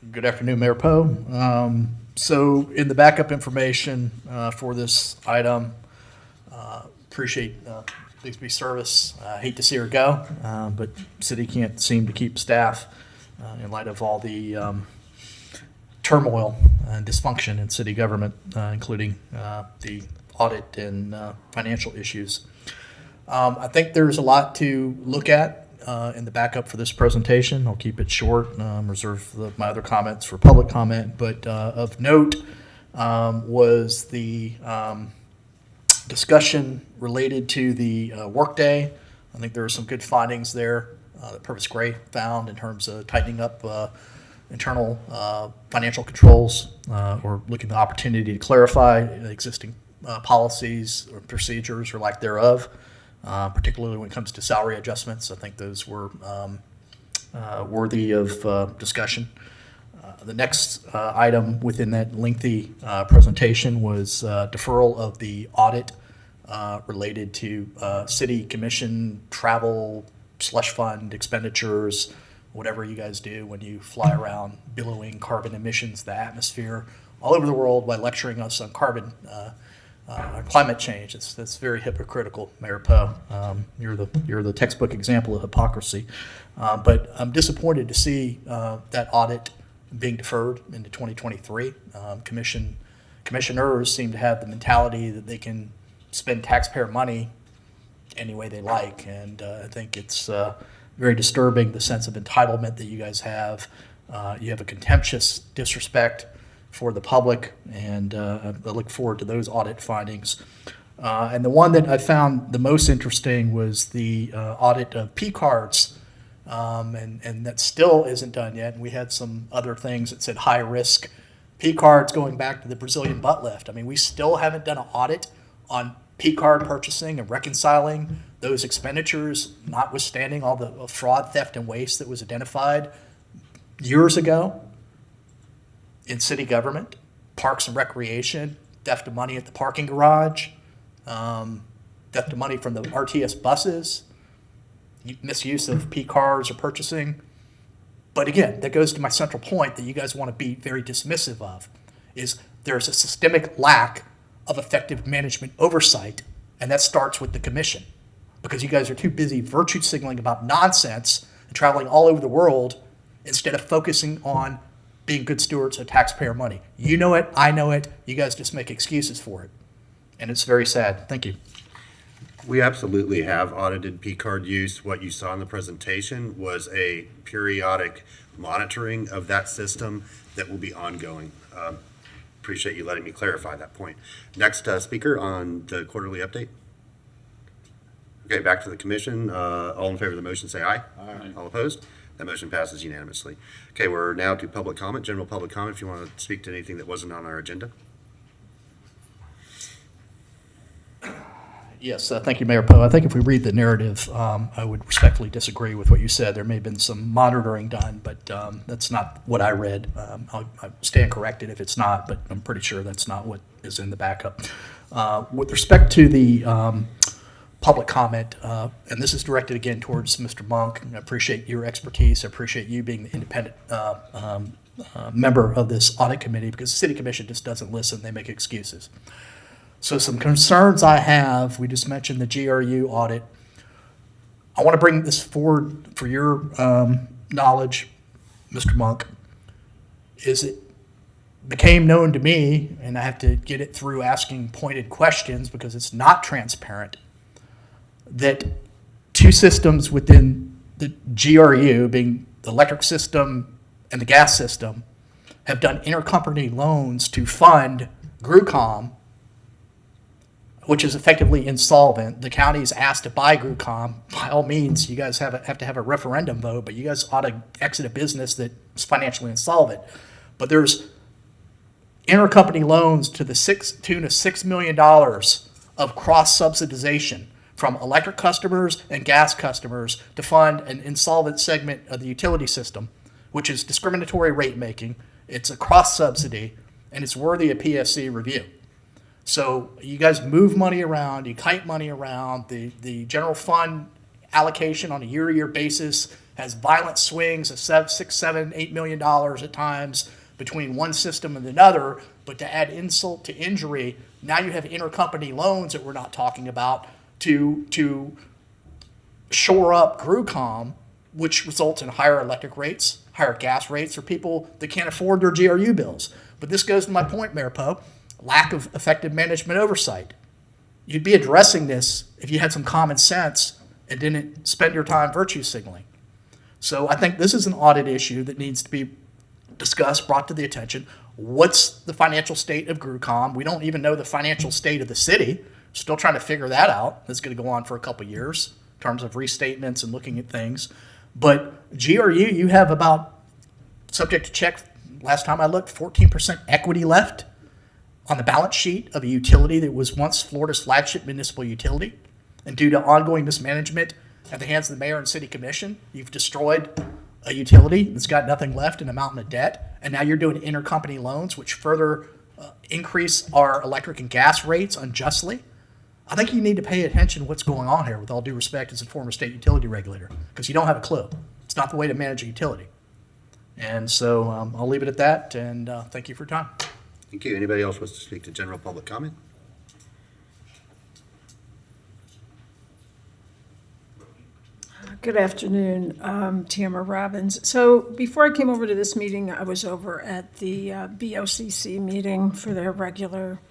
Good afternoon, Mayor Poe. So in the backup information for this item, appreciate Bixby's service. Hate to see her go, but city can't seem to keep staff in light of all the turmoil and dysfunction in city government, including the audit and financial issues. I think there's a lot to look at in the backup for this presentation. I'll keep it short, reserve my other comments for public comment, but of note was the discussion related to the workday. I think there were some good findings there that Purvis Gray found in terms of tightening up internal financial controls or looking at the opportunity to clarify existing policies or procedures or lack thereof. Particularly when it comes to salary adjustments. I think those were worthy of discussion. The next item within that lengthy presentation was deferral of the audit related to city commission travel, slush fund expenditures, whatever you guys do when you fly around billowing carbon emissions, the atmosphere all over the world while lecturing us on climate change. That's very hypocritical, Mayor Poe. You're the textbook example of hypocrisy. But I'm disappointed to see that audit being deferred into 2023. Commissioners seem to have the mentality that they can spend taxpayer money any way they like, and I think it's very disturbing, the sense of entitlement that you guys have. You have a contemptuous disrespect for the public, and I look forward to those audit findings. And the one that I found the most interesting was the audit of P cards, and that still isn't done yet. And we had some other things that said high risk P cards going back to the Brazilian butt lift. I mean, we still haven't done an audit on P card purchasing and reconciling those expenditures, notwithstanding all the fraud, theft, and waste that was identified years ago in city government, parks and recreation, theft of money at the parking garage, theft of money from the RTS buses, misuse of P cards or purchasing. But again, that goes to my central point that you guys want to be very dismissive of, is there's a systemic lack of effective management oversight, and that starts with the commission. Because you guys are too busy virtue signaling about nonsense and traveling all over the world instead of focusing on being good stewards of taxpayer money. You know it, I know it, you guys just make excuses for it. And it's very sad. Thank you. We absolutely have audited P-card use. What you saw in the presentation was a periodic monitoring of that system that will be ongoing. Appreciate you letting me clarify that point. Next speaker on the quarterly update. Okay, back to the commission. All in favor of the motion say aye. Aye. All opposed? That motion passes unanimously. Okay, we're now to public comment, general public comment, if you want to speak to anything that wasn't on our agenda. Yes, thank you, Mayor Poe. I think if we read the narrative, I would respectfully disagree with what you said. There may have been some monitoring done, but that's not what I read. I'll stand corrected if it's not, but I'm pretty sure that's not what is in the backup. With respect to the public comment, and this is directed again towards Mr. Monk, I appreciate your expertise. I appreciate you being the independent member of this audit committee, because the city commission just doesn't listen. They make excuses. So some concerns I have, we just mentioned the GRU audit. I want to bring this forward for your knowledge, Mr. Monk, is it became known to me, and I have to get it through asking pointed questions because it's not transparent, that two systems within the GRU, being the electric system and the gas system, have done intercompany loans to fund GRUCOM, which is effectively insolvent. The county is asked to buy GRUCOM. By all means, you guys have to have a referendum vote, but you guys ought to exit a business that is financially insolvent. But there's intercompany loans to the tune of $6 million of cross-subsidization from electric customers and gas customers to fund an insolvent segment of the utility system, which is discriminatory rate making. It's a cross-subsidy, and it's worthy of PSC review. So you guys move money around, you kite money around, the general fund allocation on a year-to-year basis has violent swings of $6, $7, $8 million at times between one system and another, but to add insult to injury, now you have intercompany loans that we're not talking about to shore up GRUCOM, which results in higher electric rates, higher gas rates for people that can't afford their GRU bills. But this goes to my point, Mayor Poe. Lack of effective management oversight. You'd be addressing this if you had some common sense and didn't spend your time virtue signaling. So I think this is an audit issue that needs to be discussed, brought to the attention. What's the financial state of GRUCOM? We don't even know the financial state of the city. Still trying to figure that out. That's going to go on for a couple of years in terms of restatements and looking at things. But GRU, you have about, subject to check, last time I looked, 14% equity left on the balance sheet of a utility that was once Florida's flagship municipal utility. And due to ongoing mismanagement at the hands of the mayor and city commission, you've destroyed a utility that's got nothing left and a mountain of debt. And now you're doing intercompany loans, which further increase our electric and gas rates unjustly. I think you need to pay attention to what's going on here, with all due respect as a former state utility regulator, because you don't have a clue. It's not the way to manage a utility. And so I'll leave it at that, and thank you for your time. Thank you. Anybody else wants to speak to general public comment? Good afternoon, Tamara Robbins. So before I came over to this meeting, I was over at the BOCC meeting for their regular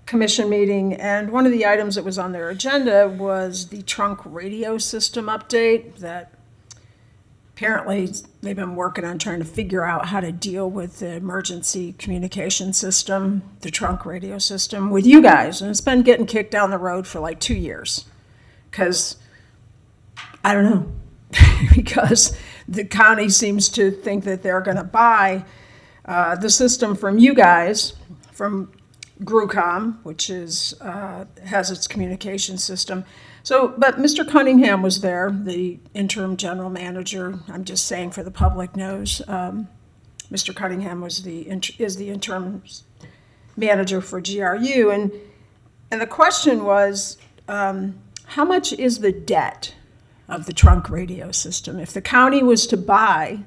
commission meeting, and one of the items that was on their agenda was the trunk radio system update that apparently they've been working on trying to figure out how to deal with the emergency communication system, the trunk radio system, with you guys. And it's been getting kicked down the road for like 2 years. Because, I don't know, because the county seems to think that they're going to buy the system from you guys, from GRUCOM, which is, has its communication system. So, but Mr. Cunningham was there, the interim general manager. I'm just saying for the public knows, Mr. Cunningham was is the interim manager for GRU. And the question was, how much is the debt of the trunk radio system? If the county was to buy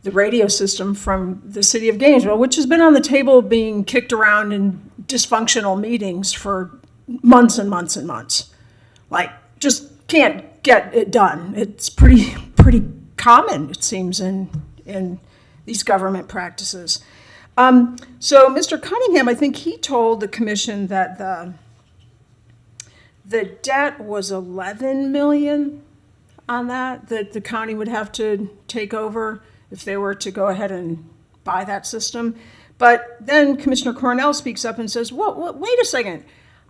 the radio system from the city of Gainesville, which has been on the table being kicked around in dysfunctional meetings for months and months and months, like just can't get it done. It's pretty common, it seems, in these government practices. So Mr. Cunningham, I think he told the commission that the debt was 11 million on that the county would have to take over if they were to go ahead and buy that system. But then Commissioner Cornell speaks up and says, well, wait a second.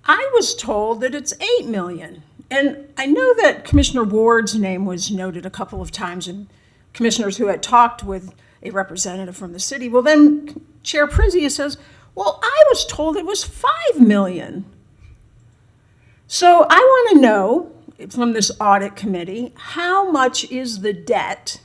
I was told that it's 8 million. And I know that Commissioner Ward's name was noted a couple of times in commissioners who had talked with a representative from the city. Well, then Chair Prizia says, well, I was told it was 5 million. So I want to know from this audit committee, how much is the debt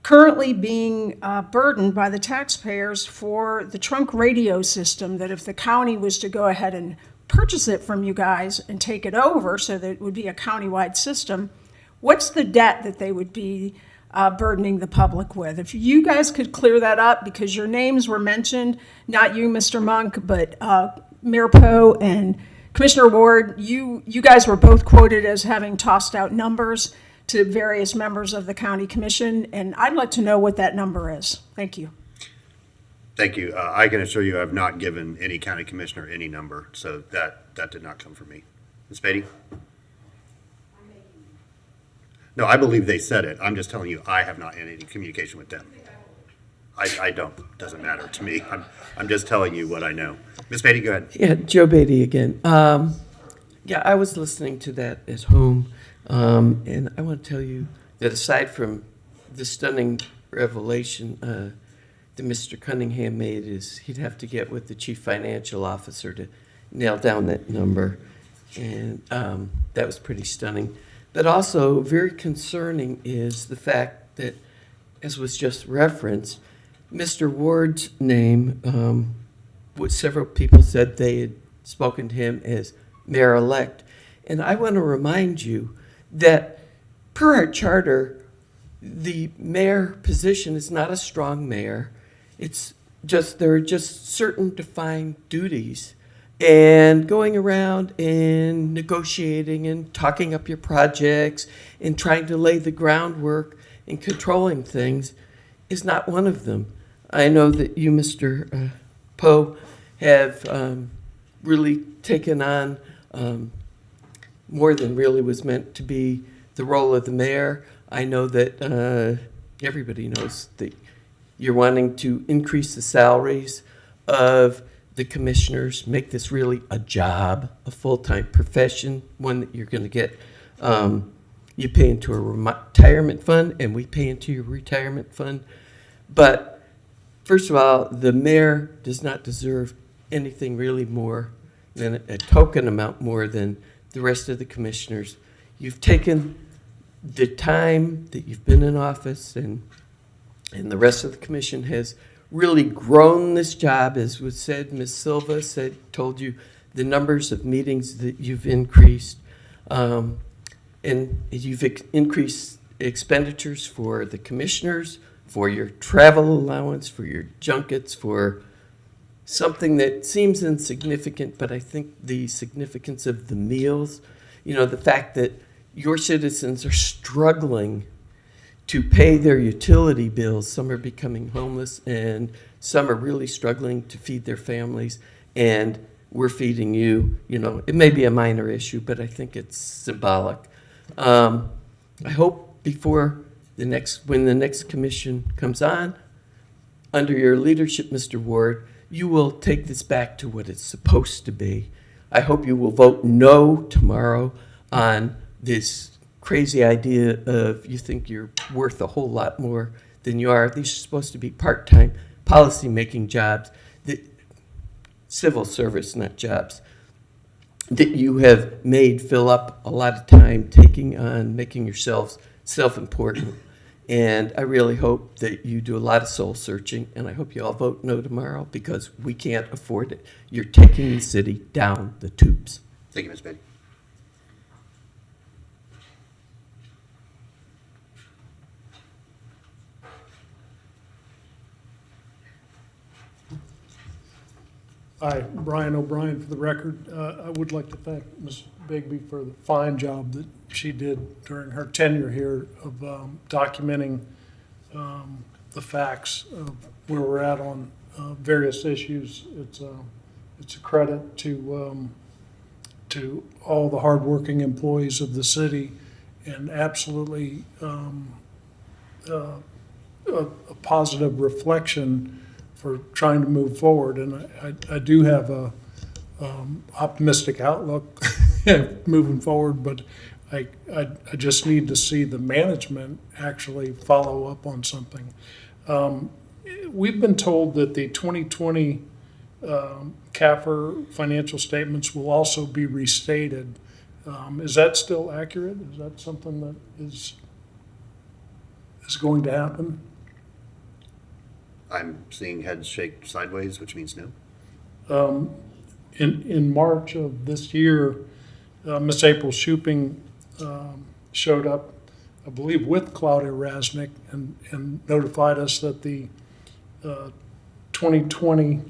currently being burdened by the taxpayers for the trunk radio system, that if the county was to go ahead and purchase it from you guys and take it over so that it would be a countywide system, what's the debt that they would be burdening the public with? If you guys could clear that up, because your names were mentioned, not you, Mr. Monk, but Mayor Poe and Commissioner Ward, you guys were both quoted as having tossed out numbers to various members of the county commission, and I'd like to know what that number is. Thank you. Thank you. I can assure you I've not given any county commissioner any number, so that did not come from me. Ms. Beatty? No, I believe they said it. I'm just telling you I have not had any communication with them. I don't. Doesn't matter to me. I'm just telling you what I know. Ms. Beatty, go ahead. Yeah, Joe Beatty again. Yeah, I was listening to that at home, and I want to tell you that aside from the stunning revelation that Mr. Cunningham made, is he'd have to get with the chief financial officer to nail down that number, and that was pretty stunning. But also very concerning is the fact that, as was just referenced, Mr. Ward's name, which several people said they had spoken to him as mayor-elect. And I want to remind you that per our charter, the mayor position is not a strong mayor. It's just, there are just certain defined duties. And going around and negotiating and talking up your projects and trying to lay the groundwork and controlling things is not one of them. I know that you, Mr. Poe, have really taken on more than really was meant to be the role of the mayor. I know that everybody knows that you're wanting to increase the salaries of the commissioners, make this really a job, a full-time profession, one that you're going to get. You pay into a retirement fund, and we pay into your retirement fund. But first of all, the mayor does not deserve anything really more than a token amount more than the rest of the commissioners. You've taken the time that you've been in office, and the rest of the commission has really grown this job. As was said, Ms. Silva told you the numbers of meetings that you've increased, and you've increased expenditures for the commissioners, for your travel allowance, for your junkets, for something that seems insignificant, but I think the significance of the meals, you know, the fact that your citizens are struggling to pay their utility bills. Some are becoming homeless, and some are really struggling to feed their families, and we're feeding you. You know, it may be a minor issue, but I think it's symbolic. I hope before when the next commission comes on, under your leadership, Mr. Ward, you will take this back to what it's supposed to be. I hope you will vote no tomorrow on this crazy idea of you think you're worth a whole lot more than you are. These are supposed to be part-time policy-making jobs that civil service, not jobs, that you have made fill up a lot of time taking on making yourselves self-important. And I really hope that you do a lot of soul searching, and I hope you all vote no tomorrow because we can't afford it. You're taking the city down the tubes. Thank you, Ms. Beatty. Hi, Brian O'Brien for the record. I would like to thank Ms. Bigby for the fine job that she did during her tenure here of documenting the facts of where we're at on various issues. It's a credit to all the hardworking employees of the city, and absolutely a positive reflection for trying to move forward. And I do have a optimistic outlook moving forward, but I just need to see the management actually follow up on something. We've been told that the 2020 CAFR financial statements will also be restated. Is that still accurate? Is that something that is going to happen? I'm seeing heads shake sideways, which means no. In March of this year, Miss April Shuping showed up, I believe, with Claudia Rasnick and notified us that the 2020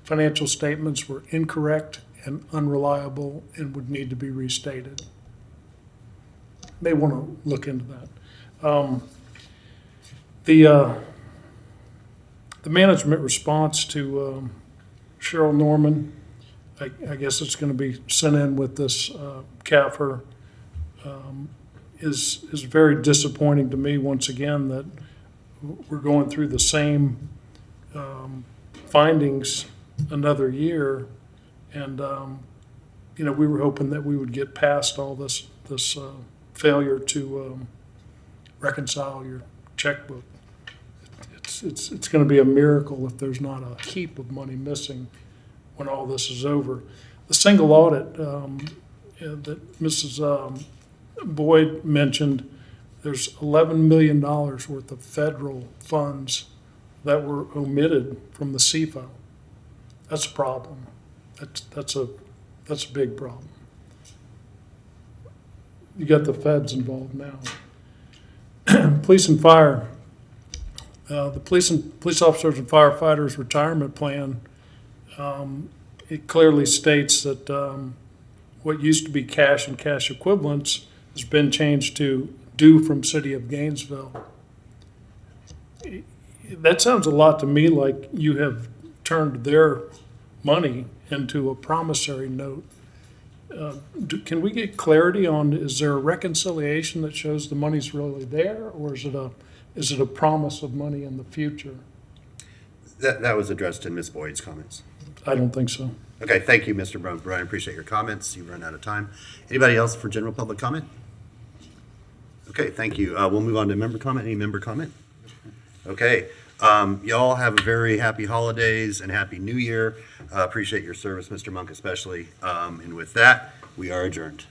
financial statements were incorrect and unreliable and would need to be restated. May want to look into that. The management response to Cheryl Norman, I guess it's going to be sent in with this CAFR, is very disappointing to me once again that we're going through the same findings another year. And, we were hoping that we would get past all this failure to reconcile your checkbook. It's going to be a miracle if there's not a heap of money missing when all this is over. The single audit that Mrs. Boyd mentioned, there's $11 million worth of federal funds that were omitted from the CFO. That's a problem. That's a big problem. You got the feds involved now. Police and fire. The police officers and firefighters retirement plan, it clearly states that what used to be cash and cash equivalents has been changed to due from City of Gainesville. That sounds a lot to me like you have turned their money into a promissory note. Can we get clarity on, is there a reconciliation that shows the money's really there, or is it a promise of money in the future? That was addressed in Ms. Boyd's comments. I don't think so. Okay, thank you, Mr. Brian. Appreciate your comments. You've run out of time. Anybody else for general public comment? Okay, thank you. We'll move on to member comment. Any member comment? Okay. Y'all have a very happy holidays and happy new year. Appreciate your service, Mr. Monk, especially. And with that, we are adjourned.